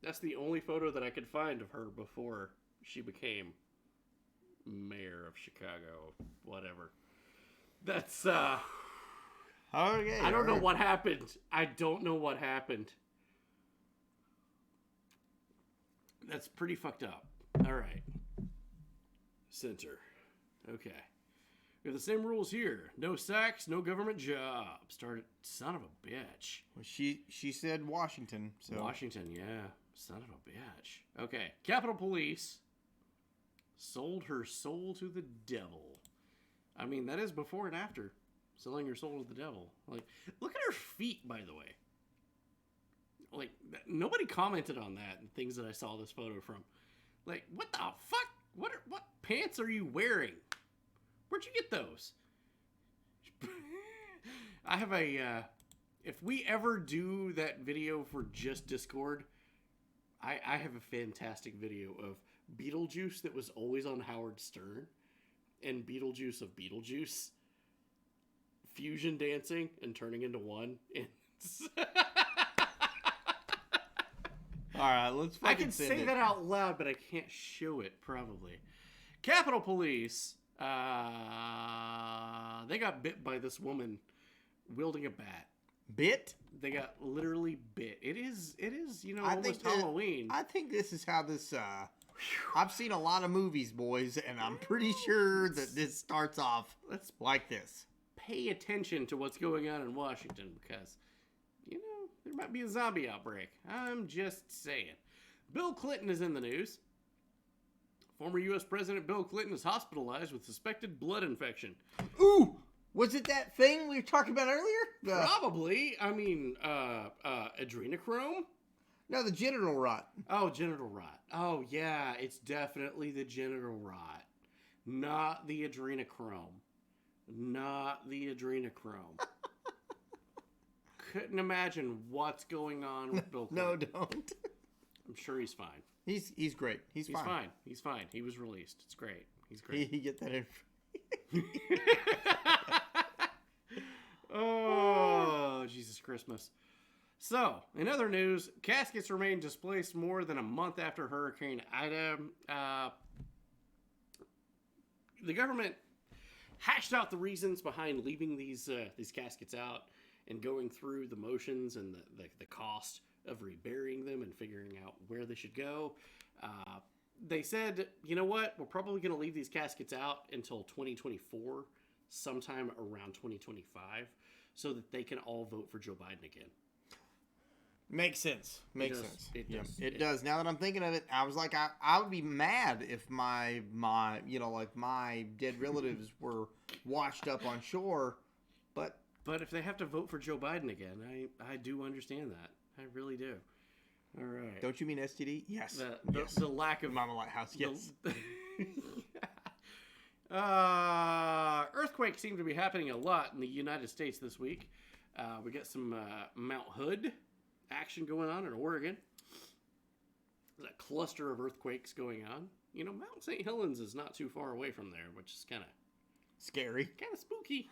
That's the only photo that I could find of her before she became mayor of Chicago. Whatever. That's, okay. I don't know what happened. That's pretty fucked up. All right. Censor. Okay. We have the same rules here. No sex, no government jobs. Son of a bitch. Well, she said Washington. So Washington, yeah. Son of a bitch. Okay. Capitol Police sold her soul to the devil I mean, that is before and after selling your soul to the devil. Like, look at her feet, by the way. Like, nobody commented on that and things that I saw this photo from. Like, what the fuck? What pants are you wearing? Where'd you get those? I have a, if we ever do that video for just Discord, I have a fantastic video of Beetlejuice that was always on Howard Stern and Beetlejuice of Beetlejuice fusion dancing and turning into one. All right, let's. I can say that out loud, but I can't show it. Probably. Capitol Police. They got bit by this woman wielding a bat. Bit? They got literally bit. It is. You know, almost Halloween. I think this is how this. I've seen a lot of movies, boys, and I'm pretty sure that this starts off like this. Pay attention to what's going on in Washington because, you know, there might be a zombie outbreak. I'm just saying. Bill Clinton is in the news. Former U.S. President Bill Clinton is hospitalized with suspected blood infection. Ooh! Was it that thing we were talking about earlier? Probably. I mean, adrenochrome? No, the genital rot. Oh, genital rot. Oh, yeah, it's definitely the genital rot. Not the adrenochrome. Not the adrenochrome. Couldn't imagine what's going on with Bill Clinton. No, don't. I'm sure he's fine. He's great. He's fine. He's fine. He was released. It's great. He's great. He get that in. Oh, Jesus Christmas. So, in other news, caskets remain displaced more than a month after Hurricane Ida. The government hashed out the reasons behind leaving these caskets out and going through the motions and the cost of reburying them and figuring out where they should go. They said, you know what? We're probably going to leave these caskets out until 2024, sometime around 2025, so that they can all vote for Joe Biden again. Makes sense. Makes sense. It does. Now that I'm thinking of it, I was like, I would be mad if my dead relatives were washed up on shore, but if they have to vote for Joe Biden again, I do understand that. I really do. All right. Don't you mean STD? Yes. The lack of Mama Lighthouse. Yes. Earthquakes seem to be happening a lot in the United States this week. We got some Mount Hood action going on in Oregon. There's a cluster of earthquakes going on. You know, Mount St. Helens is not too far away from there, which is kind of scary. Kind of spooky.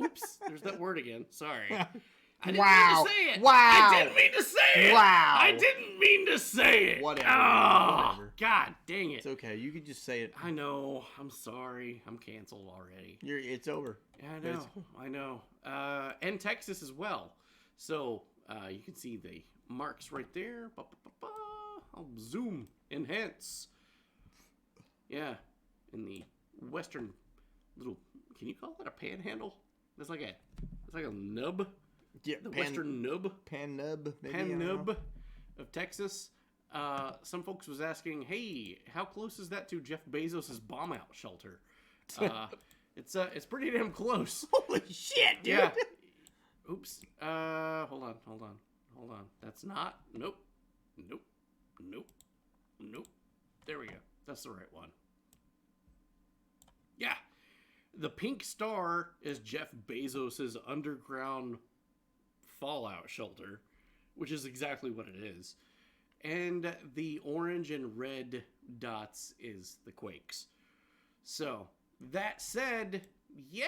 Oops, there's that word again. Sorry. I didn't Wow. mean to say it. Wow. I didn't mean to say it. Wow. I didn't mean to say it. Whatever. Oh, Whatever. God dang it. It's okay. You can just say it. I know. I'm sorry. I'm canceled already. It's over. Yeah, I know. And Texas as well. So you can see the marks right there. I'll zoom, enhance. Yeah, in the western little. Can you call it a panhandle? It's like a nub. Yeah, the western nub. Pan nub. Pan nub of Texas. Some folks was asking, hey, how close is that to Jeff Bezos' bomb out shelter? It's pretty damn close. Holy shit, dude. Yeah. Oops. Hold on. That's not. Nope. There we go. That's the right one. Yeah. The pink star is Jeff Bezos' underground fallout shelter, which is exactly what it is. And the orange and red dots is the quakes. So, that said, yeah,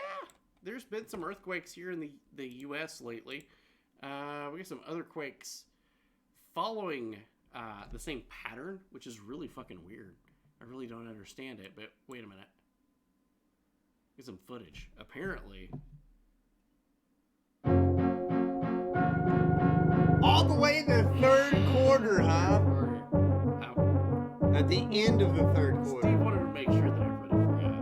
there's been some earthquakes here in the U.S. lately. We got some other quakes following the same pattern, which is really fucking weird. I really don't understand it, but wait a minute. Get some footage. Apparently, all the way in the third quarter, huh? At the end of the third quarter. Steve wanted to make sure that everybody forgot.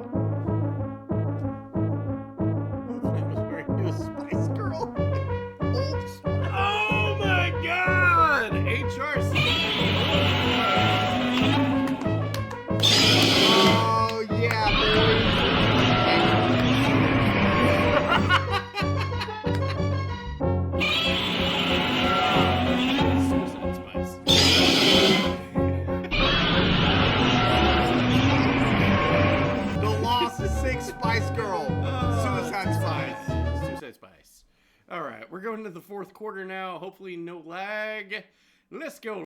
That was very new Spice Girl. Old Spice. Oh my God! HRC. Oh yeah, boys. All right, we're going to the fourth quarter now. Hopefully no lag. Let's go.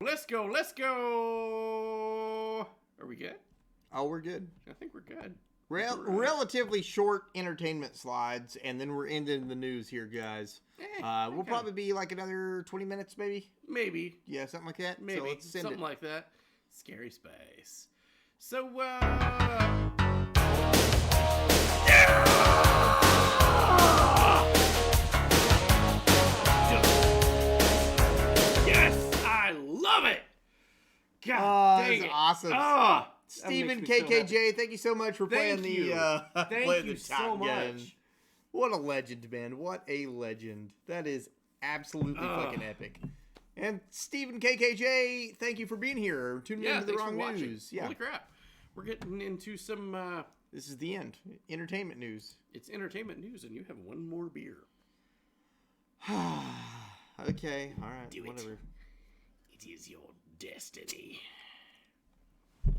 Are we good? Oh, we're good. I think we're good. Relatively short entertainment slides, and then we're ending the news here, guys. We'll probably be like another 20 minutes, maybe? Maybe. Yeah, something like that? Maybe. So let's send something it. like that. Scary space. So, Yes! I love it! God dang that's it. awesome. Stephen KKJ, thank you so much for playing the Thank you so much. Gun. What a legend, man. What a legend. That is absolutely fucking epic. And Stephen KKJ, thank you for being here. Tuning into the wrong news. Yeah. Holy crap. We're getting into some this is the end. Entertainment news. It's entertainment news, and you have one more beer. Okay, all right. Do whatever. It is your destiny.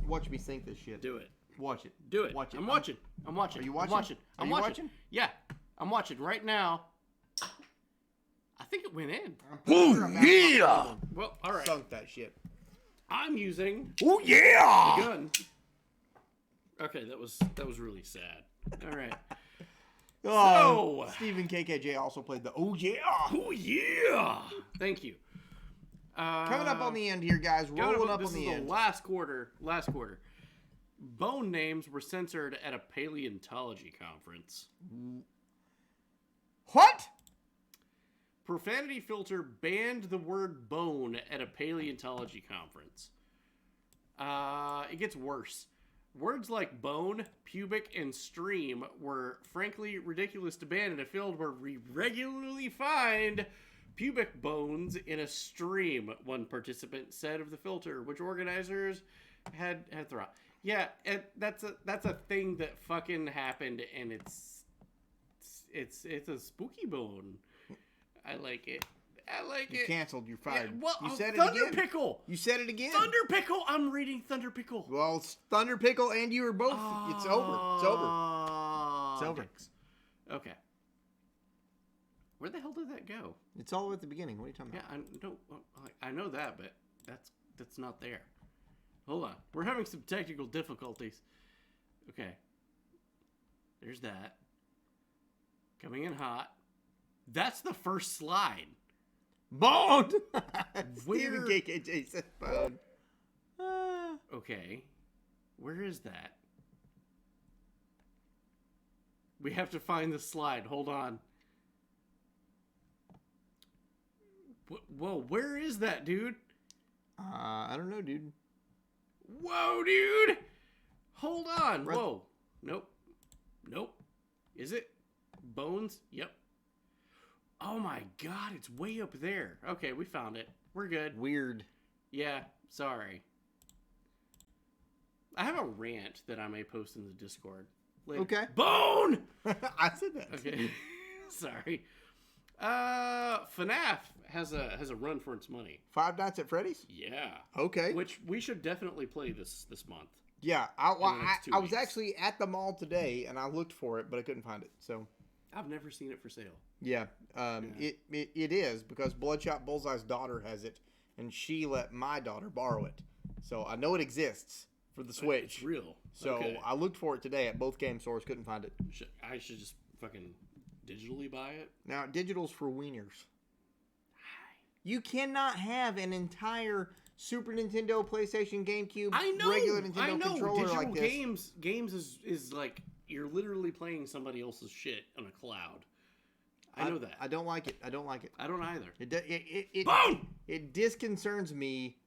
Watch me sink this shit. Do it. Watch it. Do it. Watch it. I'm watching. Are you watching? I'm watching. Yeah. I'm watching right now. I think it went in. Oh, yeah! Well, all right. Sunk that shit. I'm using the gun. Okay, that was really sad. All right. So, Stephen KKJ also played the Oh yeah! Thank you. Coming up on the end here, guys. Rolling up on the end. Last quarter. Bone names were censored at a paleontology conference. What? Profanity filter banned the word bone at a paleontology conference. It gets worse. Words like bone, pubic, and stream were frankly ridiculous to ban in a field where we regularly find pubic bones in a stream, one participant said of the filter, which organizers had thought. Yeah, that's a thing that fucking happened, and it's a spooky bone. I like it. You canceled. You're fired. Yeah, well, you said it Thunder again. Pickle. You said it again. Thunder Pickle. I'm reading Thunder Pickle. Well, it's Thunder Pickle and you are both. It's over. It's over. It's over. Okay. Where the hell did that go? It's all at the beginning. What are you talking about? Yeah, I know that, but that's not there. Hold on. We're having some technical difficulties. Okay. There's that. Coming in hot. That's the first slide. Bone! Stephen KKJ said bone. Okay. Where is that? We have to find the slide. Hold on. Whoa, where is that, dude? I don't know, dude. Whoa, dude! Hold on. Whoa. Nope. Is it? Bones? Yep. Oh my god, it's way up there. Okay, we found it. We're good. Weird. Yeah, sorry. I have a rant that I may post in the Discord later. Okay. Bone! I said that. Okay. Sorry. FNAF has a run for its money. Five Nights at Freddy's? Yeah. Okay. Which we should definitely play this month. Yeah, I was actually at the mall today and I looked for it, but I couldn't find it. So I've never seen it for sale. Yeah, it is because Bloodshot Bullseye's daughter has it, and she let my daughter borrow it. So I know it exists for the Switch. It's real. So okay. I looked for it today at both game stores, couldn't find it. I should just fucking digitally buy it? Now, digital's for wieners. You cannot have an entire Super Nintendo, PlayStation, GameCube, regular Nintendo controller digital like this. Games is like you're literally playing somebody else's shit on a cloud. I know that. I don't like it. I don't like it. I don't either. It disconcerts me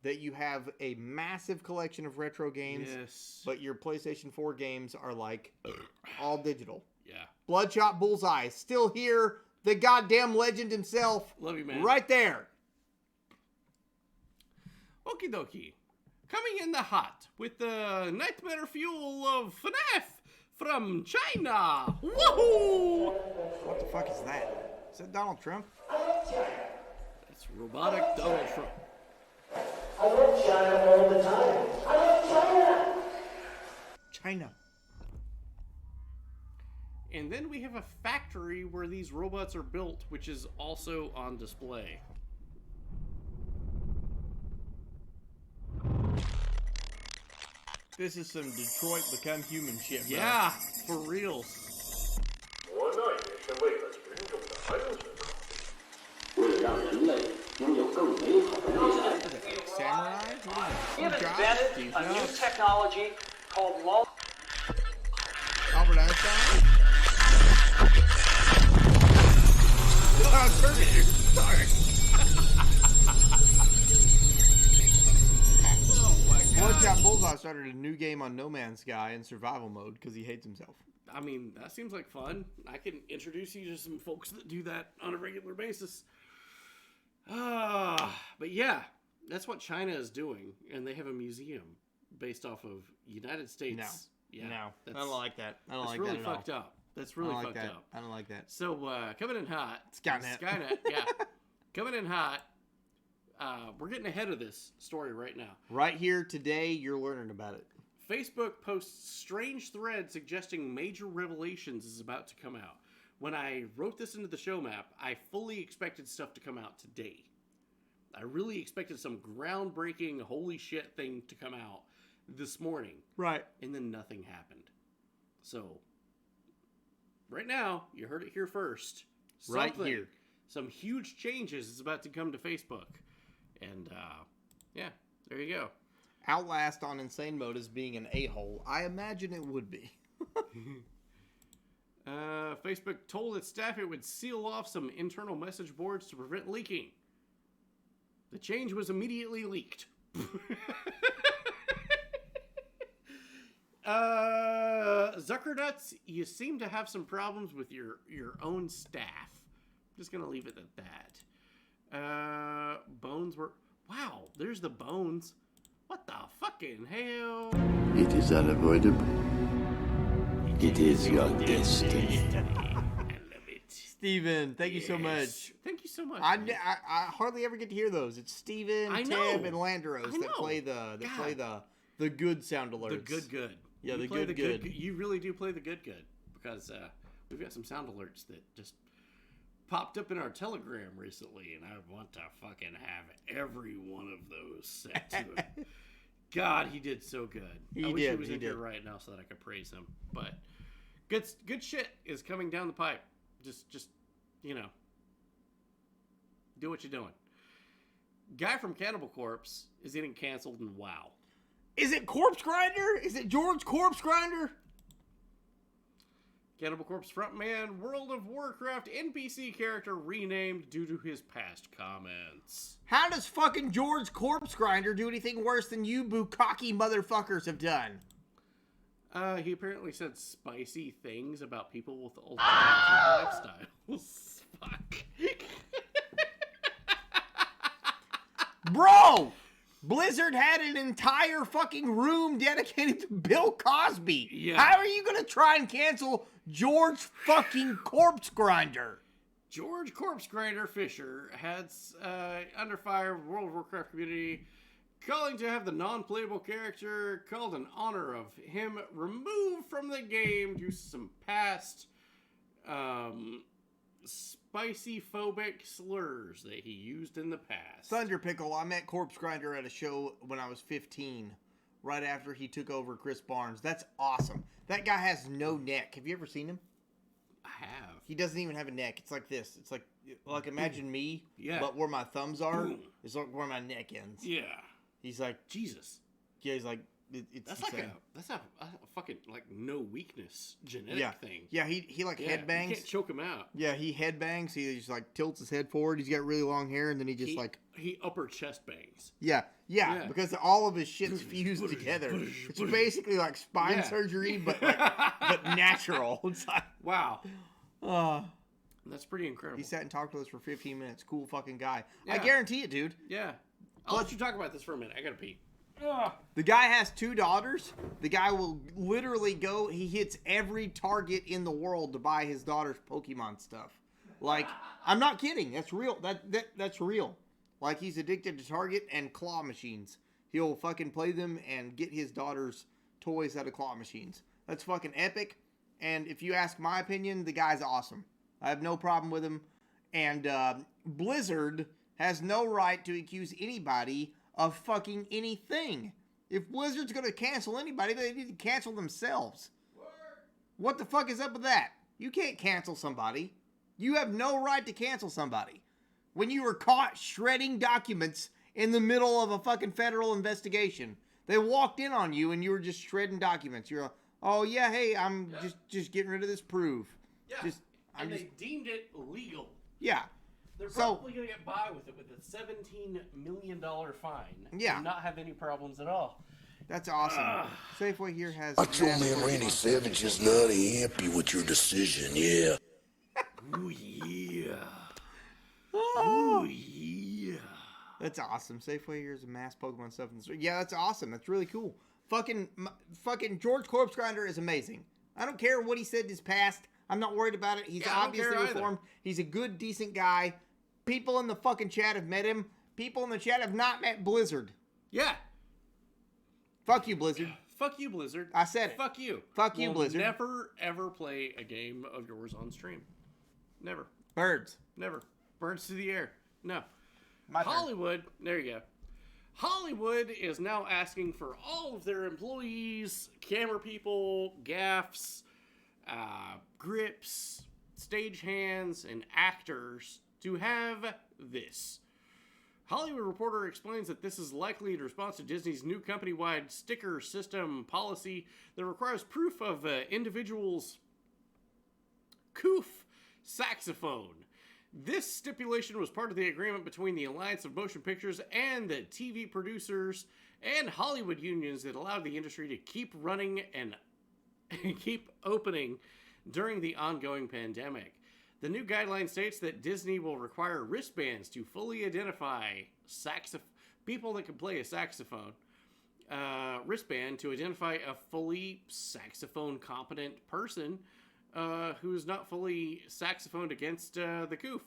that you have a massive collection of retro games, but your PlayStation 4 games are like all digital. Yeah. Bloodshot Bullseye, still here. The goddamn legend himself. Love you, man. Right there. Okie dokie. Coming in the hot with the nightmare fuel of FNAF from China. Woohoo! What the fuck is that? Is that Donald Trump? It's robotic Donald Trump. I love China all the time. I love China. China. And then we have a factory where these robots are built, which is also on display. This is some Detroit Become Human shit, bro. Yeah, for real. Samurai? We have invented a new technology called long. Albert Einstein? Sorry. Watch out, Bullseye started a new game on No Man's Sky in survival mode because he hates himself. I mean, that seems like fun. I can introduce you to some folks that do that on a regular basis. But yeah, that's what China is doing, and they have a museum based off of United States. No, yeah, no, I don't like that. I don't like really that at all. fucked up. That's really fucked up. I don't like that. So coming in hot, Skynet, yeah, coming in hot. We're getting ahead of this story right now. Right here today, you're learning about it. Facebook posts strange thread suggesting major revelations is about to come out. When I wrote this into the show map, I fully expected stuff to come out today. I really expected some groundbreaking, holy shit thing to come out this morning. Right. And then nothing happened. So, right now, you heard it here first. Right here. Some huge changes is about to come to Facebook. And, yeah, there you go. Outlast on insane mode as being an a-hole. I imagine it would be. Facebook told its staff it would seal off some internal message boards to prevent leaking. The change was immediately leaked. Zuckernuts, you seem to have some problems with your own staff. I'm just going to leave it at that. Bones were... Wow, there's the bones. What the fucking hell? It is unavoidable. It is your destiny. I love it. Steven, thank you so much. Thank you so much. I hardly ever get to hear those. It's Steven, Tim, and Landros that play the good sound alerts. The good. Yeah, You the good. You really do play the good because we've got some sound alerts that just popped up in our Telegram recently, and I want to fucking have every one of those set to it. God, he did so good. I wish he was in here right now so that I could praise him. But good shit is coming down the pipe. Just you know, do what you're doing. Guy from Cannibal Corpse is getting canceled in WoW. Is it Corpse Grinder? Is it George Corpse Grinder? Cannibal Corpse frontman, World of Warcraft NPC character renamed due to his past comments. How does fucking George Corpse Grinder do anything worse than you bukkake motherfuckers have done? He apparently said spicy things about people with alternative lifestyles. Fuck. Bro! Blizzard had an entire fucking room dedicated to Bill Cosby. Yeah. How are you going to try and cancel George fucking Corpse Grinder? George Corpse Grinder Fisher had under fire of the World of Warcraft community, calling to have the non-playable character called in honor of him removed from the game due to some past spicy phobic slurs that he used in the past. Thunder Pickle, I met Corpse Grinder at a show when I was 15, right after he took over Chris Barnes. That's awesome. That guy has no neck. Have you ever seen him? I have. He doesn't even have a neck. It's like this. It's like imagine me, yeah, but where my thumbs are is like where my neck ends. Yeah. He's like, Jesus. Yeah, he's like, it's that's insane. That's a fucking like no weakness genetic thing. Yeah, he like headbangs. You can't choke him out. Yeah, he headbangs. He just like tilts his head forward. He's got really long hair, and then he just he upper chest bangs. Yeah, because all of his shit's fused together. It's basically like spine surgery, but natural. It's like, wow. That's pretty incredible. He sat and talked to us for 15 minutes. Cool fucking guy. Yeah. I guarantee it, dude. Yeah. I'll let you talk about this for a minute. I gotta pee. The guy has 2 daughters. The guy will literally go. He hits every Target in the world to buy his daughter's Pokemon stuff. Like, I'm not kidding. That's real. That's real. Like, he's addicted to Target and claw machines. He'll fucking play them and get his daughter's toys out of claw machines. That's fucking epic. and if you ask my opinion, the guy's awesome. I have no problem with him. And Blizzard has no right to accuse anybody of fucking anything. If Blizzard's going to cancel anybody, they need to cancel themselves. What the fuck is up with that? You can't cancel somebody. You have no right to cancel somebody. When you were caught shredding documents in the middle of a fucking federal investigation, they walked in on you and you were just shredding documents. You're like, oh yeah, hey, I'm just getting rid of this proof. Yeah. They deemed it legal. Yeah. They're probably going to get by with it with a $17 million fine. Yeah. And not have any problems at all. That's awesome. Safeway here has... Macho Man Randy Savage is not happy with your decision, yeah. Ooh, yeah. Ooh, yeah. That's awesome. Safeway here has a mass Pokemon stuff in the store. Yeah, that's awesome. That's really cool. Fucking George Corpse Grinder is amazing. I don't care what he said in his past. I'm not worried about it. He's obviously reformed. He's a good, decent guy. People in the fucking chat have met him. People in the chat have not met Blizzard. Yeah. Fuck you, Blizzard. Fuck you, Blizzard. I said it. Fuck you. Fuck you, Blizzard. Never, ever play a game of yours on stream. Never. Birds. Never. Birds to the air. No. My turn. Hollywood. There you go. Hollywood is now asking for all of their employees, camera people, gaffs, grips, stagehands, and actors to have this. Hollywood Reporter explains that this is likely in response to Disney's new company-wide sticker system policy that requires proof of individuals' coof saxophone. This stipulation was part of the agreement between the Alliance of Motion Pictures and the TV producers and Hollywood unions that allowed the industry to keep running and keep opening during the ongoing pandemic. The new guideline states that Disney will require wristbands to fully identify people that can play a saxophone. Wristband to identify a fully saxophone competent person who is not fully saxophoned against the goof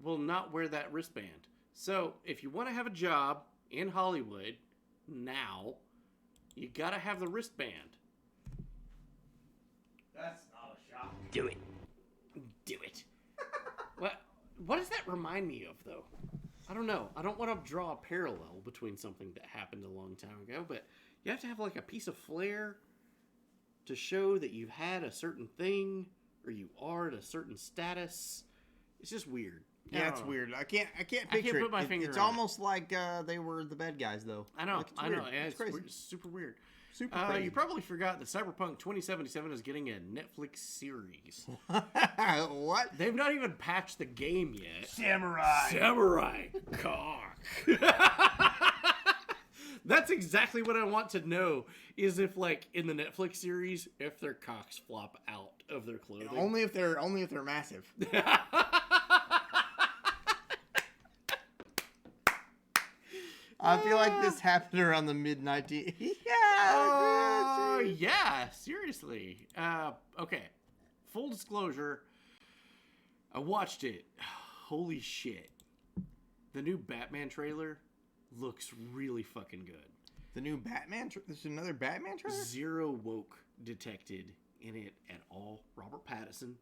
will not wear that wristband. So if you want to have a job in Hollywood now, you gotta have the wristband. That's not a shock. Do it. Do it. What does that remind me of, though? I don't know. I don't want to draw a parallel between something that happened a long time ago, but you have to have like a piece of flair to show that you've had a certain thing or you are at a certain status. It's just weird. Yeah, it's weird. I can't picture put my finger It's on almost like they were the bad guys, though. I know. I know. Yeah, it's crazy. Super weird. Super crazy. You probably forgot that Cyberpunk 2077 is getting a Netflix series. What? They've not even patched the game yet. Samurai cock. That's exactly what I want to know. Is if, like, in the Netflix series, if their cocks flop out of their clothing. Only if they're massive. I feel like this happened around the mid-19... Yeah, seriously. Okay. Full disclosure, I watched it. Holy shit. The new Batman trailer looks really fucking good. The new Batman? There's another Batman trailer? Zero woke detected in it at all. Robert Pattinson.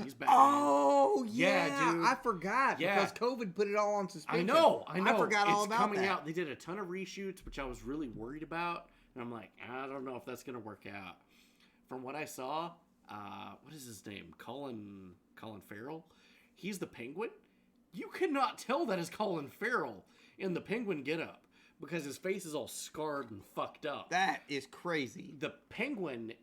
He's Batman. Oh, yeah, dude. I forgot. Yeah. Because COVID put it all on suspension. I know. I forgot all about coming that. out. They did a ton of reshoots, which I was really worried about. And I'm like, I don't know if that's going to work out. From what I saw, what is his name? Colin Farrell? He's the Penguin. You cannot tell that is Colin Farrell in the Penguin getup because his face is all scarred and fucked up. That is crazy. The Penguin,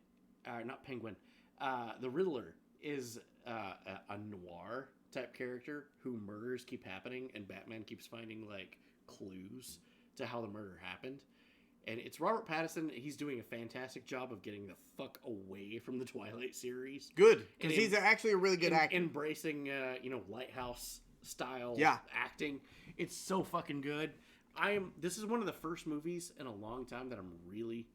the Riddler is a noir type character who murders keep happening and Batman keeps finding like clues to how the murder happened. And it's Robert Pattinson. He's doing a fantastic job of getting the fuck away from the Twilight series. Good, because he's actually a really good actor. Embracing, Lighthouse style acting. It's so fucking good. This is one of the first movies in a long time that I'm really,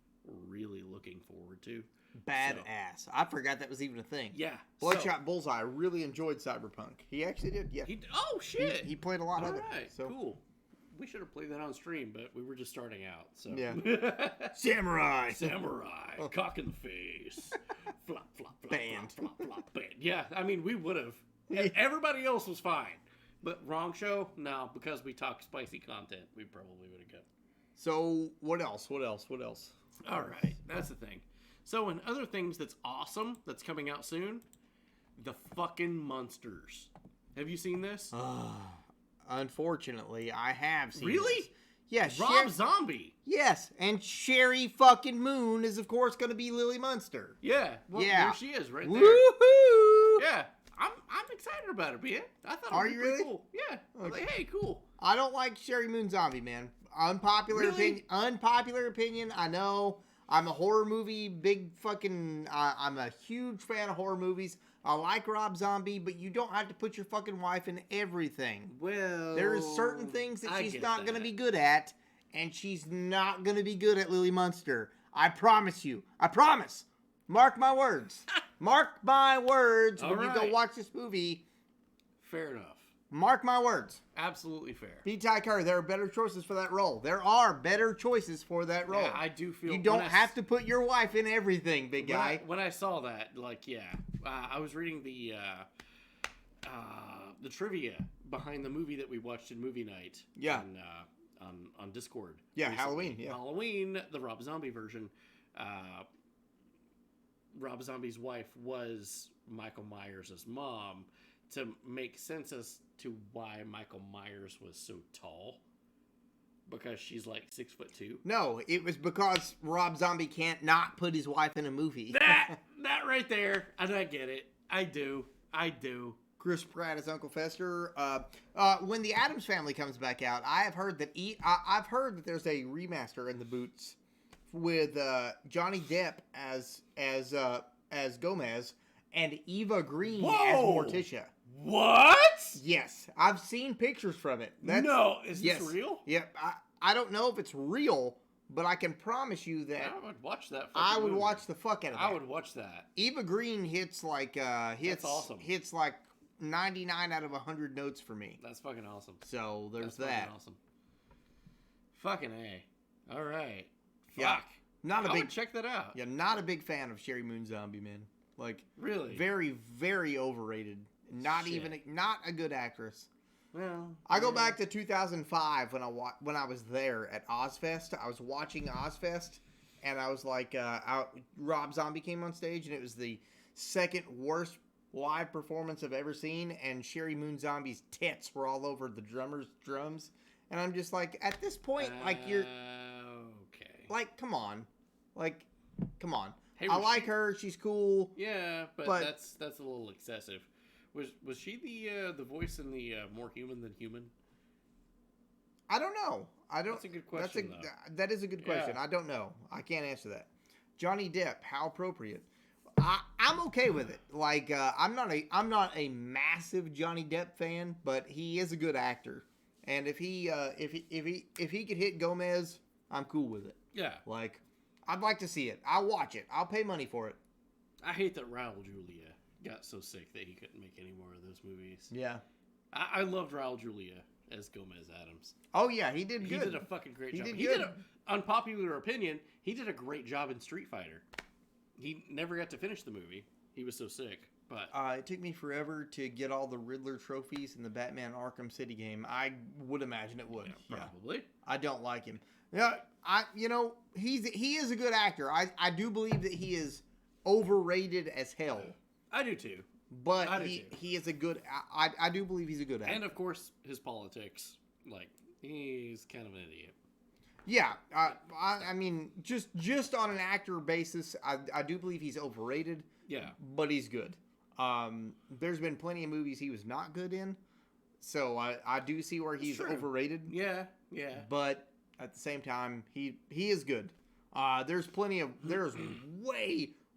really looking forward to. Badass. So. I forgot that was even a thing. Yeah. Bloodshot Bullseye. I really enjoyed Cyberpunk. He actually did, yeah. Oh, shit. He played a lot of it. Right. So. Cool. We should have played that on stream, but we were just starting out. So yeah, samurai, cock in the face, flop, flop, flop, band, flop, flop, flop, band. Yeah, I mean, we would have. Everybody else was fine, but wrong show. No, because we talk spicy content, we probably would have got. So what else? All right, that's the thing. So, in other things that's awesome that's coming out soon, the fucking Munsters. Have you seen this? Unfortunately, I have seen. Really? This. Yes. Rob Zombie. Yes, and Sherry fucking Moon is of course going to be Lily Munster. Yeah. Well, there she is, right there. Woohoo! Yeah. I'm excited about it, man. I thought it Are would be you pretty really? cool. Yeah. I was like, hey, cool. I don't like Sherry Moon Zombie, man. Unpopular opinion. I know. I'm a horror movie big fucking. I'm a huge fan of horror movies. I like Rob Zombie, but you don't have to put your fucking wife in everything. Well, there's certain things that she's not going to be good at, and she's not going to be good at Lily Munster. I promise you. I promise. Mark my words. Mark my words when you go watch this movie. Fair enough. Mark my words. Absolutely fair. B. Ty Kerr, there are better choices for that role. There are better choices for that role. Yeah, I do feel... You don't have to put your wife in everything, big guy. When I saw that, like, yeah. I was reading the trivia behind the movie that we watched in movie night. Yeah. On Discord. Yeah, recently. Halloween. Yeah. Halloween, the Rob Zombie version. Rob Zombie's wife was Michael Myers' mom to make sense as to why Michael Myers was so tall. Because she's like 6'2". No, it was because Rob Zombie can't not put his wife in a movie. That right there, and I get it. I do. Chris Pratt as Uncle Fester. When the Addams Family comes back out, I've heard that there's a remaster in the boots with Johnny Depp as Gomez and Eva Green as Morticia. What? Yes, I've seen pictures from it. Is this real? Yep. I don't know if it's real, but I can promise you that I would watch that. I would watch the fuck out of that. I would watch that. Eva Green hits like That's awesome. Hits like 99 out of 100 notes for me. That's fucking awesome. So there's That's that. Fucking awesome. Fucking A. All right. Fuck. Yeah. I would check that out. Yeah, not a big fan of Sherry Moon Zombie, man. Like really, very, very overrated. Not a good actress. Well, I go back to 2005 when I was there at Ozfest. I was watching Ozfest, and I was like, Rob Zombie came on stage, and it was the second worst live performance I've ever seen. And Sherry Moon Zombie's tits were all over the drummer's drums, and I'm just like, at this point, like you're okay. Like, come on. Hey, I like her. She's cool. Yeah, but that's a little excessive. Was she the voice in the More Human Than Human? I don't know. That's a good question. That is a good question. Yeah. I don't know. I can't answer that. Johnny Depp, how appropriate. I'm okay with it. Like I'm not a massive Johnny Depp fan, but he is a good actor. And if he could hit Gomez, I'm cool with it. Yeah. Like I'd like to see it. I'll watch it. I'll pay money for it. I hate that Raul Julia got so sick that he couldn't make any more of those movies. Yeah. I loved Raul Julia as Gomez Addams. Oh, yeah, he did good. He did a fucking great job. He did unpopular opinion, he did a great job in Street Fighter. He never got to finish the movie. He was so sick. But it took me forever to get all the Riddler trophies in the Batman Arkham City game. I would imagine it would. Yeah, probably. I don't like him. Yeah, he is a good actor. I do believe that he is overrated as hell. I do too. But he is a good. I do believe he's a good actor. And of course, his politics. Like he's kind of an idiot. Yeah, I mean, just on an actor basis, I do believe he's overrated. Yeah, but he's good. There's been plenty of movies he was not good in, so I do see where he's overrated. Yeah. But at the same time, he is good. There's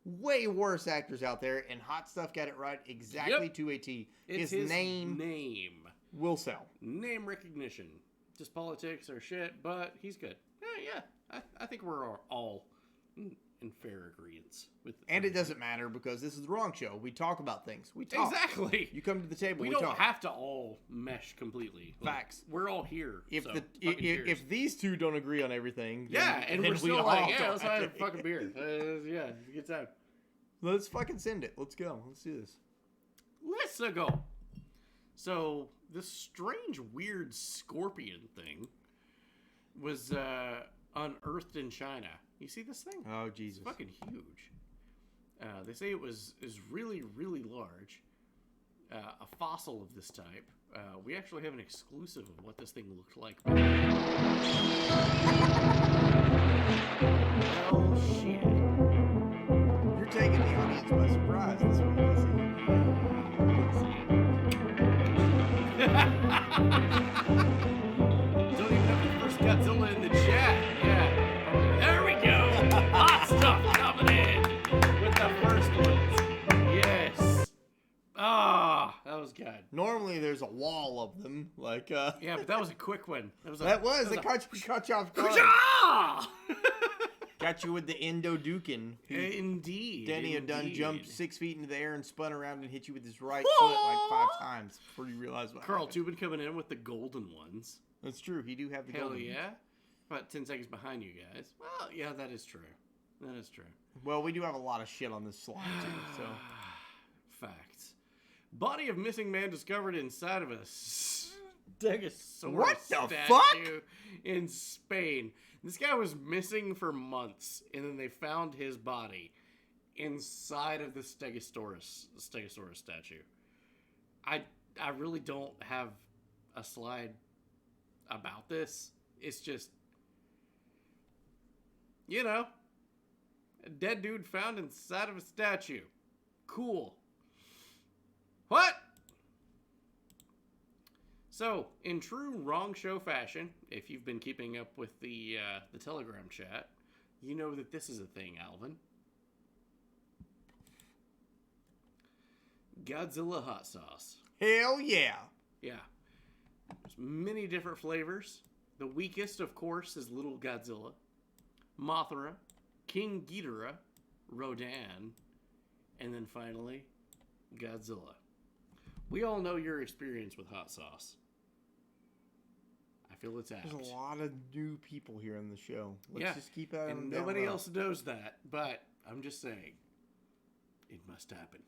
way worse actors out there, and Hot Stuff got it right exactly to a T. His name will sell. Name recognition. Just politics or shit, but he's good. Yeah. I think we're all in fair agreement with. And it doesn't matter because this is the wrong show. We talk about things. We talk. Exactly. You come to the table. We we don't talk. have to all mesh completely. Facts. We're all here. If so if these two don't agree on everything, then, and then we're still let's have a agree. fucking beer. Yeah, good time. Let's fucking send it. Let's go. Let's do this. Let's go. So this strange, weird scorpion thing was unearthed in China. You see this thing? Oh Jesus! It's fucking huge. They say it is really, really large. A fossil of this type. We actually have an exclusive of what this thing looked like. Oh shit! You're taking the audience by surprise this week. Don't even have the first Godzilla in the chat. Yeah. There we go. Hot stuff coming in with the first ones. Yes. Ah, that was good. Normally there's a wall of them, like Yeah, but that was a quick one. That was it caught you off guard. Ka-cha! Got you with the Indo-Dukin. Indeed. Denny had done jumped 6 feet into the air and spun around and hit you with his right foot like 5 times before you realized what Carl happened. Tubin coming in with the golden ones. That's true. He do have the Hell golden yeah. ones. About 10 seconds behind you guys. Well, yeah, that is true. That is true. Well, we do have a lot of shit on this slide too, so. Facts. Body of missing man discovered inside of a stegosaurus What the statue in Spain. This guy was missing for months, and then they found his body inside of the stegosaurus statue. I really don't have a slide about this. It's just, you know, a dead dude found inside of a statue. Cool. What? So, in true wrong show fashion, if you've been keeping up with the Telegram chat, you know that this is a thing, Alvin. Godzilla hot sauce. Hell yeah. Yeah. There's many different flavors. The weakest, of course, is Little Godzilla, Mothra, King Ghidorah, Rodan, and then finally, Godzilla. We all know your experience with hot sauce. I feel it's out. There's a lot of new people here on the show. Let's just keep that. And nobody else knows that, but I'm just saying, it must happen.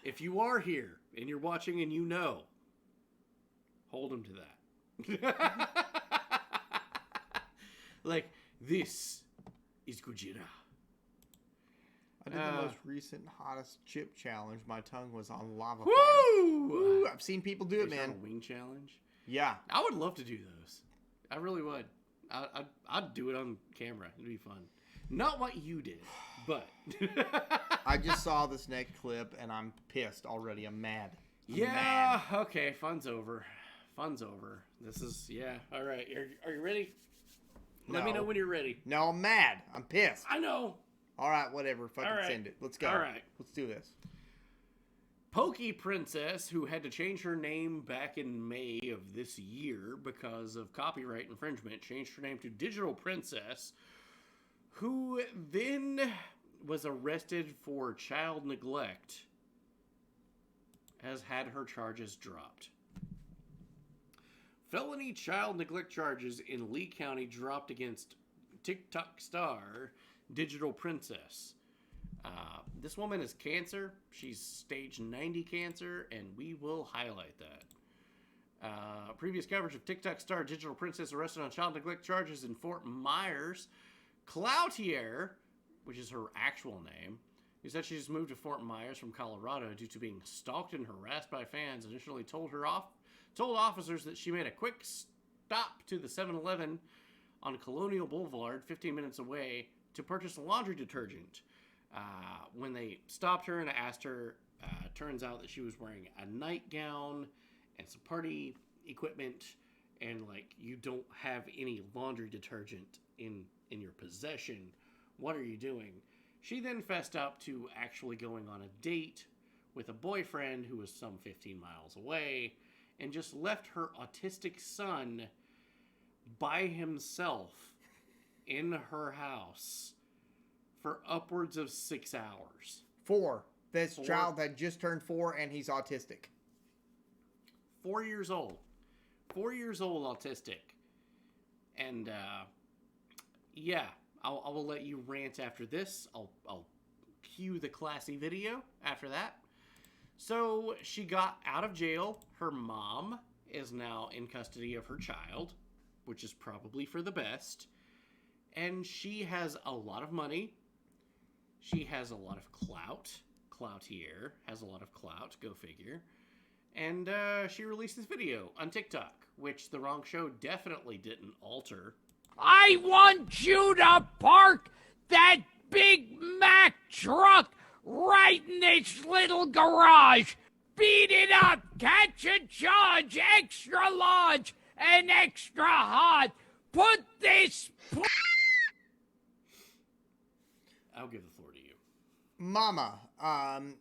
If you are here and you're watching and you know, hold them to that. Like, this is Gojira. I did the most recent hottest chip challenge. My tongue was on lava. Woo! Woo! I've seen people do it, man. A wing challenge. Yeah, I would love to do those. I really would. I'd do it on camera. It'd be fun. Not what you did, but I just saw this next clip and I'm pissed already. I'm mad. Yeah. Okay. Fun's over. Fun's over. This is All right. Are you ready? Let me know when you're ready. No, I'm mad. I'm pissed. I know. All right, whatever. Fucking send it. Let's go. All right. Let's do this. Pokey Princess, who had to change her name back in May of this year because of copyright infringement, changed her name to Digital Princess, who then was arrested for child neglect, has had her charges dropped. Felony child neglect charges in Lee County dropped against TikTok star Digital Princess. This woman has cancer. She's stage 90 cancer, and we will highlight that. Previous coverage of TikTok star Digital Princess arrested on child neglect charges in Fort Myers. Cloutier, which is her actual name, who said she just moved to Fort Myers from Colorado due to being stalked and harassed by fans, initially told officers that she made a quick stop to the 7-Eleven on Colonial Boulevard, 15 minutes away, to purchase laundry detergent. When they stopped her and asked her, turns out that she was wearing a nightgown and some party equipment, and like, you don't have any laundry detergent in your possession. What are you doing? She then fessed up to actually going on a date with a boyfriend who was some 15 miles away, and just left her autistic son by himself in her house for upwards of 6 hours. 4. This child had just turned 4 and he's autistic. 4 years old. 4 years old, autistic. And, yeah, I will let you rant after this. I'll cue the classy video after that. So, she got out of jail. Her mom is now in custody of her child, which is probably for the best. And she has a lot of money. She has a lot of clout. Cloutier has a lot of clout, go figure. And she released this video on TikTok, which The Wrong Show definitely didn't alter. I want you to park that Big Mac truck right in this little garage. Beat it up, catch a charge, extra large and extra hot. Put this... I'll give the floor to you. Mama,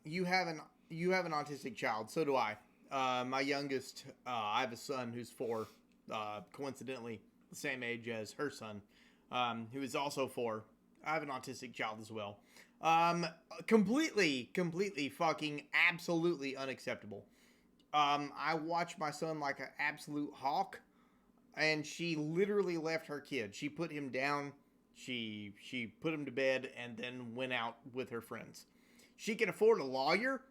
you have an autistic child. So do I. My youngest, I have a son who's 4, coincidentally the same age as her son, who is also 4. I have an autistic child as well. Completely fucking absolutely unacceptable. I watch my son like an absolute hawk, and she literally left her kid. She put him down. She put him to bed and then went out with her friends. She can afford a lawyer.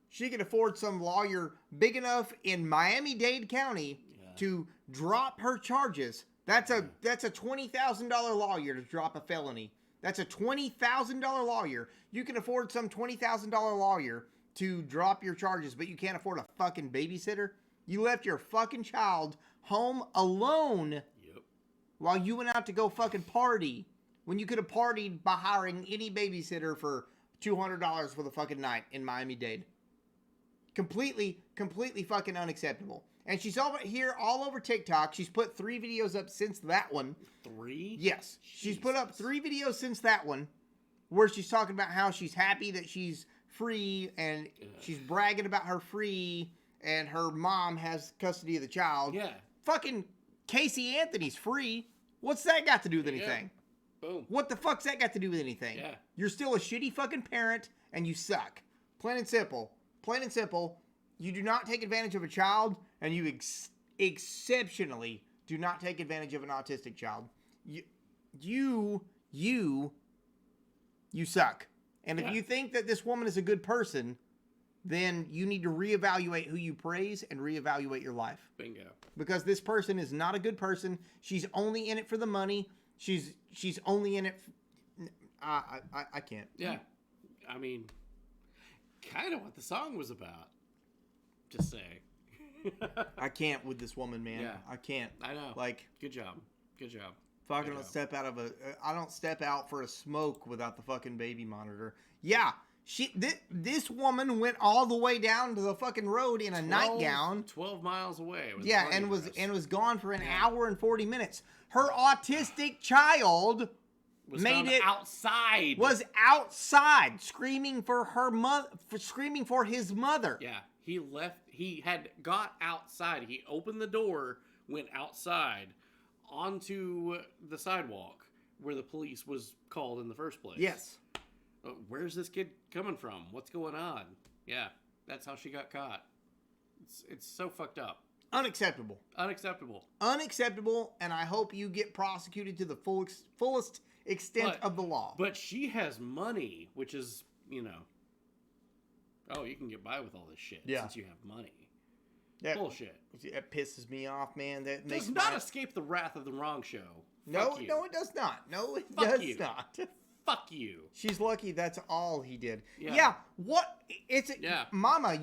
She can afford some lawyer big enough in Miami-Dade County to drop her charges. That's a $20,000 lawyer to drop a felony. That's a $20,000 lawyer. You can afford some $20,000 lawyer to drop your charges, but you can't afford a fucking babysitter? You left your fucking child home alone while you went out to go fucking party when you could have partied by hiring any babysitter for $200 for the fucking night in Miami-Dade. Completely fucking unacceptable. And she's over here all over TikTok. She's put 3 videos up since that one. 3? Yes. She's put up 3 videos since that one where she's talking about how she's happy that she's free and she's bragging about her free and her mom has custody of the child. Yeah. Fucking Casey Anthony's free. What's that got to do with anything? Boom. What the fuck's that got to do with anything? Yeah. You're still a shitty fucking parent and you suck. Plain and simple. Plain and simple. You do not take advantage of a child, and you exceptionally do not take advantage of an autistic child. You suck. And if you think that this woman is a good person, then you need to reevaluate who you praise and reevaluate your life. Bingo. Because this person is not a good person. She's only in it for the money. She's only in it. I can't. Yeah. I mean, kind of what the song was about. Just say. I can't with this woman, man. Yeah. I can't. I know. Like, good job. Fucking don't step out of I don't step out for a smoke without the fucking baby monitor. Yeah. This woman went all the way down to the fucking road in a nightgown. 12 miles away. Yeah, and was gone for an hour and 40 minutes. Her autistic child was outside. Was outside screaming for her mother, screaming for his mother. Yeah, he left. He had got outside. He opened the door, went outside onto the sidewalk where the police was called in the first place. Yes. Where's this kid coming from? What's going on? Yeah, that's how she got caught. It's so fucked up. Unacceptable. Unacceptable, and I hope you get prosecuted to the fullest extent of the law. But she has money, which is, you can get by with all this shit since you have money. Bullshit. It pisses me off, man. That does not escape the wrath of the Wrong Show. No, it does not. No, it does not. Fuck you. She's lucky that's all he did. Yeah. What? Mama,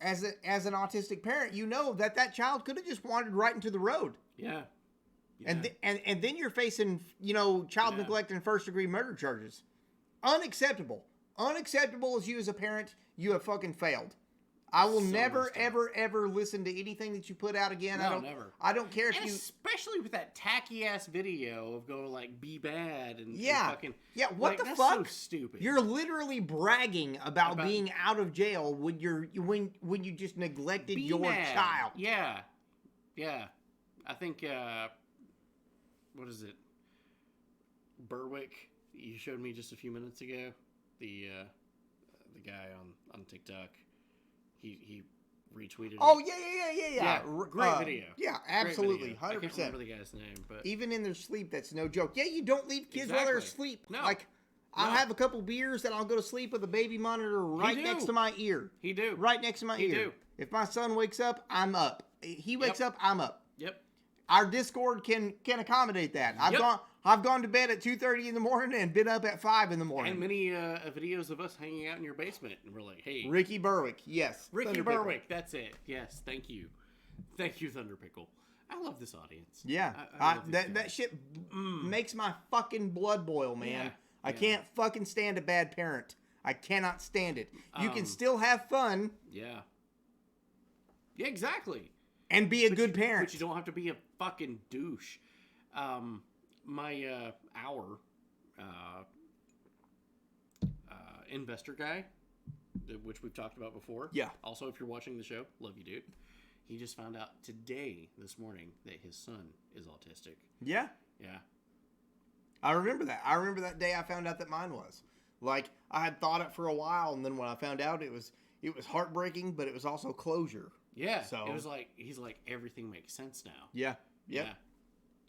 as an autistic parent, that child could have just wandered right into the road. Yeah. And then you're facing, child neglect and first-degree murder charges. Unacceptable. Unacceptable as you as a parent. You have fucking failed. I will never, ever, ever listen to anything that you put out again. No, never. I don't care if you... especially with that tacky-ass video of going, be bad and fucking... Yeah, what the that's fuck? So stupid. You're literally bragging about being out of jail when you just neglected your child. Yeah. Yeah. I think, what is it? Berwick, you showed me just a few minutes ago, the guy on TikTok, he retweeted it. Oh, yeah. Great video. Yeah, absolutely. 100%. I can't remember the guy's name, but... Even in their sleep, that's no joke. Yeah, you don't leave kids while they're asleep. No. Like, I'll have a couple beers and I'll go to sleep with a baby monitor right next to my ear. He do. Right next to my ear. do. If my son wakes up, I'm up. He wakes up, I'm up. Yep. Our Discord can accommodate that. I've gone to bed at 2:30 in the morning and been up at 5 in the morning. And many videos of us hanging out in your basement, and we're like, hey, Ricky Berwick, yes. Ricky Berwick, that's it. Yes, thank you, Thunder Pickle. I love this audience. Yeah, I love that shit makes my fucking blood boil, man. Yeah. I can't fucking stand a bad parent. I cannot stand it. You can still have fun. Yeah. Yeah, exactly. And be a good parent. But you don't have to be a fucking douche. My investor guy, which we've talked about before. Yeah. Also, if you're watching the show, love you, dude. He just found out this morning, that his son is autistic. Yeah. Yeah. I remember that. I remember that day I found out that mine was. Like, I had thought it for a while, and then when I found out, it was heartbreaking, but it was also closure. Yeah. So it was like, he's like, everything makes sense now. Yeah. Yep.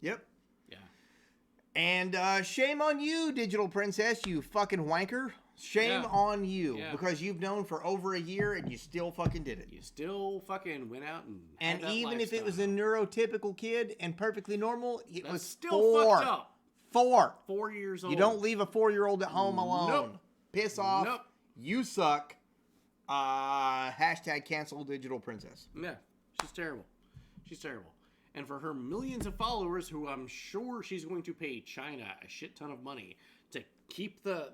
Yeah. Yep. Yeah. And shame on you, Digital Princess, you fucking wanker. Shame on you. Yeah. Because you've known for over a year and you still fucking did it. You still fucking went out and And had that even if it was lifestyle. a neurotypical kid and perfectly normal, it That's was still 4. fucked up. 4. 4 years old. You don't leave a 4-year-old at home alone. Nope. Piss off. Nope. You suck. Hashtag cancel Digital Princess. Yeah. She's terrible. She's terrible. And for her millions of followers, who I'm sure she's going to pay China a shit ton of money to keep the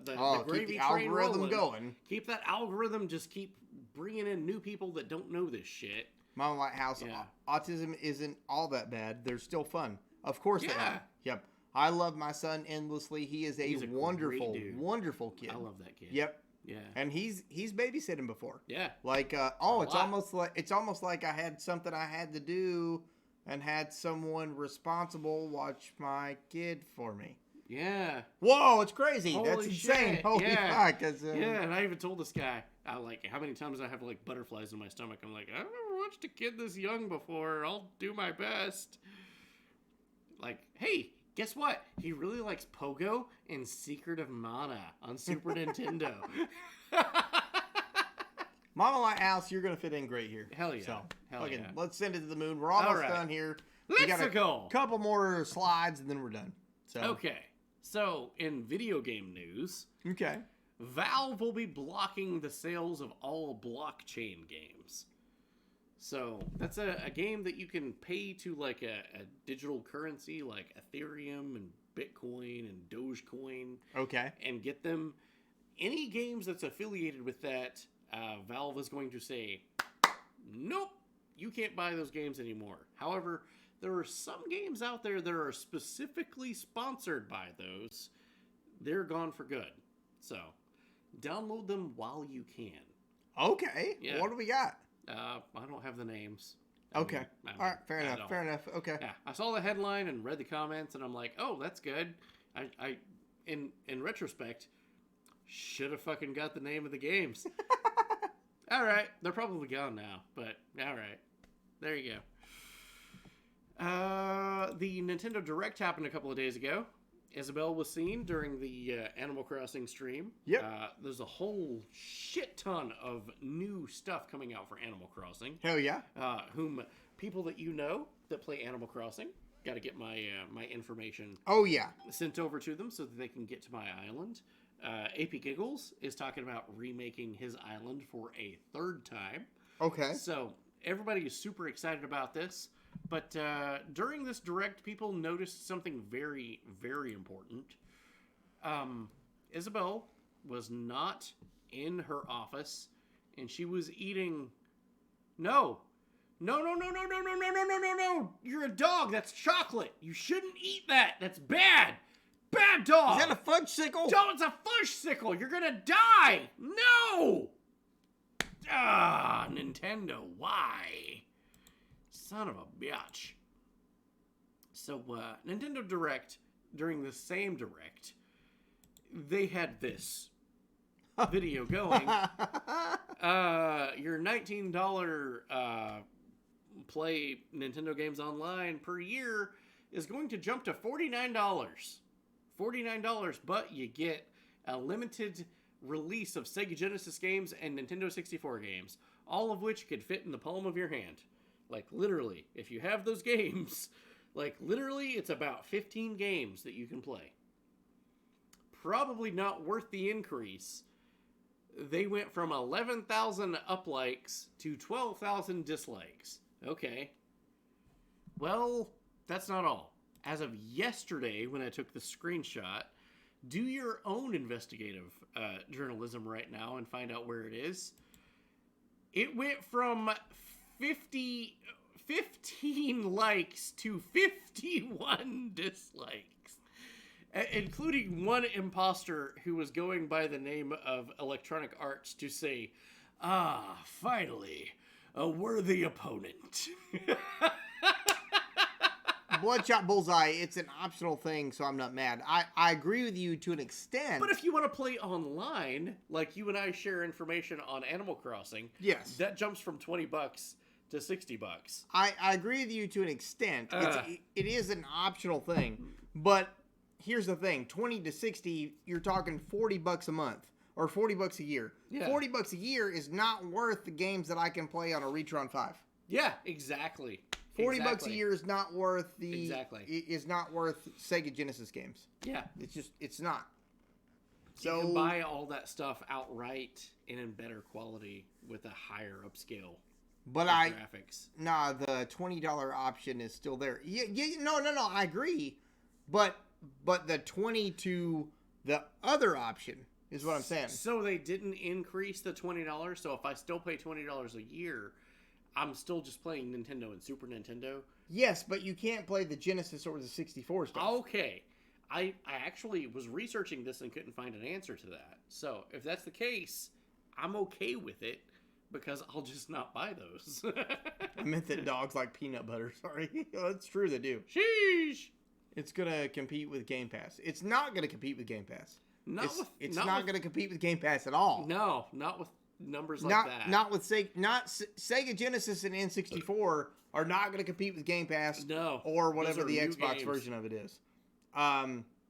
gravy keep the train algorithm rolling, going. Keep that algorithm, just keep bringing in new people that don't know this shit. Mama Lighthouse, autism isn't all that bad. They're still fun. Of course they are. Yep. I love my son endlessly. He's a wonderful, great dude. wonderful kid. I love that kid. Yep. Yeah. And he's babysitting before. Yeah. Like it's almost like I had something I had to do and had someone responsible watch my kid for me. Yeah. Whoa, it's crazy. Holy That's insane. shit. Holy yeah. fuck. Yeah, and I even told this guy, how many times I have like butterflies in my stomach. I'm like, I've never watched a kid this young before. I'll do my best. Like, hey, guess what? He really likes Pogo and Secret of Mana on Super Nintendo. Mama Lighthouse, you're gonna fit in great here. Hell yeah. So, Hell yeah. Let's send it to the moon. We're almost done here. We got a go. couple more slides and then we're done. So Okay. So, in video game news, okay, Valve will be blocking the sales of all blockchain games. So, that's a game that you can pay to like a digital currency like Ethereum and Bitcoin and Dogecoin. Okay. And get them. Any games that's affiliated with that, Valve is going to say, nope, you can't buy those games anymore. However, there are some games out there that are specifically sponsored by those. They're gone for good. So, download them while you can. Okay. Yeah. What do we got? I don't have the names. Okay. All right. Fair enough. Okay. Yeah. I saw the headline and read the comments, and I'm like, oh, that's good. I in retrospect, should have fucking got the name of the games. All right. They're probably gone now, but all right. There you go. The Nintendo Direct happened a couple of days ago. Isabel was seen during the Animal Crossing stream. Yep. There's a whole shit ton of new stuff coming out for Animal Crossing. Hell yeah. Whom people that you know that play Animal Crossing, got to get my my information. Oh yeah. Sent over to them so that they can get to my island. AP Giggles is talking about remaking his island for a 3rd time. Okay. So everybody is super excited about this. But during this Direct, people noticed something very, very important. Isabel was not in her office, and she was eating... No! You're a dog! That's chocolate! You shouldn't eat that! That's bad! Bad dog! Is that a fudge-sickle? No, it's a fudge-sickle! You're gonna die! No! Nintendo, why? Son of a bitch. So, Nintendo Direct during the same direct, they had this video going. Your $19 play Nintendo games online per year is going to jump to $49. $49, but you get a limited release of Sega Genesis games and Nintendo 64 games, all of which could fit in the palm of your hand. Like, literally, if you have those games, like, literally, it's about 15 games that you can play. Probably not worth the increase. They went from 11,000 uplikes to 12,000 dislikes. Okay. Well, that's not all. As of yesterday, when I took the screenshot, do your own investigative journalism right now and find out where it is. It went from 15 likes to 51 dislikes, including one imposter who was going by the name of Electronic Arts to say, finally, a worthy opponent. Bloodshot Bullseye, it's an optional thing, so I'm not mad. I agree with you to an extent. But if you want to play online, like you and I share information on Animal Crossing, yes, that jumps from $20 to $60. I agree with you to an extent. It is an optional thing, but here's the thing: 20 to 60, you're talking $40 a month or $40 a year. Yeah. $40 a year is not worth the games that I can play on a Retron 5. Yeah, exactly. $40 a year is not worth is not worth Sega Genesis games. Yeah, it's not. So you can buy all that stuff outright and in better quality with a higher upscale. But graphics. The $20 option is still there. No, I agree. But the 20 to the other option is what I'm saying. So they didn't increase the $20. So if I still pay $20 a year, I'm still just playing Nintendo and Super Nintendo. Yes, but you can't play the Genesis or the 64 stuff. Okay. I actually was researching this and couldn't find an answer to that. So if that's the case, I'm okay with it because I'll just not buy those. I meant that dogs like peanut butter. Sorry. That's true, they do. Sheesh. It's going to compete with Game Pass. It's not going to compete with Game Pass. It's not going to compete with Game Pass at all. No, not with numbers like that. Not with Sega Genesis and N64 are not going to compete with Game Pass. No, or whatever the Xbox version of it is.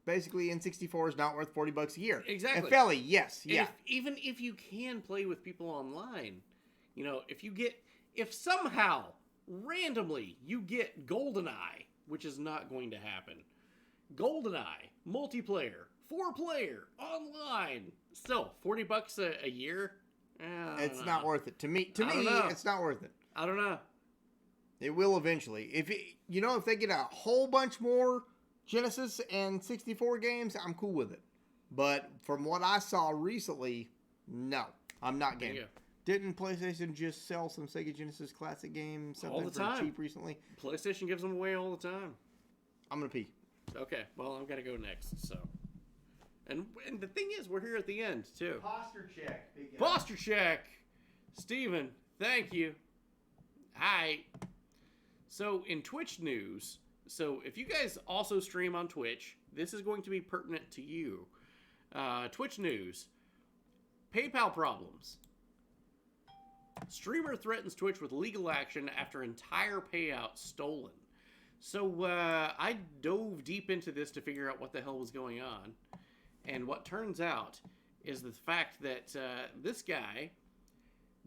Basically, N64 is not worth $40 a year. Exactly. And Felly, yes, and yeah. Even if you can play with people online, if somehow randomly you get GoldenEye, which is not going to happen, GoldenEye multiplayer 4-player online, still $40 a year. It's not worth it to me. It's not worth it. I don't know. It will eventually. If they get a whole bunch more Genesis and 64 games, I'm cool with it. But from what I saw recently, no, I'm not game. Didn't PlayStation just sell some Sega Genesis classic games all the time cheap recently? PlayStation gives them away all the time. I'm gonna pee. Okay, well I'm gonna go next. So, and the thing is, we're here at the end too. Posture check. Posture check. Steven, thank you. Hi. So in Twitch news, so if you guys also stream on Twitch, this is going to be pertinent to you. Twitch news. PayPal problems. Streamer threatens Twitch with legal action after entire payout stolen. So I dove deep into this to figure out what the hell was going on. And what turns out is the fact that this guy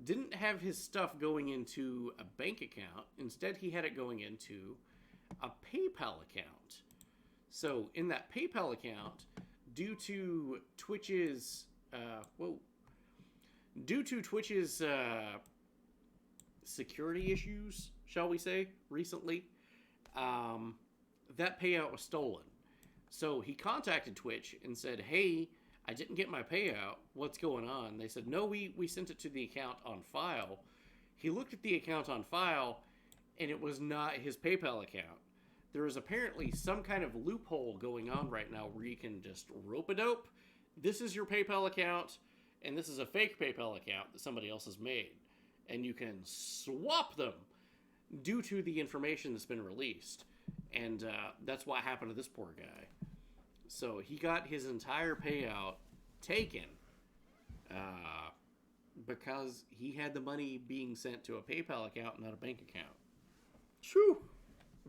didn't have his stuff going into a bank account. Instead, he had it going into a PayPal account. So in that PayPal account, due to Twitch's security issues, shall we say, recently, that payout was stolen. So he contacted Twitch and said, hey, I didn't get my payout. What's going on? They said, no, we sent it to the account on file. He looked at the account on file, and it was not his PayPal account. There is apparently some kind of loophole going on right now where you can just rope-a-dope. This is your PayPal account, and this is a fake PayPal account that somebody else has made. And you can swap them due to the information that's been released. And that's what happened to this poor guy. So he got his entire payout taken because he had the money being sent to a PayPal account, not a bank account. True.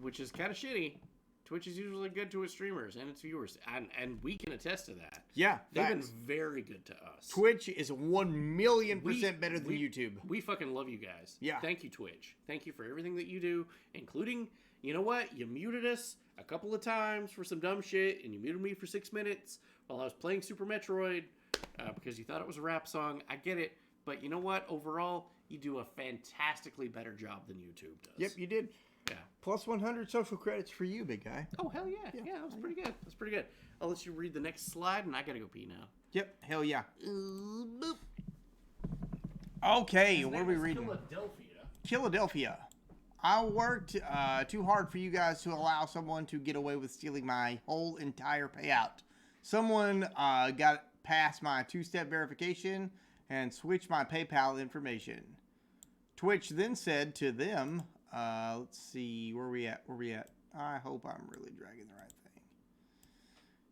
Which is kind of shitty. Twitch is usually good to its streamers and its viewers, and we can attest to that. Yeah, they've facts. been very good to us. Twitch is 1,000,000% better than YouTube. We fucking love you guys. Yeah. Thank you, Twitch. Thank you for everything that you do, including, you know what? You muted us a couple of times for some dumb shit, and you muted me for 6 minutes while I was playing Super Metroid because you thought it was a rap song. I get it, but you know what? Overall, you do a fantastically better job than YouTube does. Yep, you did. Yeah. Plus 100 social credits for you, big guy. Oh, hell yeah. Yeah, that was pretty good. That's pretty good. I'll let you read the next slide, and I gotta go pee now. Yep, hell yeah. Okay, what are we reading? Philadelphia. I worked too hard for you guys to allow someone to get away with stealing my whole entire payout. Someone got past my two-step verification and switched my PayPal information. Twitch then said to them, let's see, where we at? I hope I'm really dragging the right thing.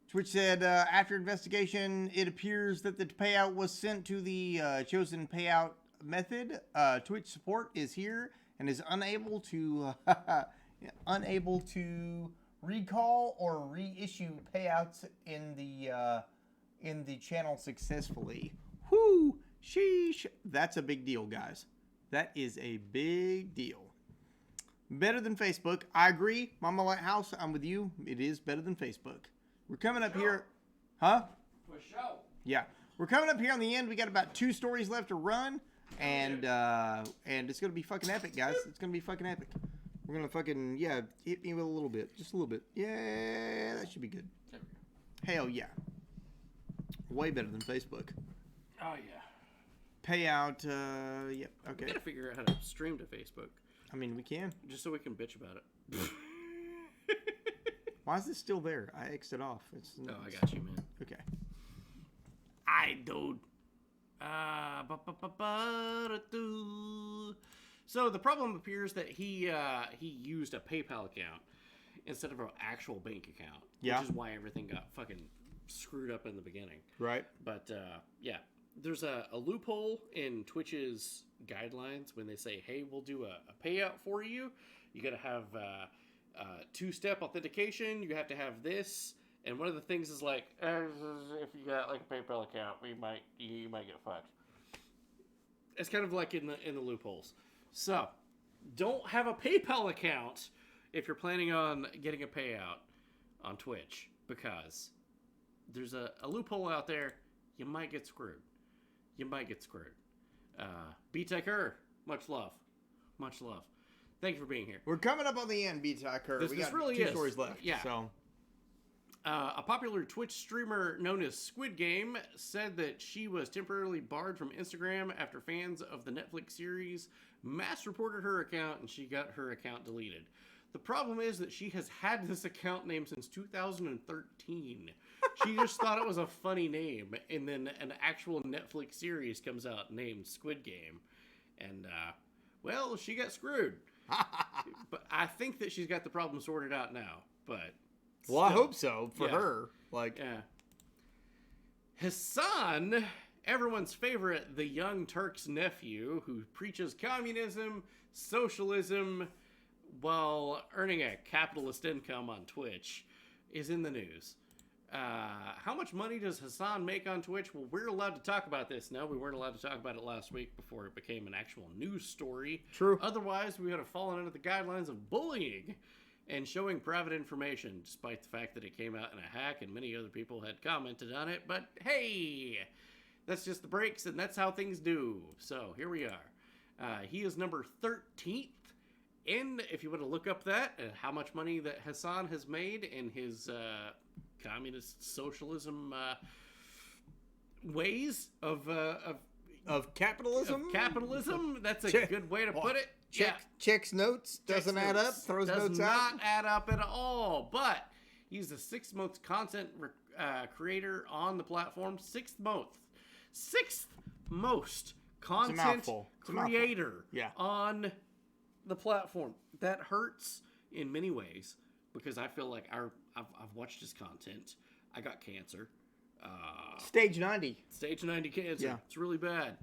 Twitch said, after investigation, it appears that the payout was sent to the chosen payout method. Twitch support is here and is unable to recall or reissue payouts in the channel successfully. Whoo, sheesh. That's a big deal, guys. That is a big deal. Better than Facebook. I agree. Mama Lighthouse, I'm with you. It is better than Facebook. We're coming up here. Huh? For sure. Yeah. We're coming up here on the end. We got about 2 stories left to run. And it's going to be fucking epic, guys. It's going to be fucking epic. We're going to fucking, hit me with a little bit. Just a little bit. Yeah, that should be good. Hell yeah. Way better than Facebook. Oh, yeah. Payout, yep, okay. We gotta figure out how to stream to Facebook. I mean, we can. Just so we can bitch about it. Why is this still there? I X'd it off. Oh, I got you, man. Okay. Dude. So the problem appears that he used a PayPal account instead of an actual bank account. Yeah. Which is why everything got fucking screwed up in the beginning. Right. But, yeah. There's a loophole in Twitch's guidelines when they say, hey, we'll do a payout for you. You got to have 2-step authentication. You have to have this. And one of the things is like, if you got like a PayPal account, you might get fucked. It's kind of like in the loopholes. So, don't have a PayPal account if you're planning on getting a payout on Twitch, because there's a loophole out there. You might get screwed. B-Techer, much love. Much love. Thank you for being here. We're coming up on the end, B-Techer. We got really 2 stories left. Yeah. So. A popular Twitch streamer known as Squid Game said that she was temporarily barred from Instagram after fans of the Netflix series mass reported her account and she got her account deleted. The problem is that she has had this account name since 2013. She just thought it was a funny name, and then an actual Netflix series comes out named Squid Game. And, well, she got screwed. But I think that she's got the problem sorted out now. But well, I hope so for her. Yeah. Hassan, everyone's favorite, the Young Turk's nephew, who preaches communism, socialism, while earning a capitalist income on Twitch, is in the news. How much money does Hassan make on Twitch? Well, we're allowed to talk about this now. We weren't allowed to talk about it last week before it became an actual news story. True. Otherwise, we would have fallen under the guidelines of bullying and showing private information, despite the fact that it came out in a hack and many other people had commented on it. But hey, that's just the breaks, and that's how things do. So here we are. He is number 13th. And if you want to look up that, how much money that Hassan has made in his communist socialism ways of capitalism? Of capitalism, that's a good way to put it. Checks notes, doesn't add up, throws notes out. Does not add up at all, but he's the 6th most content creator on the platform. 6th most content creator on the platform. That hurts in many ways because I feel like I've watched his content. I got cancer. Stage 90. Stage 90 cancer. Yeah. It's really bad.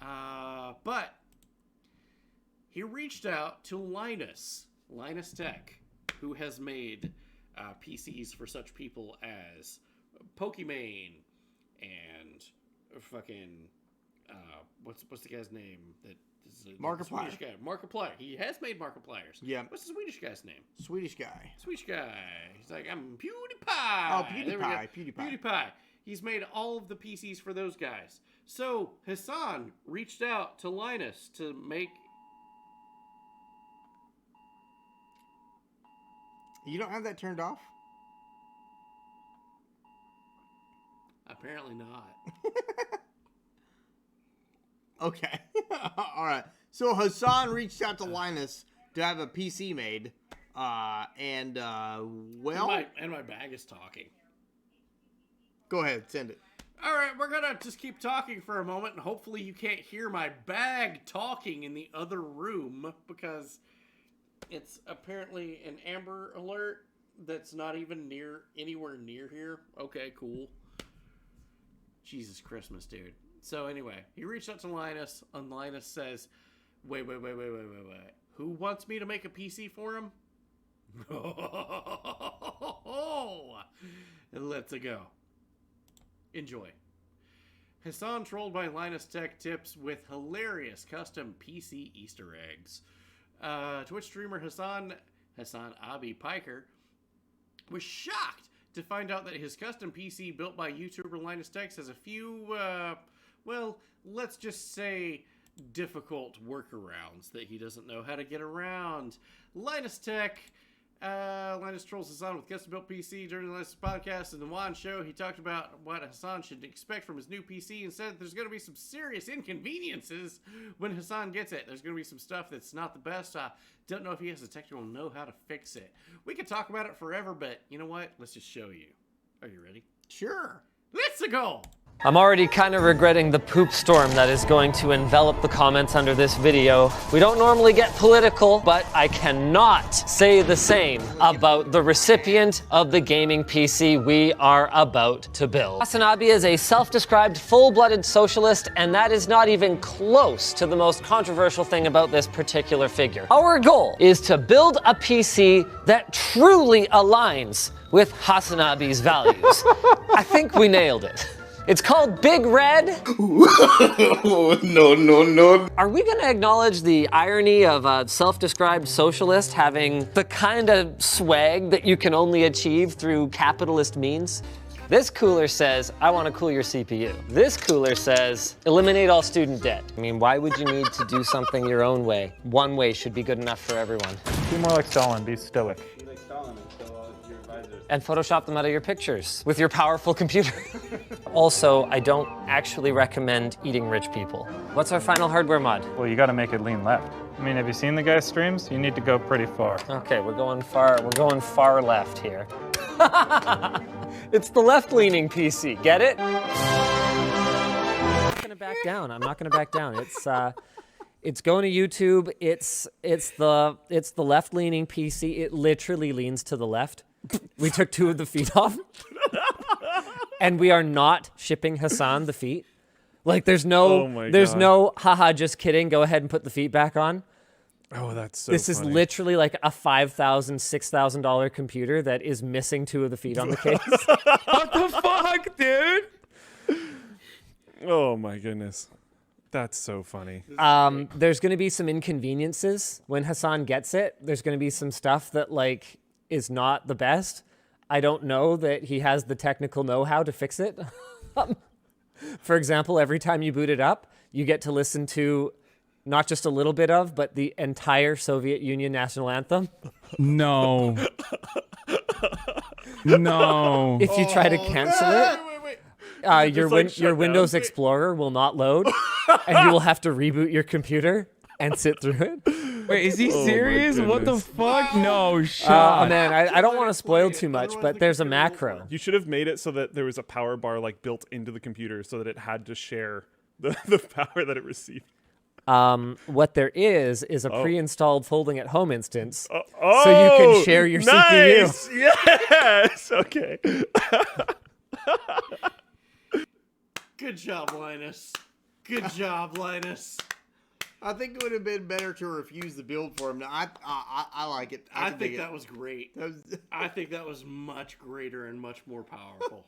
But he reached out to Linus Tech, who has made PCs for such people as Pokimane and fucking what's the guy's name that is Markiplier. Swedish guy. Markiplier. He has made Markipliers. Yeah. What's the Swedish guy's name? Swedish guy. Swedish guy. He's like, I'm PewDiePie. Oh, There we go. PewDiePie. PewDiePie. He's made all of the PCs for those guys. So Hassan reached out to Linus to make. You don't have that turned off? Apparently not. Okay. All right. So Hassan reached out to Linus to have a PC made. Well... And my bag is talking. Go ahead. Send it. All right, we're going to just keep talking for a moment, and hopefully you can't hear my bag talking in the other room, because it's apparently an Amber Alert that's not even anywhere near here. Okay, cool. Jesus Christmas, dude. So anyway, he reached out to Linus, and Linus says, wait. Who wants me to make a PC for him? Let's go. Enjoy. Hassan trolled by Linus Tech Tips with hilarious custom PC Easter eggs. Twitch streamer Hassan Abi Piker was shocked to find out that his custom PC built by YouTuber Linus Tech has a few, let's just say difficult workarounds that he doesn't know how to get around. Linus Tech... Linus trolls Hassan with custom-built PC during the Linus podcast and the Juan show. He talked about what Hassan should expect from his new PC and said there's going to be some serious inconveniences when Hassan gets it. There's going to be some stuff that's not the best. I don't know if he has the technical know-how to fix it. We could talk about it forever, but you know what? Let's just show you. Are you ready? Sure. Let's go! I'm already kind of regretting the poop storm that is going to envelop the comments under this video. We don't normally get political, but I cannot say the same about the recipient of the gaming PC we are about to build. Hasanabi is a self-described full-blooded socialist, and that is not even close to the most controversial thing about this particular figure. Our goal is to build a PC that truly aligns with Hasanabi's values. I think we nailed it. It's called Big Red. No. Are we gonna acknowledge the irony of a self-described socialist having the kind of swag that you can only achieve through capitalist means? This cooler says, I want to cool your CPU. This cooler says, eliminate all student debt. I mean, why would you need to do something your own way? One way should be good enough for everyone. Be more like Stalin, be stoic. Be like Stalin and kill all your advisors. And Photoshop them out of your pictures with your powerful computer. Also, I don't actually recommend eating rich people. What's our final hardware mod? Well, you gotta make it lean left. I mean, have you seen the guy's streams? You need to go pretty far. Okay, we're going far left here. It's the left-leaning PC, get it? I'm not gonna back down. It's going to YouTube. It's the left-leaning PC. It literally leans to the left. We took 2 of the feet off. And we are not shipping Hassan the feet. Like there's no haha, just kidding, go ahead and put the feet back on. Oh, that's so This funny. is literally like a $5,000, $6,000 computer that is missing 2 of the feet on the case. What the fuck, dude? Oh my goodness. That's so funny. There's going to be some inconveniences when Hassan gets it. There's going to be some stuff that like is not the best. I don't know that he has the technical know-how to fix it. For example, every time you boot it up, you get to listen to not just a little bit of, but the entire Soviet Union national anthem. No. No. If you try to cancel it, your Windows Explorer will not load, and you will have to reboot your computer and sit through it. Wait, is he serious? What the fuck? No shot. Man, I don't want to spoil too much, but there's a macro. You should have made it so that there was a power bar like built into the computer so that it had to share the power that it received. What there is a pre-installed folding at home instance, so you can share your nice! CPU. Yes. Okay. Good job, Linus. Good job, Linus. I think it would have been better to refuse the build for him. Now, I like it. I think that was great. I think that was much greater and much more powerful.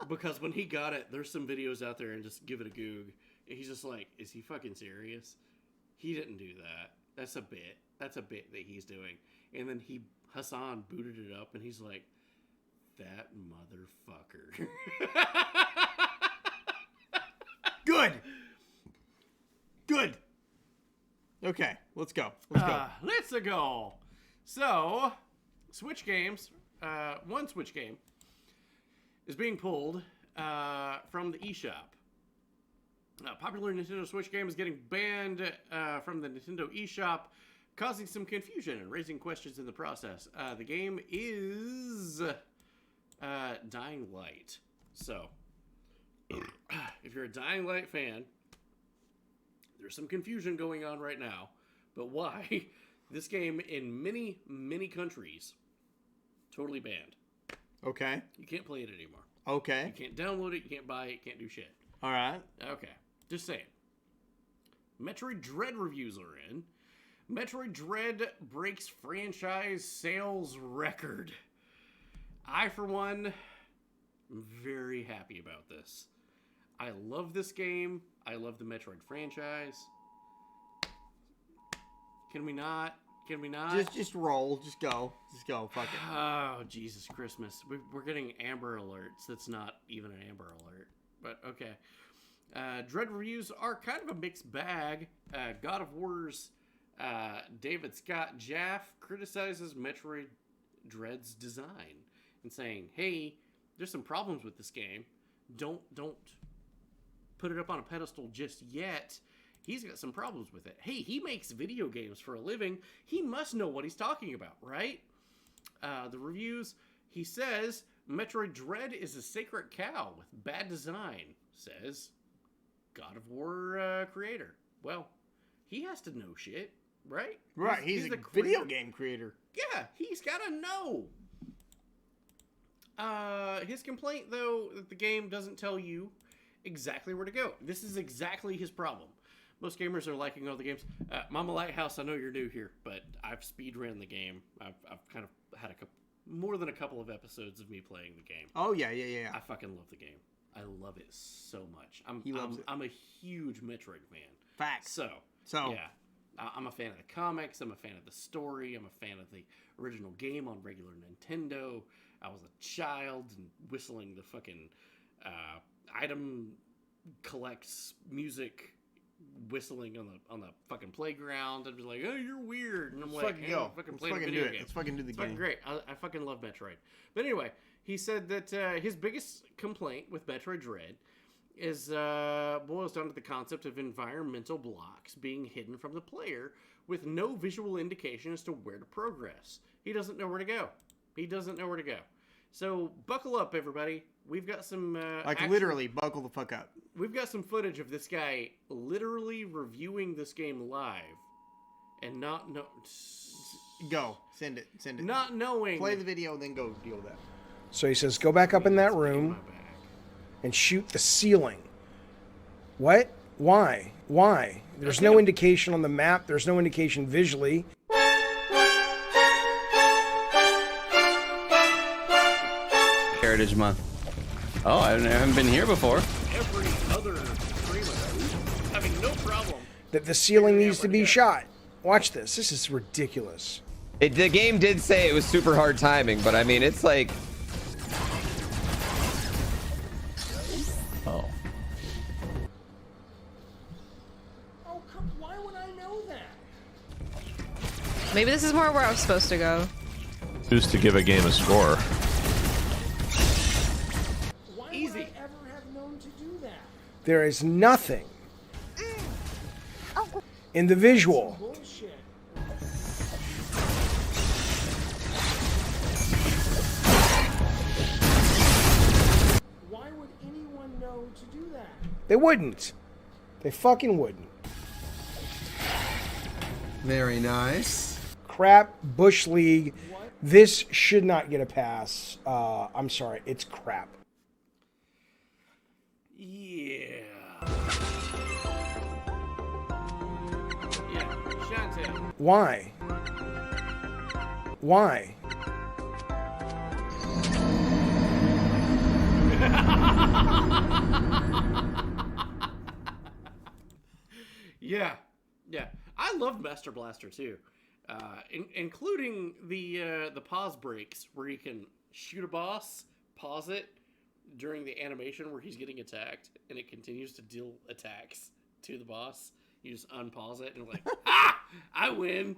Because when he got it, there's some videos out there and just give it a goog. He's just like, is he fucking serious? He didn't do that. That's a bit. That's a bit that he's doing. And then Hassan booted it up and he's like, that motherfucker. Good. Good. Okay, let's go. Let's go. So, Switch games. One Switch game is being pulled from the eShop. A popular Nintendo Switch game is getting banned from the Nintendo eShop, causing some confusion and raising questions in the process. The game is Dying Light. So, if you're a Dying Light fan, there's some confusion going on right now. But why? This game in many, many countries, totally banned. Okay. You can't play it anymore. Okay. You can't download it, you can't buy it, you can't do shit. All right. Okay. Just saying. Metroid Dread reviews are in. Metroid Dread breaks franchise sales record. I, for one, am very happy about this. I love this game. I love the Metroid franchise. Can we not? Can we not? Just roll. Just go. Just go. Fuck it. Oh, Jesus Christmas. We're getting Amber Alerts. That's not even an Amber Alert. But, okay. Dread reviews are kind of a mixed bag. God of War's David Scott Jaff criticizes Metroid Dread's design and saying, hey, there's some problems with this game. Don't put it up on a pedestal just yet. He's got some problems with it. Hey, he makes video games for a living. He must know what he's talking about, right? The reviews, he says, Metroid Dread is a sacred cow with bad design, says God of War creator. Well, he has to know shit, right? Right, he's a video game creator. Yeah, he's got to know. His complaint, though, that the game doesn't tell you exactly where to go. This is exactly his problem. Most gamers are liking all the games. Mama Lighthouse, I know you're new here, but I've speedrun the game. I've kind of had more than a couple of episodes of me playing the game. Oh, yeah. I fucking love the game. I love it so much. I'm a huge Metroid fan. Facts. So yeah. I'm a fan of the comics. I'm a fan of the story. I'm a fan of the original game on regular Nintendo. I was a child and whistling the fucking item collects music, whistling on the fucking playground, and be like, "Oh, you're weird," and I'm like, fucking go. Fucking Let's play fucking video do it. game. Let's fucking do the It's game. fucking great. I fucking love Metroid. But anyway, he said that his biggest complaint with Metroid Dread is boils down to the concept of environmental blocks being hidden from the player with no visual indication as to where to progress. He doesn't know where to go. So buckle up, everybody. We've got some literally buckle the fuck up. We've got some footage of this guy literally reviewing this game live and Go. Send it. Not knowing. Play the video, then go deal with that. So he says, go back up in that room and shoot the ceiling. What? Why? There's no indication on the map. There's no indication visually. Heritage Month. Oh, I haven't been here before. Every other streamer having no problem. That the ceiling needs to be shot. Watch this. This is ridiculous. The game did say it was super hard timing, but I mean, it's like... Oh. Why would I know that? Maybe this is more where I was supposed to go. Who's to give a game a score? Easy. There is nothing in the visual. Why would anyone know to do that? They wouldn't. They fucking wouldn't. Very nice. Crap, Bush League. This should not get a pass. I'm sorry, it's crap. Yeah. Yeah, Shantae. Why? Why? Yeah. I loved Master Blaster too, including the pause breaks where you can shoot a boss, pause it during the animation where he's getting attacked, and it continues to deal attacks to the boss. You just unpause it and like, I win.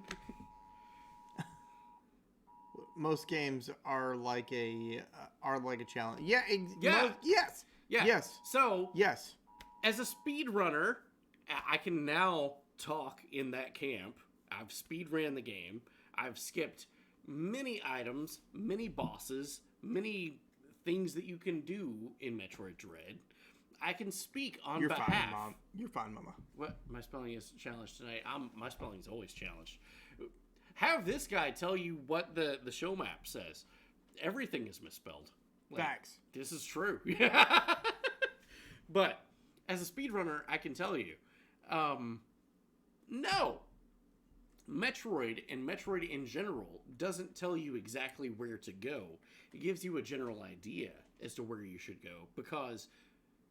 Most games are like a challenge. Yeah. Yes. Yeah. Yes. So yes, as a speedrunner, I can now talk in that camp. I've speedran the game. I've skipped many items, many bosses, many things that you can do in Metroid Dread. I can speak on You're behalf. fine, Mom. You're fine, Mama. What? My spelling is challenged tonight. My spelling is always challenged. Have this guy tell you what the show map says. Everything is misspelled. Facts. This is true. But as a speedrunner, I can tell you, no. Metroid and Metroid in general doesn't tell you exactly where to go. It gives you a general idea as to where you should go, because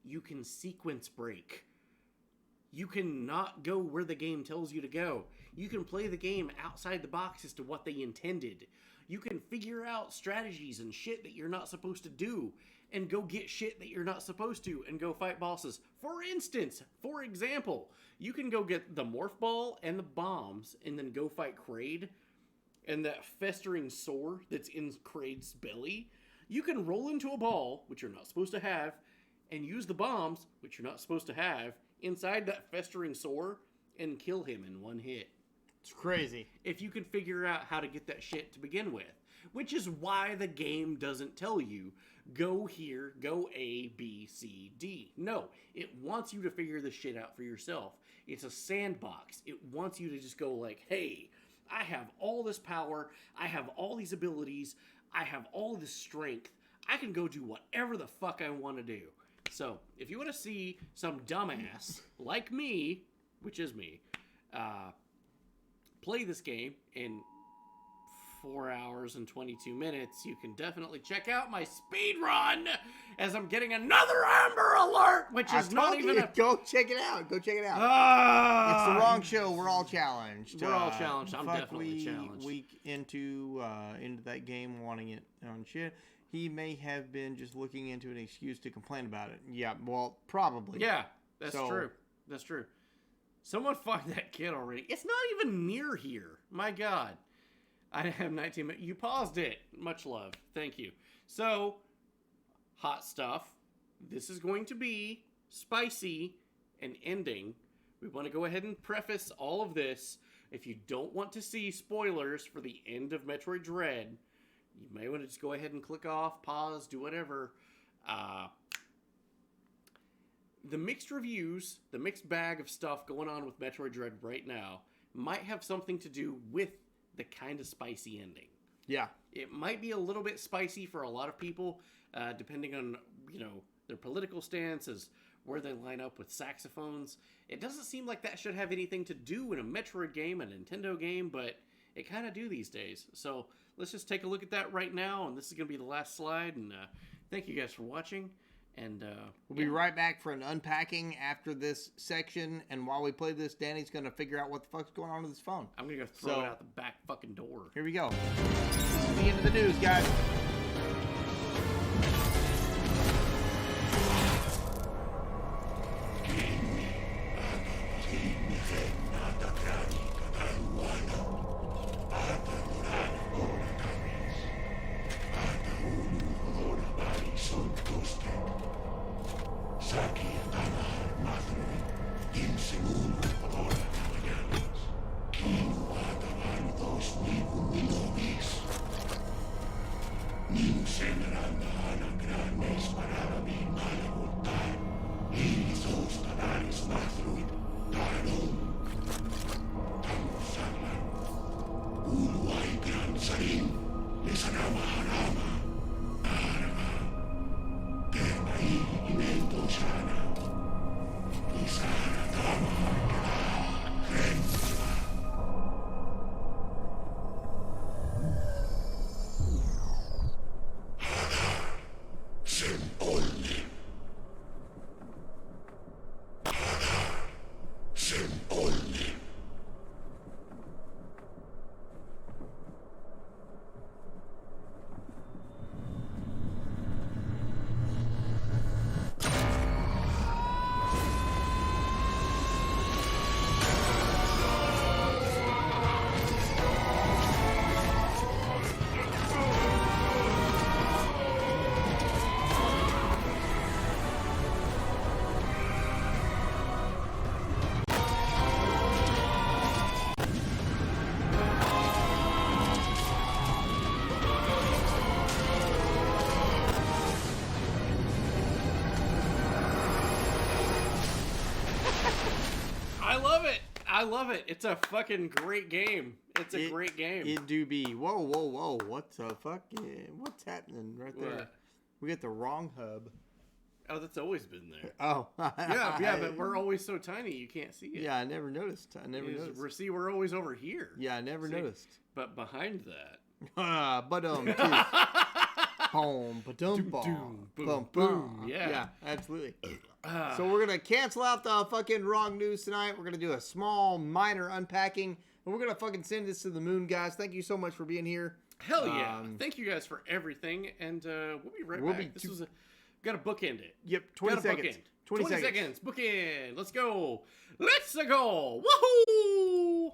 you can sequence break. You can not go where the game tells you to go. You can play the game outside the box as to what they intended. You can figure out strategies and shit that you're not supposed to do, and go get shit that you're not supposed to, and go fight bosses. For example, you can go get the morph ball and the bombs, and then go fight Kraid, and that festering sore that's in Kraid's belly. You can roll into a ball, which you're not supposed to have, and use the bombs, which you're not supposed to have, inside that festering sore, and kill him in one hit. It's crazy. If you can figure out how to get that shit to begin with. Which is why the game doesn't tell you, go here, go A, B, C, D. No, it wants you to figure this shit out for yourself. It's a sandbox. It wants you to just go like, hey, I have all this power, I have all these abilities, I have all this strength, I can go do whatever the fuck I want to do. So, if you want to see some dumbass like me, which is me, play this game in 4 hours and 22 minutes, you can definitely check out my speed run as I'm getting another Amber Alert, which is not even a... Go check it out. Go check it out. It's the wrong show. We're all challenged. We're all challenged. I'm definitely challenged. Week into that game, wanting it on shit. He may have been just looking into an excuse to complain about it. Yeah, well, probably. Yeah, that's true. That's true. Someone fucked that kid already. It's not even near here. My God. I have 19 minutes. You paused it. Much love. Thank you. So, hot stuff. This is going to be spicy and ending. We want to go ahead and preface all of this. If you don't want to see spoilers for the end of Metroid Dread, you may want to just go ahead and click off, pause, do whatever. The mixed reviews, the mixed bag of stuff going on with Metroid Dread right now might have something to do with the kind of spicy ending. Yeah. It might be a little bit spicy for a lot of people, depending on, their political stances, where they line up with saxophones. It doesn't seem like that should have anything to do in a Metroid game, a Nintendo game, but it kind of do these days. So let's just take a look at that right now, and this is going to be the last slide, and thank you guys for watching. And we'll be right back for an unpacking after this section. And while we play this, Danny's going to figure out what the fuck's going on with his phone. I'm going to go throw it out the back fucking door. Here we go. The end of the news, guys. Sana I love it. It's a fucking great game. It's a great game. It do be. Whoa, whoa, whoa. What the fuck? What's happening right there? What? We got the wrong hub. Oh, that's always been there. Oh. yeah, but we're always so tiny you can't see it. Yeah, I never noticed. See, we're always over here. Yeah, I never noticed. But behind that. Boom, ba-dum, boom, boom, boom. Yeah, absolutely. So we're going to cancel out the fucking wrong news tonight. We're going to do a small, minor unpacking. And we're going to fucking send this to the moon, guys. Thank you so much for being here. Hell yeah. Thank you guys for everything. And we'll be right back. Got to bookend it. Yep, 20 seconds. 20 seconds. Bookend. Let's go. Let's go. Woohoo!